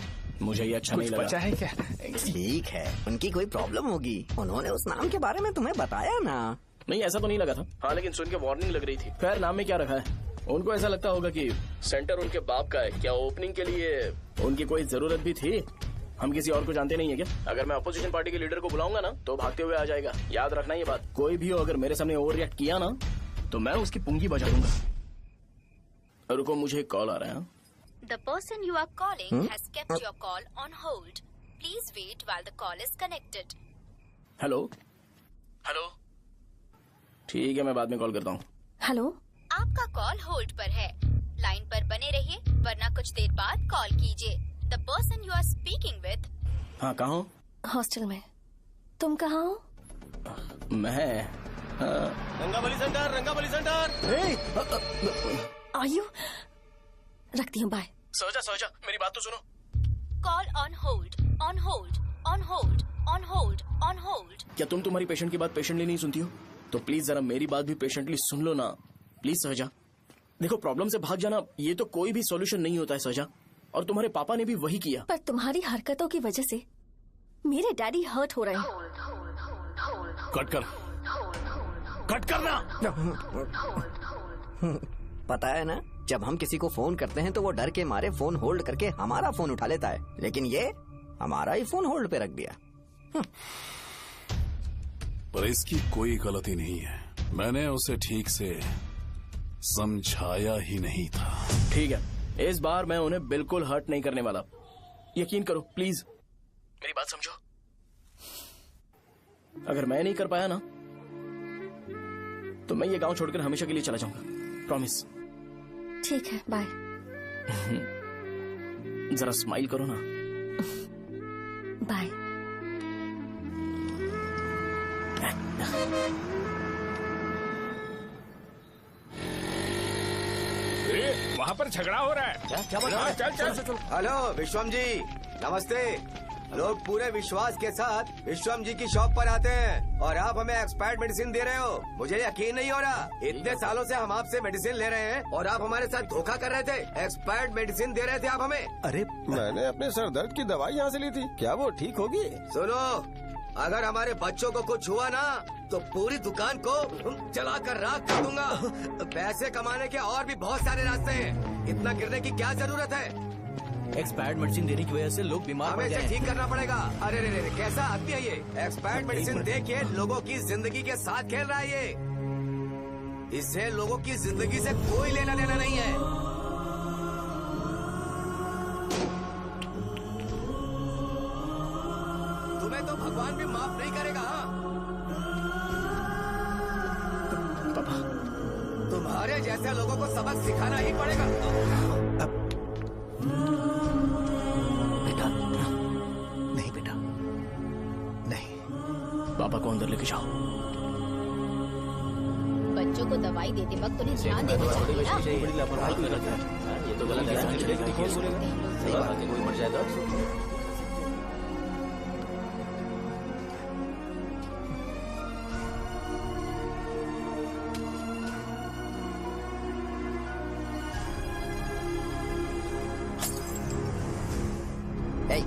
मुझे ये अच्छा नहीं लगा। बचा है क्या? ठीक है, उनकी कोई प्रॉब्लम होगी, उन्होंने उस नाम के बारे में तुम्हें बताया ना। नहीं, ऐसा तो नहीं लगा था। हाँ, लेकिन सुन के वार्निंग लग रही थी। खैर, नाम में क्या रखा है? उनको ऐसा लगता होगा कि सेंटर उनके बाप का है। क्या ओपनिंग के लिए उनकी कोई जरूरत भी थी? हम किसी और को जानते नहीं है क्या? अगर मैं अपोजिशन पार्टी के लीडर को बुलाऊंगा ना तो भागते हुए आ जाएगा। याद रखना ये बात। कोई भी हो अगर मेरे सामने ओवर रिएक्ट किया ना तो मैं उसकी पुंगी बजा दूंगा। रुको, मुझे एक कॉल आ रहा है। The person you are calling has kept your call on hold. Please wait while the call is connected. Hello hello, ठीक है, मैं बाद में कॉल करता हूँ। हेलो, आपका कॉल होल्ड पर है, लाइन पर बने रहिए वरना कुछ देर बाद कॉल कीजिए। The person you are speaking with। हाँ, कहाँ हो? हॉस्टल में। तुम कहाँ हो? मैं रंगाबली सेंटर। आयु रखती हूँ, बाय। सोचा मेरी बात तो सुनो। Call on hold, on hold, on hold, on hold, on hold. क्या तुम तुम्हारी पेशेंट की बात पेशेंटली नहीं सुनती हो? तो प्लीज जरा मेरी बात भी पेशेंटली सुन लो ना। प्लीज सहजा, देखो प्रॉब्लम से भाग जाना ये तो कोई भी सॉल्यूशन नहीं होता है सहजा, और तुम्हारे पापा ने भी वही किया। पर तुम्हारी हरकतों की वजह से मेरे डैडी हर्ट हो रहे हैं। कट करना। पता है ना, जब हम किसी को फोन करते हैं तो वो डर के मारे फोन होल्ड करके हमारा फोन उठा लेता है, लेकिन ये हमारा ही फोन होल्ड पे रख दिया। पर इसकी कोई गलती नहीं है, मैंने उसे ठीक से समझाया ही नहीं था। ठीक है, इस बार मैं उन्हें बिल्कुल हर्ट नहीं करने वाला, यकीन करो प्लीज, मेरी बात समझो। अगर मैं नहीं कर पाया ना तो मैं ये गांव छोड़कर हमेशा के लिए चला जाऊंगा, प्रॉमिस। ठीक है, बाय। जरा स्माइल करो ना। बाय। वहाँ पर झगड़ा हो रहा है। क्या बात है? चल। हेलो विश्वम जी, नमस्ते। लोग पूरे विश्वास के साथ विश्वम जी की शॉप पर आते हैं और आप हमें एक्सपायर्ड मेडिसिन दे रहे हो। मुझे यकीन नहीं हो रहा, इतने सालों से हम आपसे मेडिसिन ले रहे हैं और आप हमारे साथ धोखा कर रहे थे। एक्सपायर्ड मेडिसिन दे रहे थे आप हमें। अरे मैंने अपने सर दर्द की दवाई यहाँ से ली थी, क्या वो ठीक होगी? सुनो, अगर हमारे बच्चों को कुछ हुआ ना तो पूरी दुकान को जला कर राख कर दूंगा। पैसे कमाने के और भी बहुत सारे रास्ते हैं, इतना गिरने की क्या जरूरत है? एक्सपायर्ड मेडिसिन देने की वजह से लोग बीमार पड़ हमें गए इसे ठीक करना पड़ेगा। अरे रे कैसा आदमी है ये? एक्सपायर्ड मेडिसिन दे के लोगों की जिंदगी के साथ खेल रहा है ये। इससे लोगों की जिंदगी से कोई लेना देना नहीं है। तुम्हें तो भगवान भी माफ नहीं करेगा। पापा, तुम्हारे जैसे लोगों को सबक सिखाना ही पड़ेगा। बेटा नहीं। पापा को अंदर लेके जाओ। बच्चों को दवाई देते वक्त उन्हें ध्यान देना चाहिए ना। बड़ी लापरवाही कर रखा है, ये तो गलत है। सही बात है, कोई मर जाएगा।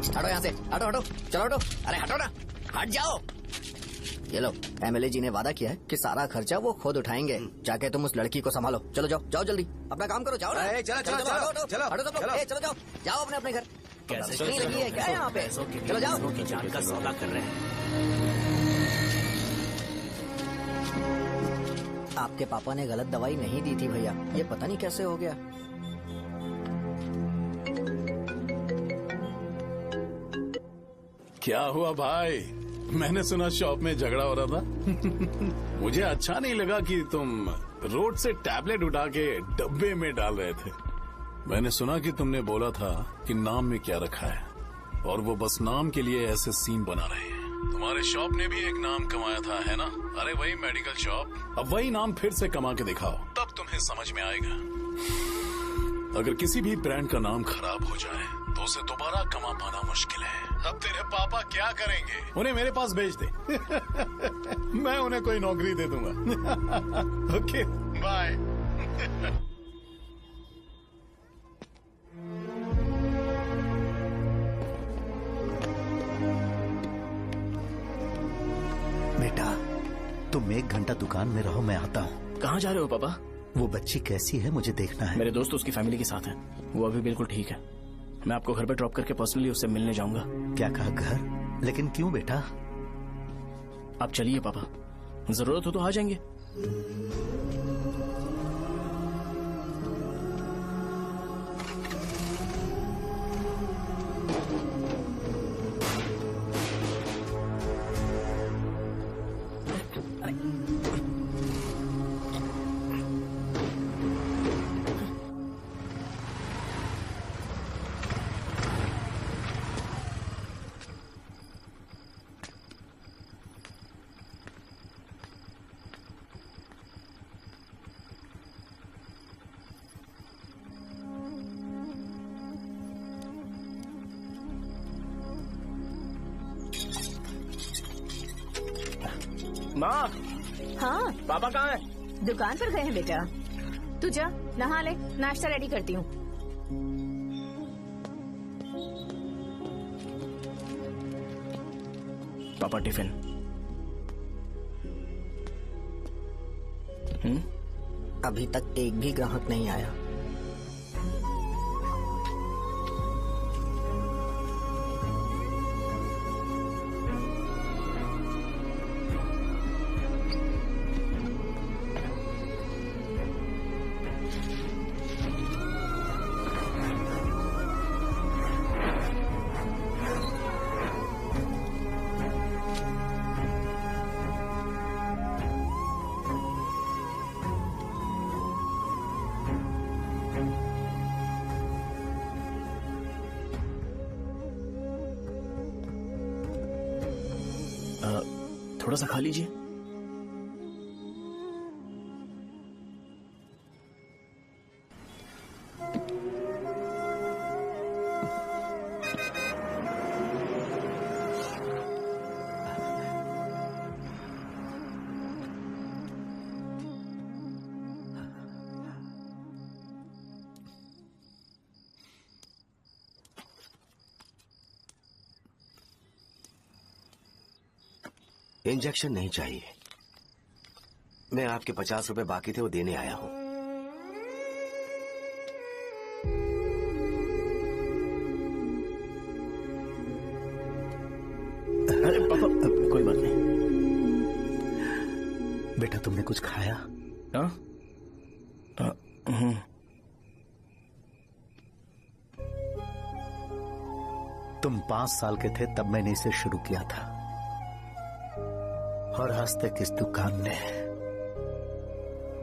हटो यहाँ से, हटो। चलो हटो, अरे हटो ना, हट जाओ। ये लो, एमएलए जी ने वादा किया है कि सारा खर्चा वो खुद उठाएंगे। जाके तुम उस लड़की को संभालो। चलो जाओ जल्दी, अपना काम करो। जाओ ना, चलो जाओ अपने अपने घर। कैसे नहीं लगी है क्या यहाँ पे? चलो जाओ। की जान का सौदा कर रहे हैं। आपके पापा ने गलत दवाई नहीं दी थी भैया, ये पता नहीं कैसे हो गया। क्या हुआ भाई? मैंने सुना शॉप में झगड़ा हो रहा था। मुझे अच्छा नहीं लगा कि तुम रोड से टैबलेट उठा के डब्बे में डाल रहे थे। मैंने सुना कि तुमने बोला था कि नाम में क्या रखा है, और वो बस नाम के लिए ऐसे सीन बना रहे हैं। तुम्हारे शॉप ने भी एक नाम कमाया था, है ना? अरे वही मेडिकल शॉप, अब वही नाम फिर से कमा के दिखाओ, तब तुम्हें समझ में आएगा। अगर किसी भी ब्रांड का नाम खराब हो जाए तो उसे दोबारा कमा पाना मुश्किल है। अब तेरे पापा क्या करेंगे? उन्हें मेरे पास भेज दे। मैं उन्हें कोई नौकरी दे दूंगा। Okay, bye. बेटा, तुम 1 घंटा दुकान में रहो, मैं आता हूँ। कहाँ जा रहे हो पापा? वो बच्ची कैसी है मुझे देखना है। मेरे दोस्त उसकी फैमिली के साथ है, वो अभी बिल्कुल ठीक है। मैं आपको घर पे ड्रॉप करके पर्सनली उससे मिलने जाऊंगा। क्या कहा घर? लेकिन क्यों बेटा? आप चलिए पापा, जरूरत हो तो आ जाएंगे। माँ, हाँ पापा कहाँ है? दुकान पर गए हैं बेटा। तू जा नहा ले, नाश्ता रेडी करती हूँ। पापा टिफिन। अभी तक एक भी ग्राहक नहीं आया। थोड़ा सा खा लीजिए। इंजेक्शन नहीं चाहिए। मैं आपके 50 रुपए बाकी थे, वो देने आया हूं। अरे पापा, कोई बात नहीं। बेटा तुमने कुछ खाया? हाँ? तुम 5 साल के थे तब मैंने इसे शुरू किया था, और आज तक इस दुकान ने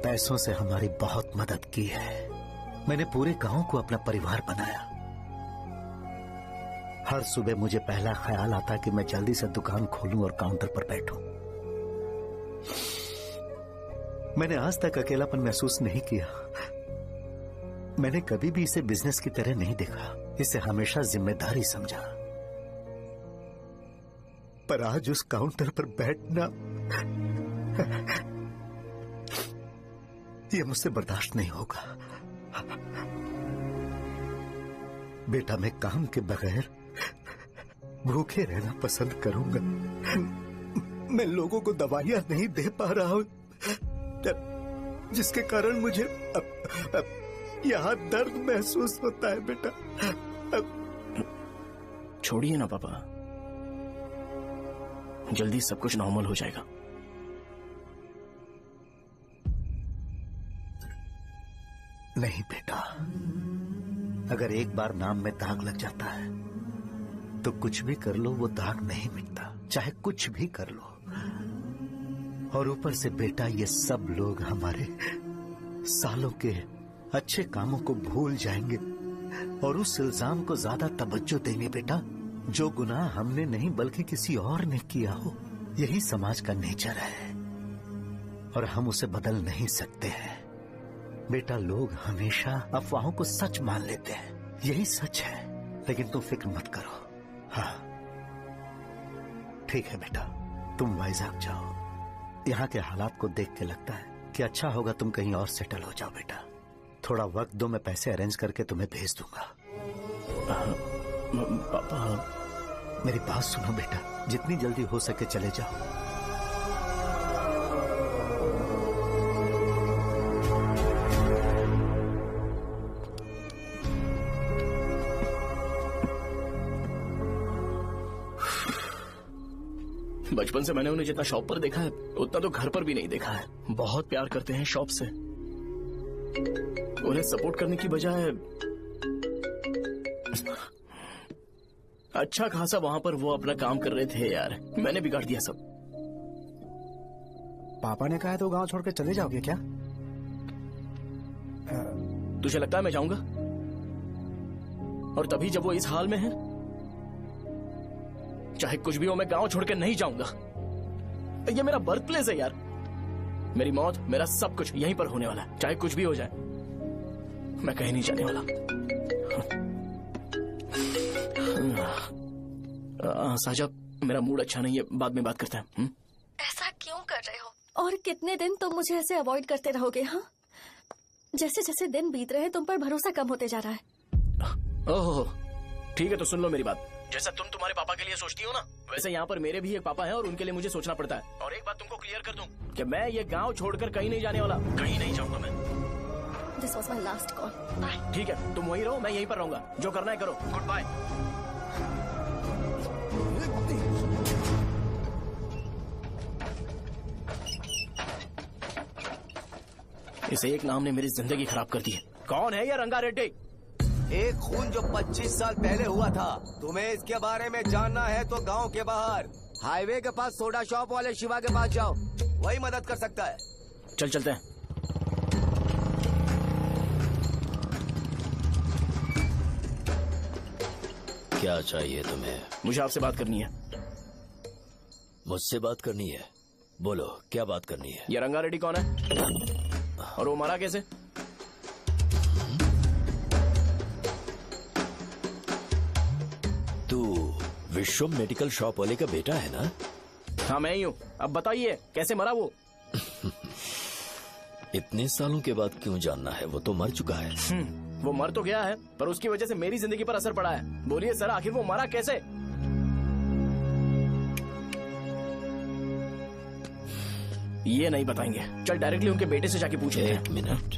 पैसों से हमारी बहुत मदद की है। मैंने पूरे गांव को अपना परिवार बनाया। हर सुबह मुझे पहला ख्याल आता कि मैं जल्दी से दुकान खोलूं और काउंटर पर बैठूं। मैंने आज तक अकेलापन महसूस नहीं किया। मैंने कभी भी इसे बिजनेस की तरह नहीं देखा, इसे हमेशा जिम्मेदारी समझा। पर आज उस काउंटर पर बैठना यह मुझसे बर्दाश्त नहीं होगा। बेटा मैं काम के बगैर भूखे रहना पसंद करूंगा। मैं लोगों को दवाइयां नहीं दे पा रहा हूं, जिसके कारण मुझे यहां दर्द महसूस होता है। बेटा छोड़िए ना पापा, जल्दी सब कुछ नॉर्मल हो जाएगा। नहीं बेटा, अगर एक बार नाम में दाग लग जाता है तो कुछ भी कर लो वो दाग नहीं मिटता, चाहे कुछ भी कर लो। और ऊपर से बेटा ये सब लोग हमारे सालों के अच्छे कामों को भूल जाएंगे और उस इल्जाम को ज्यादा तवज्जो देंगे बेटा जो गुनाह हमने नहीं बल्कि किसी और ने किया हो। यही समाज का नेचर है और हम उसे बदल नहीं सकते हैं। बेटा लोग हमेशा अफवाहों को सच मान लेते हैं, यही सच है। लेकिन तुम फिक्र मत करो। हाँ ठीक है बेटा, तुम वाइजैक जाओ। यहाँ के हालात को देख के लगता है कि अच्छा होगा तुम कहीं और सेटल हो जाओ। बेटा थोड़ा वक्त दो, मैं पैसे अरेंज करके तुम्हें भेज दूंगा। पापा मेरी बात सुनो बेटा, जितनी जल्दी हो सके चले जाओ। बचपन से मैंने उन्हें जितना शॉप पर देखा है उतना तो घर पर भी नहीं देखा है। बहुत प्यार करते हैं शॉप से। उन्हें सपोर्ट करने की बजाय अच्छा खासा वहां पर वो अपना काम कर रहे थे। यार मैंने बिगाड़ दिया सब। पापा ने कहा तो गांव छोड़कर चले जाओगे क्या? तुझे लगता है मैं जाऊंगा? और तभी जब वो इस हाल में है, चाहे कुछ भी हो मैं गांव छोड़कर नहीं जाऊंगा। ये मेरा बर्थ प्लेस है यार। मेरी मौत, मेरा सब कुछ यहीं पर होने वाला है। चाहे कुछ भी हो जाए मैं कहीं नहीं जाने वाला। साजा, मेरा मूड अच्छा नहीं है, बाद में बात करते हैं। ऐसा क्यों कर और कितने दिन तुम मुझे ऐसे अवॉइड करते रहोगे? हाँ, जैसे जैसे दिन बीत रहे हैं तुम पर भरोसा कम होते जा रहा है। ओह ठीक है, तो सुन लो मेरी बात। जैसा तुम तुम्हारे पापा के लिए सोचती हो ना, वैसे यहाँ पर मेरे भी एक पापा हैं और उनके लिए मुझे सोचना पड़ता है। और एक बात तुमको क्लियर कर दूं कि मैं ये गांव छोड़कर कहीं नहीं जाने वाला, कहीं नहीं जाऊंगा मैं। This was my last call. Bye. ठीक है, तुम वहीं रहो, मैं यहीं पर रहूंगा। जो करना है करो। Goodbye. इस एक नाम ने मेरी जिंदगी खराब कर दी है। कौन है ये रंगा रेड्डी? एक खून जो 25 साल पहले हुआ था। तुम्हें इसके बारे में जानना है तो गांव के बाहर हाईवे के पास सोडा शॉप वाले शिवा के पास जाओ, वही मदद कर सकता है। चल चलते हैं। क्या चाहिए तुम्हें? मुझे आपसे बात करनी है। मुझसे बात करनी है? बोलो क्या बात करनी है? ये रंगा रेड्डी कौन है और वो मरा कैसे? तू विश्वम मेडिकल शॉप वाले का बेटा है ना? हाँ मैं ही हूँ। अब बताइए कैसे मरा वो? इतने सालों के बाद क्यों जानना है? वो तो मर चुका है। वो मर तो गया है, पर उसकी वजह से मेरी जिंदगी पर असर पड़ा है। बोलिए सर, आखिर वो मरा कैसे? ये नहीं बताएंगे। चल डायरेक्टली उनके बेटे से जाके पूछे। एक मिनट,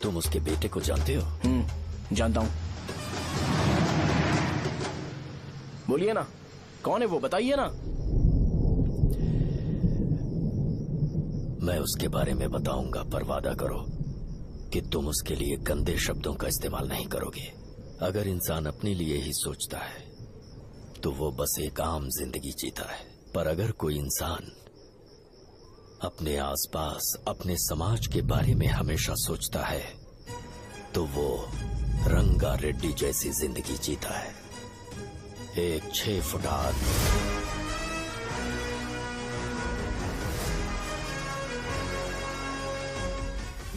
तुम उसके बेटे को जानते हो? जानता हूँ। बोलिए ना, कौन है वो? बताइए ना। मैं उसके बारे में बताऊंगा, पर वादा करो कि तुम उसके लिए गंदे शब्दों का इस्तेमाल नहीं करोगे। अगर इंसान अपने लिए ही सोचता है तो वो बस एक आम जिंदगी जीता है, पर अगर कोई इंसान अपने आसपास, अपने समाज के बारे में हमेशा सोचता है तो वो रंगा रेड्डी जैसी जिंदगी जीता है। एक 6 फुट आदमी,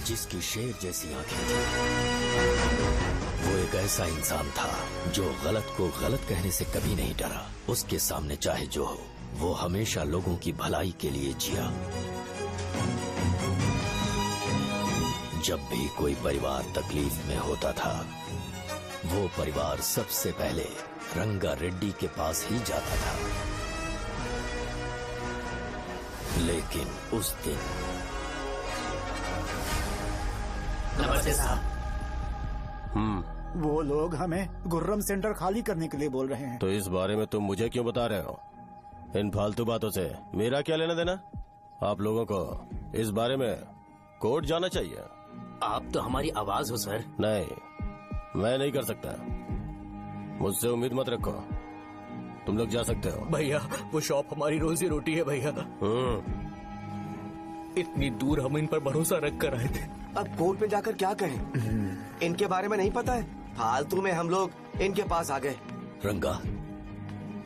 जिसकी शेर जैसी आंखें थी। वो एक ऐसा इंसान था जो गलत को गलत कहने से कभी नहीं डरा। उसके सामने चाहे जो हो, वो हमेशा लोगों की भलाई के लिए जिया। जब भी कोई परिवार तकलीफ में होता था, वो परिवार सबसे पहले रंगा रेड्डी के पास ही जाता था। लेकिन उस दिन नमस्ते साहब। वो लोग हमें गुर्रम सेंटर खाली करने के लिए बोल रहे हैं। तो इस बारे में तुम मुझे क्यों बता रहे हो? इन फालतू बातों से मेरा क्या लेना देना? आप लोगों को इस बारे में कोर्ट जाना चाहिए। आप तो हमारी आवाज हो सर। नहीं, मैं नहीं कर सकता। मुझसे उम्मीद मत रखो। तुम लोग जा सकते हो। भैया वो शॉप हमारी रोजी रोटी है भैया। इतनी दूर हम इन पर भरोसा रख कर आए थे। अब कोर्ट में जाकर क्या कहें? इनके बारे में नहीं पता है। फालतू में हम लोग इनके पास आ गए। रंगा,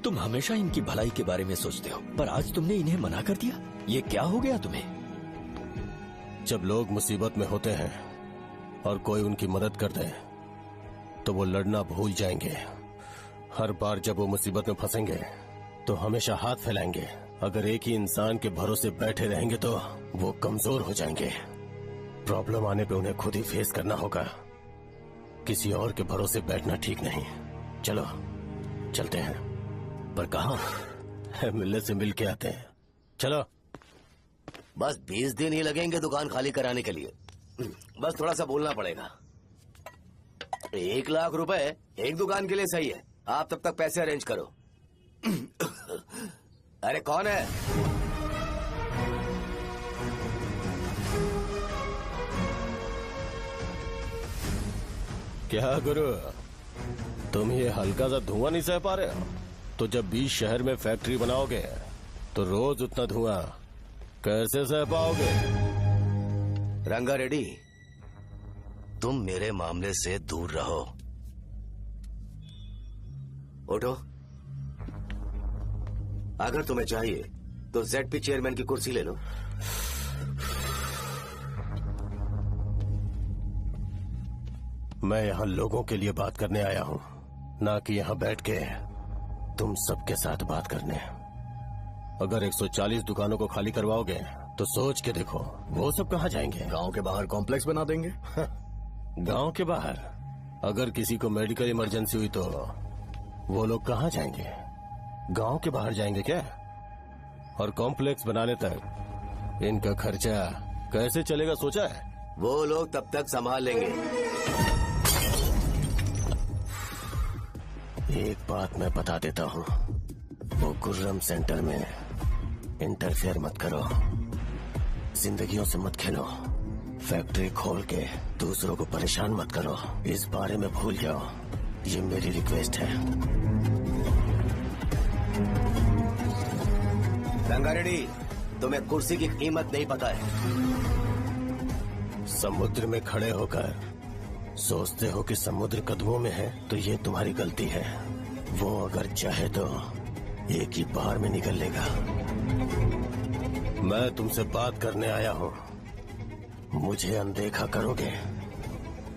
तुम हमेशा इनकी भलाई के बारे में सोचते हो, पर आज तुमने इन्हें मना कर दिया। ये क्या हो गया तुम्हें? जब लोग मुसीबत में होते हैं और कोई उनकी मदद कर दे तो वो लड़ना भूल जाएंगे। हर बार जब वो मुसीबत में फंसेंगे तो हमेशा हाथ फैलाएंगे। अगर एक ही इंसान के भरोसे बैठे रहेंगे तो वो कमजोर हो जाएंगे। प्रॉब्लम आने पे उन्हें खुद ही फेस करना होगा। किसी और के भरोसे बैठना ठीक नहीं। चलो चलते हैं। पर कहाँ? मिलने से मिल के आते हैं। चलो। बस 20 दिन ही लगेंगे दुकान खाली कराने के लिए। बस थोड़ा सा बोलना पड़ेगा। 1 लाख रुपए एक दुकान के लिए सही है। आप तब तक पैसे अरेंज करो। अरे कौन है? क्या गुरु, तुम ये हल्का सा धुआं नहीं सह पा रहे हो? तो जब 20 शहर में फैक्ट्री बनाओगे तो रोज उतना धुआं कैसे सह पाओगे? रंगा रेड्डी, तुम मेरे मामले से दूर रहो। उठो। अगर तुम्हें चाहिए तो ZP चेयरमैन की कुर्सी ले लो। मैं यहाँ लोगों के लिए बात करने आया हूँ, ना कि यहाँ बैठ के तुम सबके साथ बात करने। अगर 140 दुकानों को खाली करवाओगे तो सोच के देखो वो सब कहाँ जाएंगे। गांव के बाहर कॉम्प्लेक्स बना देंगे। गांव के बाहर अगर किसी को मेडिकल इमरजेंसी हुई तो वो लोग कहाँ जाएंगे? गांव के बाहर जाएंगे क्या? और कॉम्प्लेक्स बनाने तक इनका खर्चा कैसे चलेगा सोचा है? वो लोग तब तक संभाल लेंगे। एक बात मैं बता देता हूँ, वो गुर्रम सेंटर में इंटरफेयर मत करो, जिंदगियों से मत खेलो, फैक्ट्री खोल के दूसरों को परेशान मत करो। इस बारे में भूल जाओ, ये मेरी रिक्वेस्ट है। रंगारेड्डी, तुम्हें कुर्सी की कीमत नहीं पता है। समुद्र में खड़े होकर सोचते हो कि समुद्र कदमों में है तो ये तुम्हारी गलती है। वो अगर चाहे तो एक ही बार में निकल लेगा। मैं तुमसे बात करने आया हूँ, मुझे अनदेखा करोगे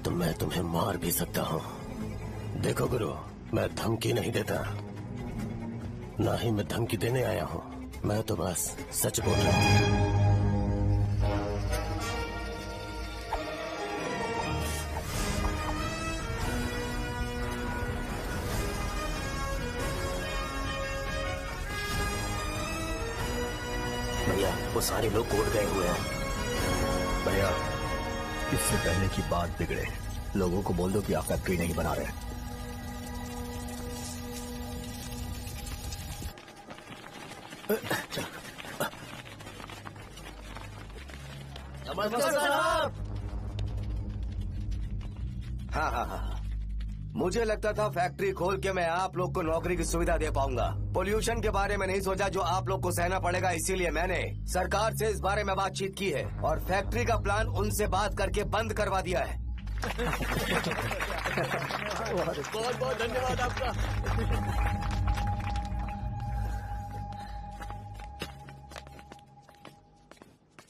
तो मैं तुम्हें मार भी सकता हूँ। देखो गुरु, मैं धमकी नहीं देता, ना ही मैं धमकी देने आया हूँ, मैं तो बस सच बोल रहा हूँ। भैया वो सारे लोग कोर्ट गए हुए हैं। भैया इससे पहले की बात बिगड़े, लोगों को बोल दो कि आप फैक्ट्री नहीं बना रहे। हाँ, मुझे लगता था फैक्ट्री खोल के मैं आप लोग को नौकरी की सुविधा दे पाऊंगा। पोल्यूशन के बारे में नहीं सोचा जो आप लोग को सहना पड़ेगा, इसीलिए मैंने सरकार से इस बारे में बातचीत की है और फैक्ट्री का प्लान उनसे बात करके बंद करवा दिया है। बहुत बहुत धन्यवाद आपका।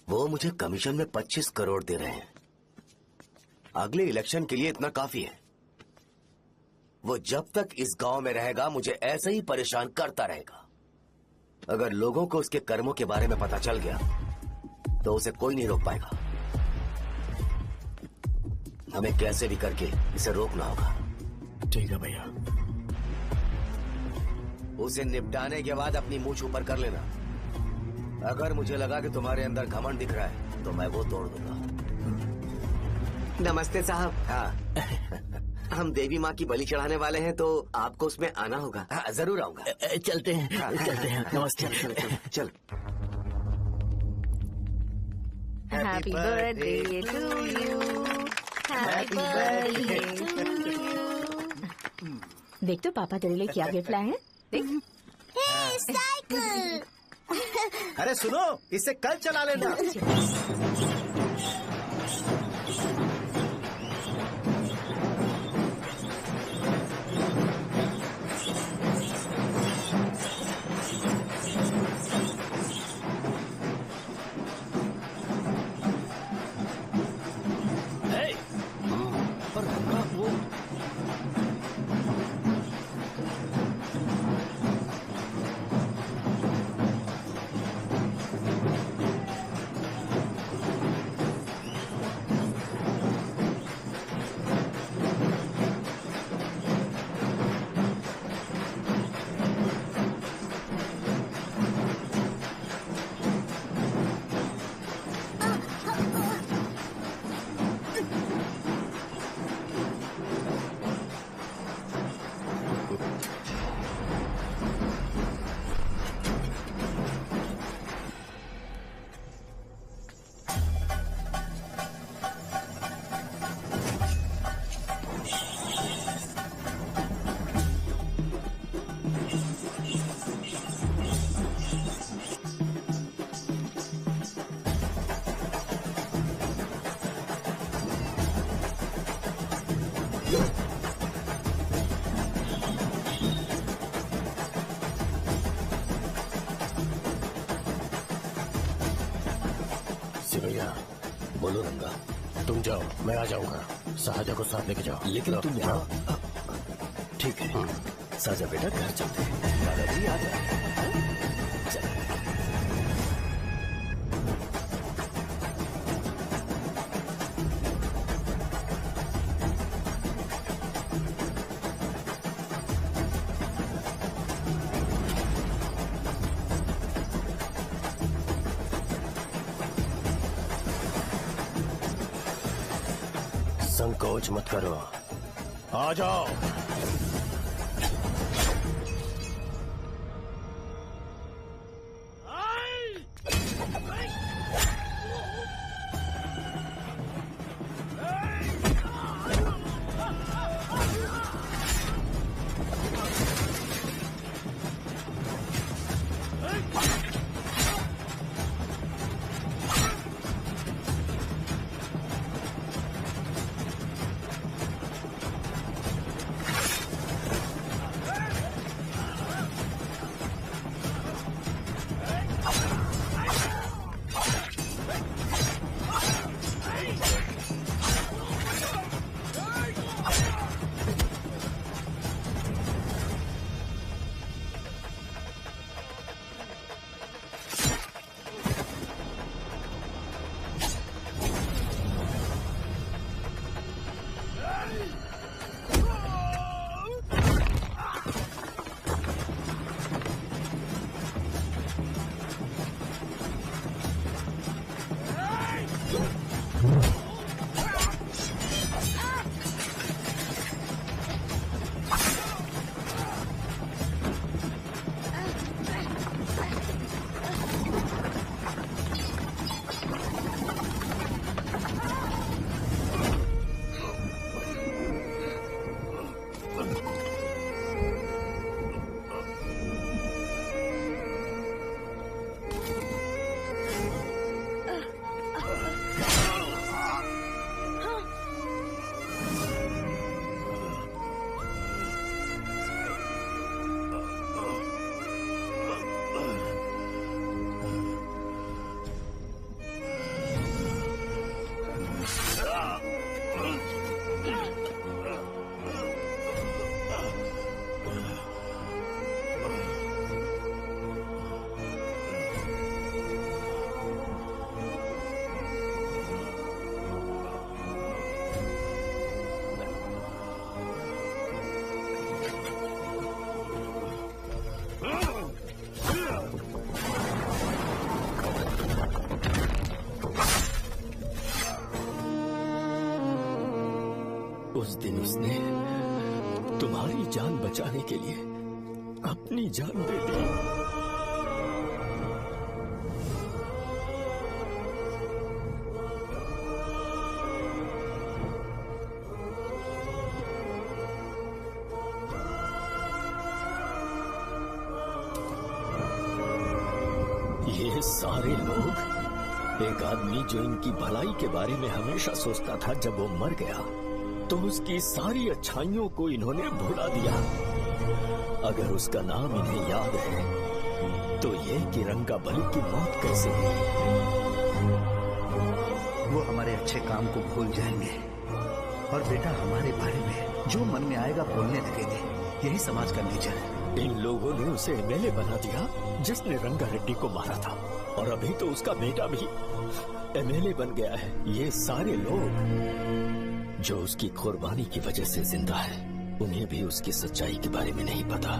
वो मुझे कमीशन में 25 करोड़ दे रहे हैं। अगले इलेक्शन के लिए इतना काफी है। वो जब तक इस गांव में रहेगा मुझे ऐसे ही परेशान करता रहेगा। अगर लोगों को उसके कर्मों के बारे में पता चल गया तो उसे कोई नहीं रोक पाएगा। हमें कैसे भी करके इसे रोकना होगा। ठीक है भैया। उसे निपटाने के बाद अपनी मूंछ ऊपर कर लेना। अगर मुझे लगा कि तुम्हारे अंदर घमंड दिख रहा है तो मैं वो तोड़ दूंगा। नमस्ते साहब। हाँ हम देवी माँ की बलि चढ़ाने वाले हैं तो आपको उसमें आना होगा। हाँ, जरूर आऊंगा। चलते हैं। चलते हैं। नमस्ते। चल। Happy birthday to you, happy birthday to you. देख तो पापा तेरे लिए क्या गिफ्ट लाए हैं, देख। साइकिल। अरे सुनो, इसे कल चला लेना। भैया बोलो रंगा, तुम जाओ, मैं आ जाऊंगा। साजा को साथ लेके जाओ। लेकिन तुम यहाँ। ठीक है साजा बेटा, घर चलते हैं। दादाजी आ जाए। चल। संकोच मत करो, आ जाओ। उस दिन उसने तुम्हारी जान बचाने के लिए अपनी जान दे दी। ये सारे लोग, एक आदमी जो इनकी भलाई के बारे में हमेशा सोचता था, जब वो मर गया तो उसकी सारी अच्छाइयों को इन्होंने भुला दिया। अगर उसका नाम इन्हें याद है तो ये कि रंगाबली की मौत कैसे हुई। वो हमारे अच्छे काम को भूल जाएंगे और बेटा हमारे बारे में जो मन में आएगा बोलने लगेंगे। यही समाज का नेचर है। इन लोगों ने उसे एमएलए बना दिया जिसने रंगा रेड्डी को मारा था, और अभी तो उसका बेटा भी एमएलए बन गया है। ये सारे लोग जो उसकी कुर्बानी की वजह से जिंदा है, उन्हें भी उसकी सच्चाई के बारे में नहीं पता।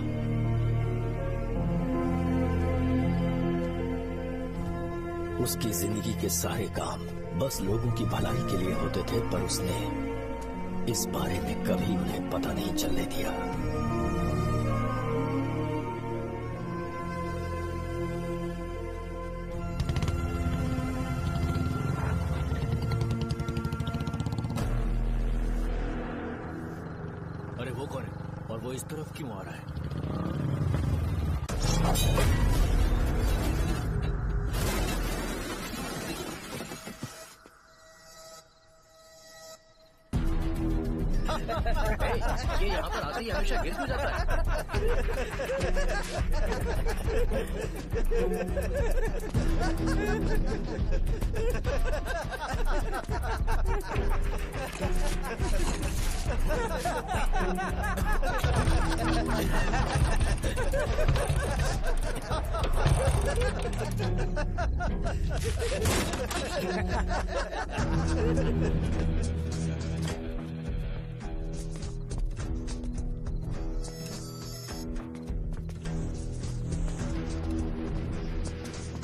उसकी जिंदगी के सारे काम बस लोगों की भलाई के लिए होते थे, पर उसने इस बारे में कभी उन्हें पता नहीं चलने दिया। अरे वो कौन है और वो इस तरफ क्यों आ रहा है? ये यहाँ पर आते ही हमेशा गिर क्यों जाता है?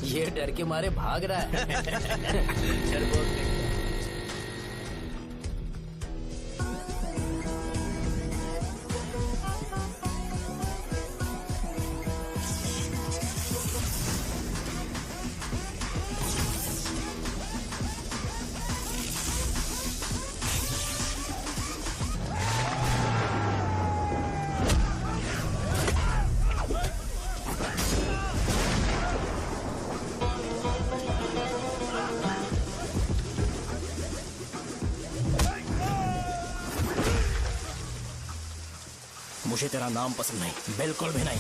ये डर के मारे भाग रहा है। डरपोक नहीं। मुझे तेरा नाम पसंद नहीं, बिल्कुल भी नहीं।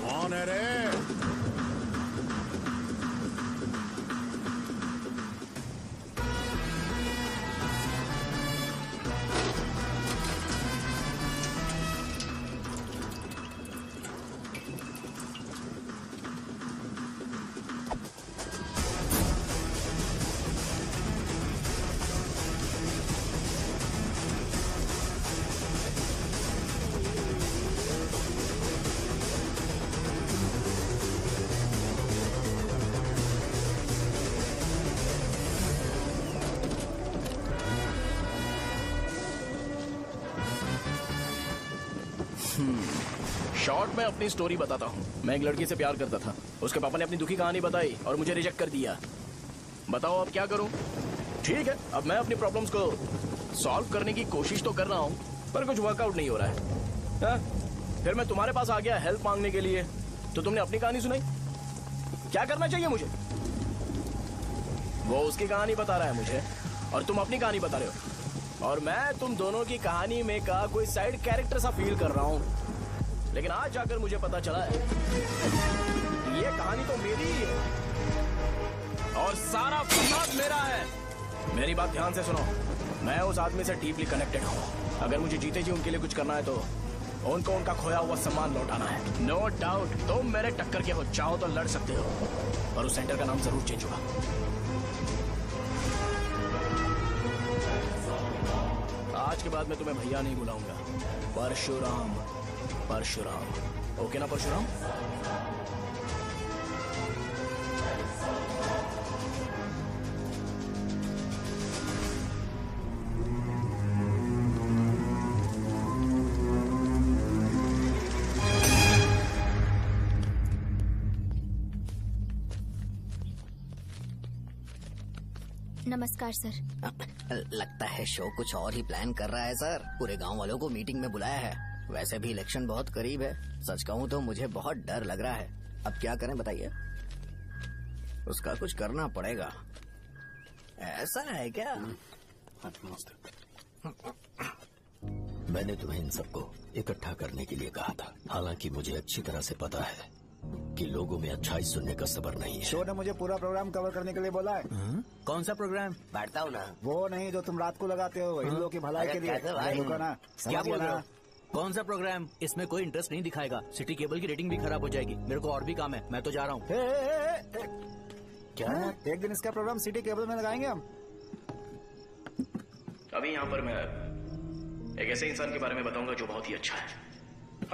कौन है रे? शॉर्ट में अपनी स्टोरी बताता हूँ। मैं एक लड़की से प्यार करता था, उसके पापा ने अपनी दुखी कहानी बताई और मुझे रिजेक्ट कर दिया। बताओ अब क्या करूँ? ठीक है, अब मैं अपनी प्रॉब्लम्स को सॉल्व करने की कोशिश तो कर रहा हूँ, पर कुछ वर्कआउट नहीं हो रहा है। हा? फिर मैं तुम्हारे पास आ गया हेल्प मांगने के लिए, तो तुमने अपनी कहानी सुनाई। क्या करना चाहिए मुझे? वो उसकी कहानी बता रहा है मुझे और तुम अपनी कहानी बता रहे हो, और मैं तुम दोनों की कहानी में का कोई साइड कैरेक्टर सा फील कर रहा हूँ। लेकिन आज जाकर मुझे पता चला है ये कहानी तो मेरी ही है और सारा फसाद मेरा है। मेरी बात ध्यान से सुनो, मैं उस आदमी से डीपली कनेक्टेड हूँ। अगर मुझे जीते जी उनके लिए कुछ करना है तो उनको उनका खोया हुआ सम्मान लौटाना है। नो डाउट तुम मेरे टक्कर के हो, चाहो तो लड़ सकते हो, और उस सेंटर का नाम जरूर चेंज होगा। आज के बाद मैं तुम्हें भैया नहीं बुलाऊंगा, परशुराम। परशुराम, ओके ना परशुराम? नमस्कार सर। लगता है शो कुछ और ही प्लान कर रहा है सर। पूरे गांव वालों को मीटिंग में बुलाया है। वैसे भी इलेक्शन बहुत करीब है। सच कहूँ तो मुझे बहुत डर लग रहा है। अब क्या करें बताइए? उसका कुछ करना पड़ेगा। ऐसा है क्या? मैंने तुम्हें इन सबको इकट्ठा करने के लिए कहा था, हालांकि मुझे अच्छी तरह से पता है कि लोगों में अच्छाई सुनने का सब्र नहीं है। शो ने मुझे पूरा प्रोग्राम कवर करने के लिए बोला है। कौन सा प्रोग्राम? बैठता हूँ ना। वो नहीं जो तुम रात को लगाते हो इन लोगों की भलाई के लिए। रुको ना, क्या बोल रहे हो? कौन सा प्रोग्राम? इसमें कोई इंटरेस्ट नहीं दिखाएगा। सिटी केबल की रेटिंग भी खराब हो जाएगी। मेरे को और भी काम है, मैं तो जा रहा हूँ। क्या? एक दिन इसका प्रोग्राम सिटी केबल में लगाएंगे हम। अभी यहाँ पर मैं एक ऐसे इंसान के बारे में बताऊंगा जो बहुत ही अच्छा है।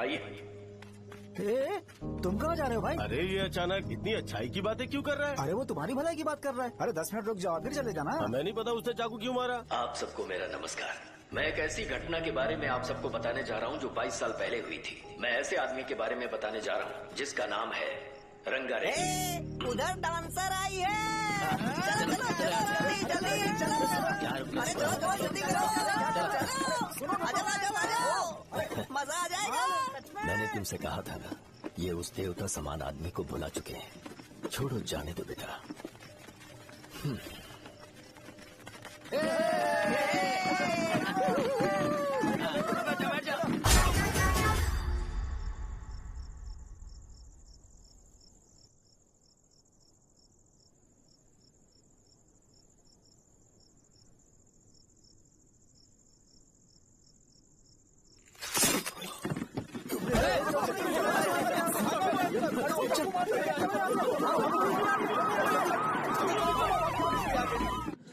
आइए। तुम कहाँ जा रहे हो भाई? अरे ये अचानक इतनी अच्छाई की बातें क्यों कर रहा है? अरे वो तुम्हारी भलाई की बात कर रहा है। अरे 10 मिनट रुक जाओ फिर चले जाना। हमें नहीं पता उसने चाकू क्यों मारा। आप सबको मेरा नमस्कार। मैं एक ऐसी घटना के बारे में आप सबको बताने जा रहा हूँ जो 22 साल पहले हुई थी। मैं ऐसे आदमी के बारे में बताने जा रहा हूँ जिसका नाम है रंगारेड्डी। उधर डांसर आई है। चलो जल्दी चलो। अरे चलो जल्दी करो। मजा आ जाएगा। मैंने तुमसे कहा था ना, ये उस देवता समान आदमी को भुला चुके हैं। छोड़ो, जाने दो बेटा।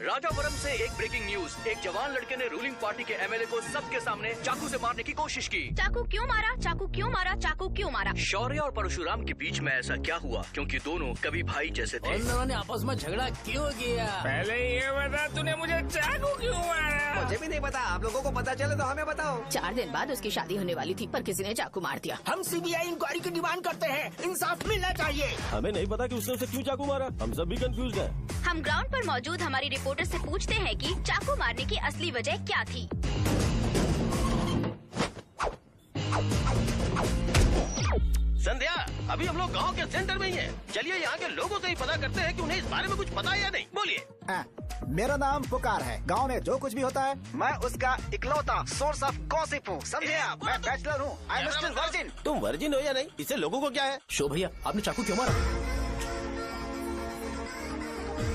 राजापुरम से एक ब्रेकिंग न्यूज। एक जवान लड़के ने रूलिंग पार्टी के एमएलए को सबके सामने चाकू से मारने की कोशिश की। चाकू क्यों मारा? चाकू क्यों मारा? चाकू क्यों मारा? शौर्य और परशुराम के बीच में ऐसा क्या हुआ? क्योंकि दोनों कभी भाई जैसे थे। उन दोनों ने आपस में झगड़ा क्यों किया? पहले ये बता, तूने मुझे चाकू क्यों मारा? मुझे भी नहीं पता। आप लोगों को पता चले तो हमें बताओ। 4 दिन बाद उसकी शादी होने वाली थी, पर किसी ने चाकू मार दिया। हम सीबीआई इंक्वायरी की डिमांड करते हैं। इंसाफ मिलना चाहिए। हमें नहीं पता कि उसने उसे क्यों चाकू मारा। हम सब भी कंफ्यूज हैं। हम ग्राउंड पर मौजूद हमारी रिपोर्टर से पूछते हैं कि चाकू मारने की असली वजह क्या थी। अभी हम लोग गांव के सेंटर में ही हैं। चलिए यहाँ के लोगों से ही पता करते हैं कि उन्हें इस बारे में कुछ पता है या नहीं। बोलिए। मेरा नाम पुकार है। गांव में जो कुछ भी होता है मैं उसका इकलौता सोर्स ऑफ गॉसिप हूँ, समझे आप? मैं बैचलर हूँ। I am still virgin. तुम वर्जिन हो या नहीं, इससे लोगों को क्या है? शो भैया, आपने चाकू क्यों मारा?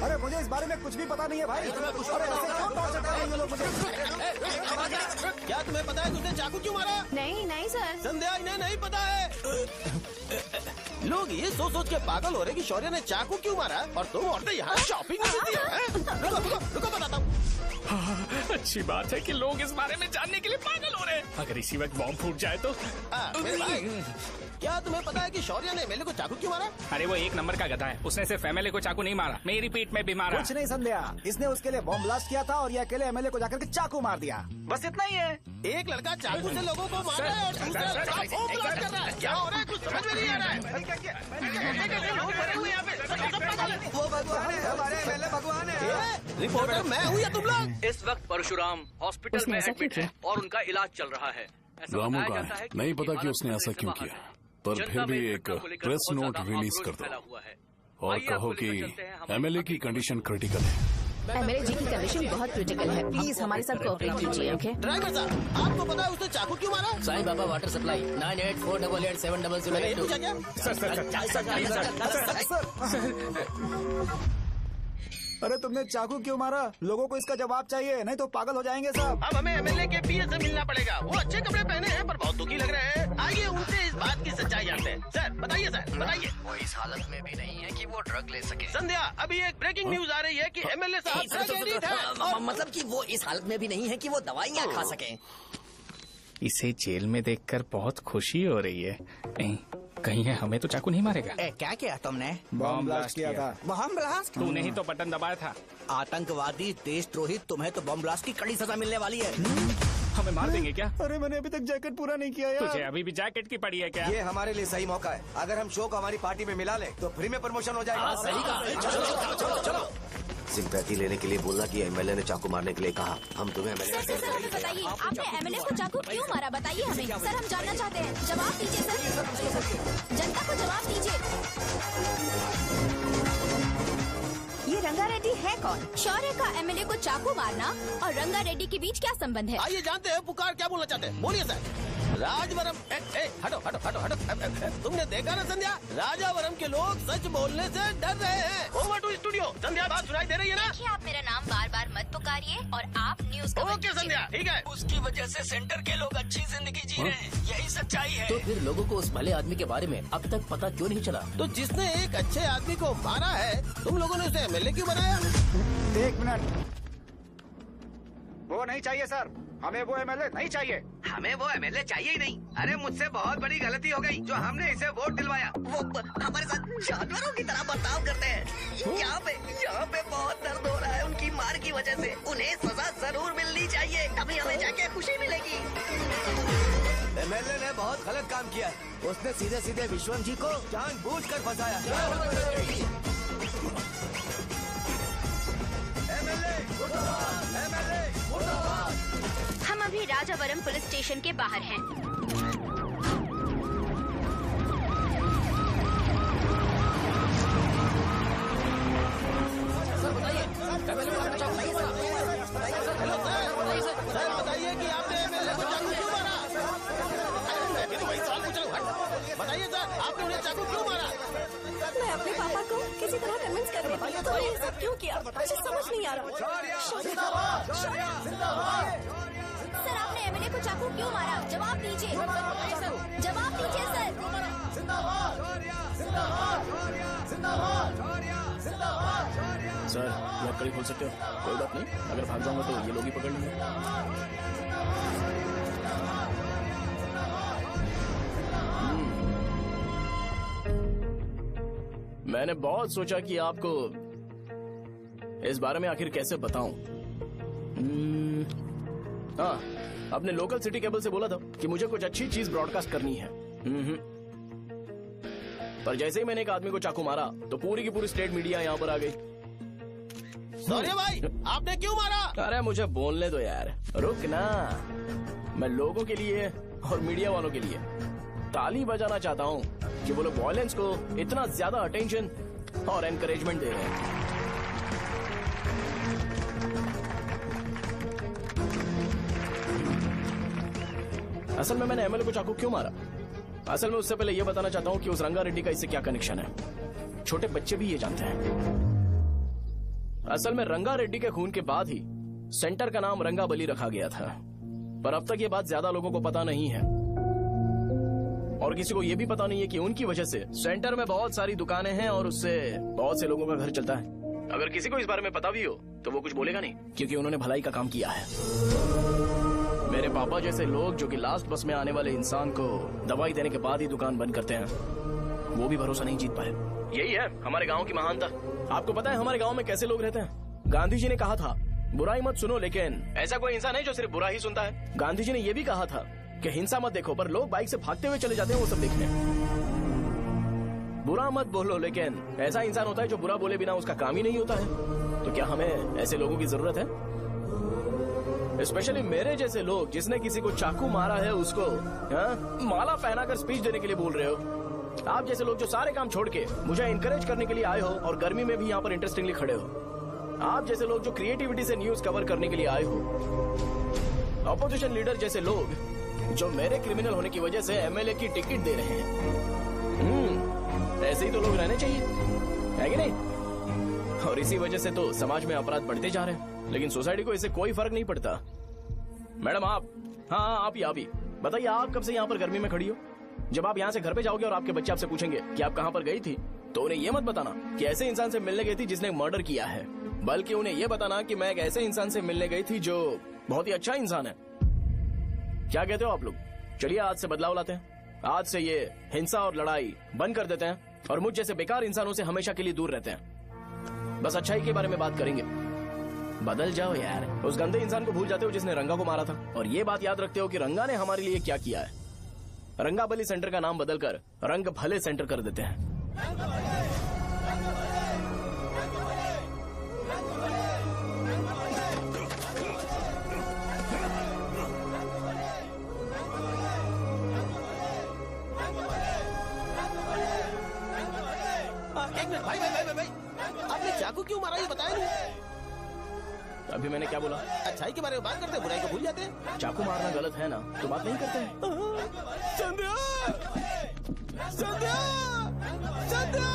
अरे मुझे इस बारे में कुछ भी पता नहीं है भाई। अरे ऐसे क्यों टॉर्चर कर रहे हैं लोग मुझे? क्या तुम्हें पता है कि उसने चाकू क्यों मारा? नहीं सर। संध्या, इन्हें नहीं पता है। लोग ये सोच के पागल हो रहे कि शौर्य ने चाकू क्यों मारा और तुम औरतें यहाँ शॉपिंग करती हैं। रुको बताता हूँ। अच्छी बात है कि लोग इस बारे में जानने के लिए पागल हो रहे हैं। अगर इसी वक्त बॉम्ब फूट जाए तो। मेरे भाई, क्या तुम्हें पता है कि शौर्य ने एमएलए को चाकू क्यों मारा? अरे वो एक नंबर का गधा है, उसने सिर्फ एमएलए को चाकू नहीं मारा, मेरी पीठ में भी मारा। कुछ नहीं संध्या, इसने उसके लिए बॉम्ब ब्लास्ट किया था और ये अकेले एमएलए को जाकर के चाकू मार दिया। बस इतना ही है। एक लड़का चाकू से लोगों को मार रहा है और दूसरा लड़का बॉम्ब ब्लास्ट कर रहा है। क्या हो रहा है, कुछ समझ में नहीं आ रहा है। लोग मरे हुए यहाँ पे। वो भगवान है, हमारे एमएलए भगवान है। रिपोर्टर मैं हूँ या तुम लोग? इस वक्त परशुराम हॉस्पिटल में एडमिट है और उनका इलाज चल रहा है। रामू का है, नहीं पता कि उसने ऐसा क्यों किया, पर फिर भी एक प्रेस नोट रिलीज कर दो और कहो कि एमएलए की कंडीशन क्रिटिकल है। एमएलए जी की कंडीशन बहुत क्रिटिकल है, प्लीज हमारे साथ कोऑपरेट कीजिए। ओके ड्राइवर साहब, आपको पता है उसने चाकू क्यों मारा? Sai Baba water supply 9848870082। अरे तुमने चाकू क्यों मारा? लोगों को इसका जवाब चाहिए, नहीं तो पागल हो जाएंगे साहब। अब हमें एमएलए के पीए से मिलना पड़ेगा। वो अच्छे कपड़े पहने हैं पर बहुत दुखी लग रहे हैं। आइए उनसे इस बात की सच्चाई जानते हैं। सर बताइए, सर बताइए। वो इस हालत में भी नहीं है कि वो ड्रग ले सके। संध्या, अभी एक ब्रेकिंग न्यूज आ रही है कि एमएलए साहब ड्रग एडिक्ट हैं। मतलब कि वो इस हालत में भी नहीं है कि वो दवाइयाँ खा सके। इसे जेल में देखकर बहुत खुशी हो रही है। कहीं है हमें तो चाकू नहीं मारेगा। क्या किया तुमने? बॉम्ब ब्लास्ट किया था। Bomb blast? तूने ही तो बटन दबाया था। आतंकवादी, देशद्रोही, तुम्हें तो बॉम्ब ब्लास्ट की कड़ी सजा मिलने वाली है। हमें मार देंगे क्या? अरे मैंने अभी तक जैकेट पूरा नहीं किया यार। तुझे अभी भी जैकेट की पड़ी है क्या? ये हमारे लिए सही मौका है। अगर हम शो को हमारी पार्टी में मिला ले तो फ्री में प्रमोशन हो जाएगा। सही कहा। चलो। सिंपैथी लेने के लिए बोलना कि एमएलए ने चाकू मारने के लिए कहा। हम तुम्हें एमएलए सर हमें बताइए, आपने एमएलए को चाकू क्यों मारा? बताइए हमें सर, हम जानना चाहते हैं। जवाब दीजिए सर, जनता को जवाब दीजिए। ये रंगा रेड्डी है कौन? शौर्य का एमएलए को चाकू मारना और रंगा रेड्डी के बीच क्या संबंध है? आइए जानते हैं पुकार क्या बोलना चाहते हैं। बोलिए सर। राजवरम हटो। तुमने देखा ना संध्या, राजावरम के लोग सच बोलने से डर रहे हैं। Over to studio. संध्या, बात सुनाई दे रही है ना? देखिए, आप मेरा नाम बार बार मत पुकारिए और आप न्यूज का ओके संध्या, ठीक है। उसकी वजह से सेंटर के लोग अच्छी जिंदगी जी रहे हैं, यही सच्चाई है। तो फिर लोगों को उस भले आदमी के बारे में अब तक पता क्यों नहीं चला? तो जिसने एक अच्छे आदमी को मारा है, तुम लोगों ने उसे एमएलए क्यों बनाया? 1 मिनट। वो नहीं चाहिए सर, हमें वो एमएलए नहीं चाहिए। हमें वो एमएलए चाहिए ही नहीं। अरे मुझसे बहुत बड़ी गलती हो गई जो हमने इसे वोट दिलवाया। वो हमारे साथ जानवरों की तरह बर्ताव करते हैं। यहाँ पे बहुत दर्द हो रहा है उनकी मार की वजह से। उन्हें सजा जरूर मिलनी चाहिए, तभी हमें जाके खुशी मिलेगी। एमएलए ने बहुत गलत काम किया है। उसने सीधे सीधे विश्वम जी को जानबूझकर फंसाया। हम अभी राजावरम पुलिस स्टेशन के बाहर हैं। सर बताइए कि आपने एमएलए को चाकू क्यों मारा? मैं भी तो वही सवाल पूछ रहा हूँ। बताइए सर, आपने उन्हें चाकू क्यों मारा? मैं अपने पापा को किसी तरह कन्विंस कर रही थी। तो ये सब क्यों किया मुझे समझ नहीं आ रहा। सर, आपने एमएलए को चाकू क्यों मारा? जवाब दीजिए, जवाब दीजिए सर। सर, ये आप कड़ी खोल सकते हो? कोई बात नहीं, अगर भाग जाऊंगा तो ये लोग ही पकड़ लेंगे। मैंने बहुत सोचा कि आपको इस बारे में आखिर कैसे बताऊं। हाँ, अपने लोकल सिटी केबल से बोला था कि मुझे कुछ अच्छी चीज ब्रॉडकास्ट करनी है। पर जैसे ही मैंने एक आदमी को चाकू मारा तो पूरी की पूरी स्टेट मीडिया यहाँ पर आ गई। सॉरी भाई, आपने क्यों मारा? अरे मुझे बोलने दो यार, रुक ना। मैं लोगों के लिए और मीडिया वालों के लिए ताली बजाना चाहता हूँ। कि वो लोग वायलेंस को इतना ज्यादा अटेंशन और एनकरेजमेंट दे रहे हैं। असल में मैंने एमएलए को चाकू क्यों मारा? असल में उससे पहले ये बताना चाहता हूँ कि उस रंगा रेड्डी का इससे क्या कनेक्शन है। छोटे बच्चे भी ये जानते हैं। असल में रंगा रेड्डी के खून के बाद ही सेंटर का नाम रंगाबली रखा गया था, पर अब तक ये बात ज्यादा लोगों को पता नहीं है और किसी को ये भी पता नहीं है कि उनकी वजह से सेंटर में बहुत सारी दुकानें हैं और उससे बहुत से लोगों का घर चलता है। अगर किसी को इस बारे में पता भी हो तो वो कुछ बोलेगा नहीं, क्योंकि उन्होंने भलाई का काम किया है। मेरे पापा जैसे लोग जो कि लास्ट बस में आने वाले इंसान को दवाई देने के बाद ही दुकान बंद करते हैं, वो भी भरोसा नहीं जीत पाए। यही है हमारे गांव की महानता। आपको पता है हमारे गांव में कैसे लोग रहते हैं? गांधी जी ने कहा था बुराई मत सुनो, लेकिन ऐसा कोई इंसान है जो सिर्फ बुरा ही सुनता है। गांधी जी ने यह भी कहा था कि हिंसा मत देखो, पर लोग बाइक से भागते हुए चले जाते हैं वो सब देखने। बुरा मत बोलो, लेकिन ऐसा इंसान होता है जो बुरा बोले बिना उसका काम ही नहीं होता है। तो क्या हमें ऐसे लोगों की जरूरत है? स्पेशली मेरे जैसे लोग जिसने किसी को चाकू मारा है उसको माला पहनाकर स्पीच देने के लिए बोल रहे हो। आप जैसे लोग जो सारे काम छोड़ के मुझे इंकरेज करने के लिए आए हो और गर्मी में भी यहाँ पर इंटरेस्टिंगली खड़े हो। आप जैसे लोग जो क्रिएटिविटी से न्यूज कवर करने के लिए आए हो। अपोजिशन लीडर जैसे लोग जो मेरे क्रिमिनल होने की वजह से एमएलए की टिकट दे रहे हैं। ऐसे ही तो लोग रहने चाहिए, है कि नहीं? और इसी वजह से तो समाज में अपराध बढ़ते जा रहे हैं, लेकिन सोसाइटी को इससे कोई फर्क नहीं पड़ता। मैडम आप, हाँ आप ही बताइए, आप कब से यहाँ पर गर्मी में खड़ी हो? जब आप यहाँ से घर पे जाओगे और आपके बच्चे आपसे पूछेंगे कि आप कहाँ पर गई थी, तो उन्हें ये मत बताना कि ऐसे इंसान से मिलने गई थी जिसने मर्डर किया है, बल्कि उन्हें ये बताना कि मैं एक ऐसे इंसान से मिलने गई थी जो बहुत ही अच्छा इंसान है। क्या कहते हो आप लोग? चलिए आज से बदलाव लाते हैं। आज से ये हिंसा और लड़ाई बंद कर देते हैं और मुझ जैसे बेकार इंसानों से हमेशा के लिए दूर रहते हैं। बस अच्छाई के बारे में बात करेंगे। बदल जाओ यार, उस गंदे इंसान को भूल जाते हो जिसने रंगा को मारा था, और ये बात याद रखते हो कि रंगा ने हमारे लिए क्या किया है। रंगाबली सेंटर का नाम बदलकर रंग भले सेंटर कर देते हैं। एक मिनट भाई, आपने चाकू क्यों मारा ये बताया नहीं? अभी मैंने क्या बोला? अच्छाई के बारे में बात करते हैं, बुराई को भूल जाते हैं। चाकू मारना गलत है ना, तो बात नहीं करते हैं। संध्या! संध्या! संध्या!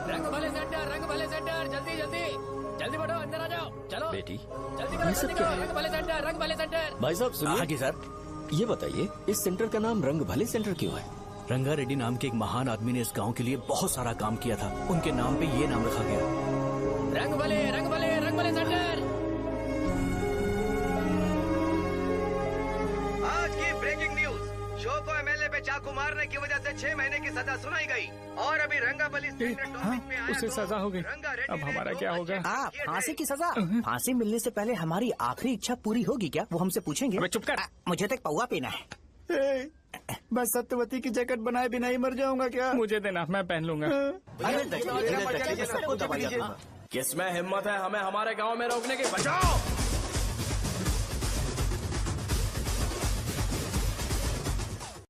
रंग भले सेंटर, जल्दी बढ़ो, अंदर आ जाओ। चलो बेटी, जल्दी बढ़ो, ये सब जल्दी क्या करो। है? रंग भले सेंटर, रंग भले सेंटर। भाई साहब सुनिए। हाँ जी सर। ये बताइए इस सेंटर का नाम रंग भले सेंटर क्यों है? रंगा रेड्डी नाम के एक महान आदमी ने इस गांव के लिए बहुत सारा काम किया था, उनके नाम पे ये नाम रखा गया। रंग भले सेंटर। आज की ब्रेकिंग न्यूज, शो को एमएलए पे चाकू मारने की वजह से 6 महीने की सजा सुनाई गई और अभी रंगाबली सेंटर टॉपिक में आया उसे तो सजा हो गई, रंगा रेड्डी अब ने हमारा दो क्या होगा? बच्चे फांसी की सजा? फांसी मिलने से पहले हमारी आखिरी इच्छा पूरी होगी क्या? वो हमसे पूछेंगे। अबे चुप कर। मुझे तो एक पौवा पीना है। बस सत्यवती की जैकेट बनाए बिना ही मर जाऊंगा क्या? मुझे देना, मैं पहन लूंगा। किसमें हिम्मत है हमें हमारे गांव में रोकने की? बचाओ!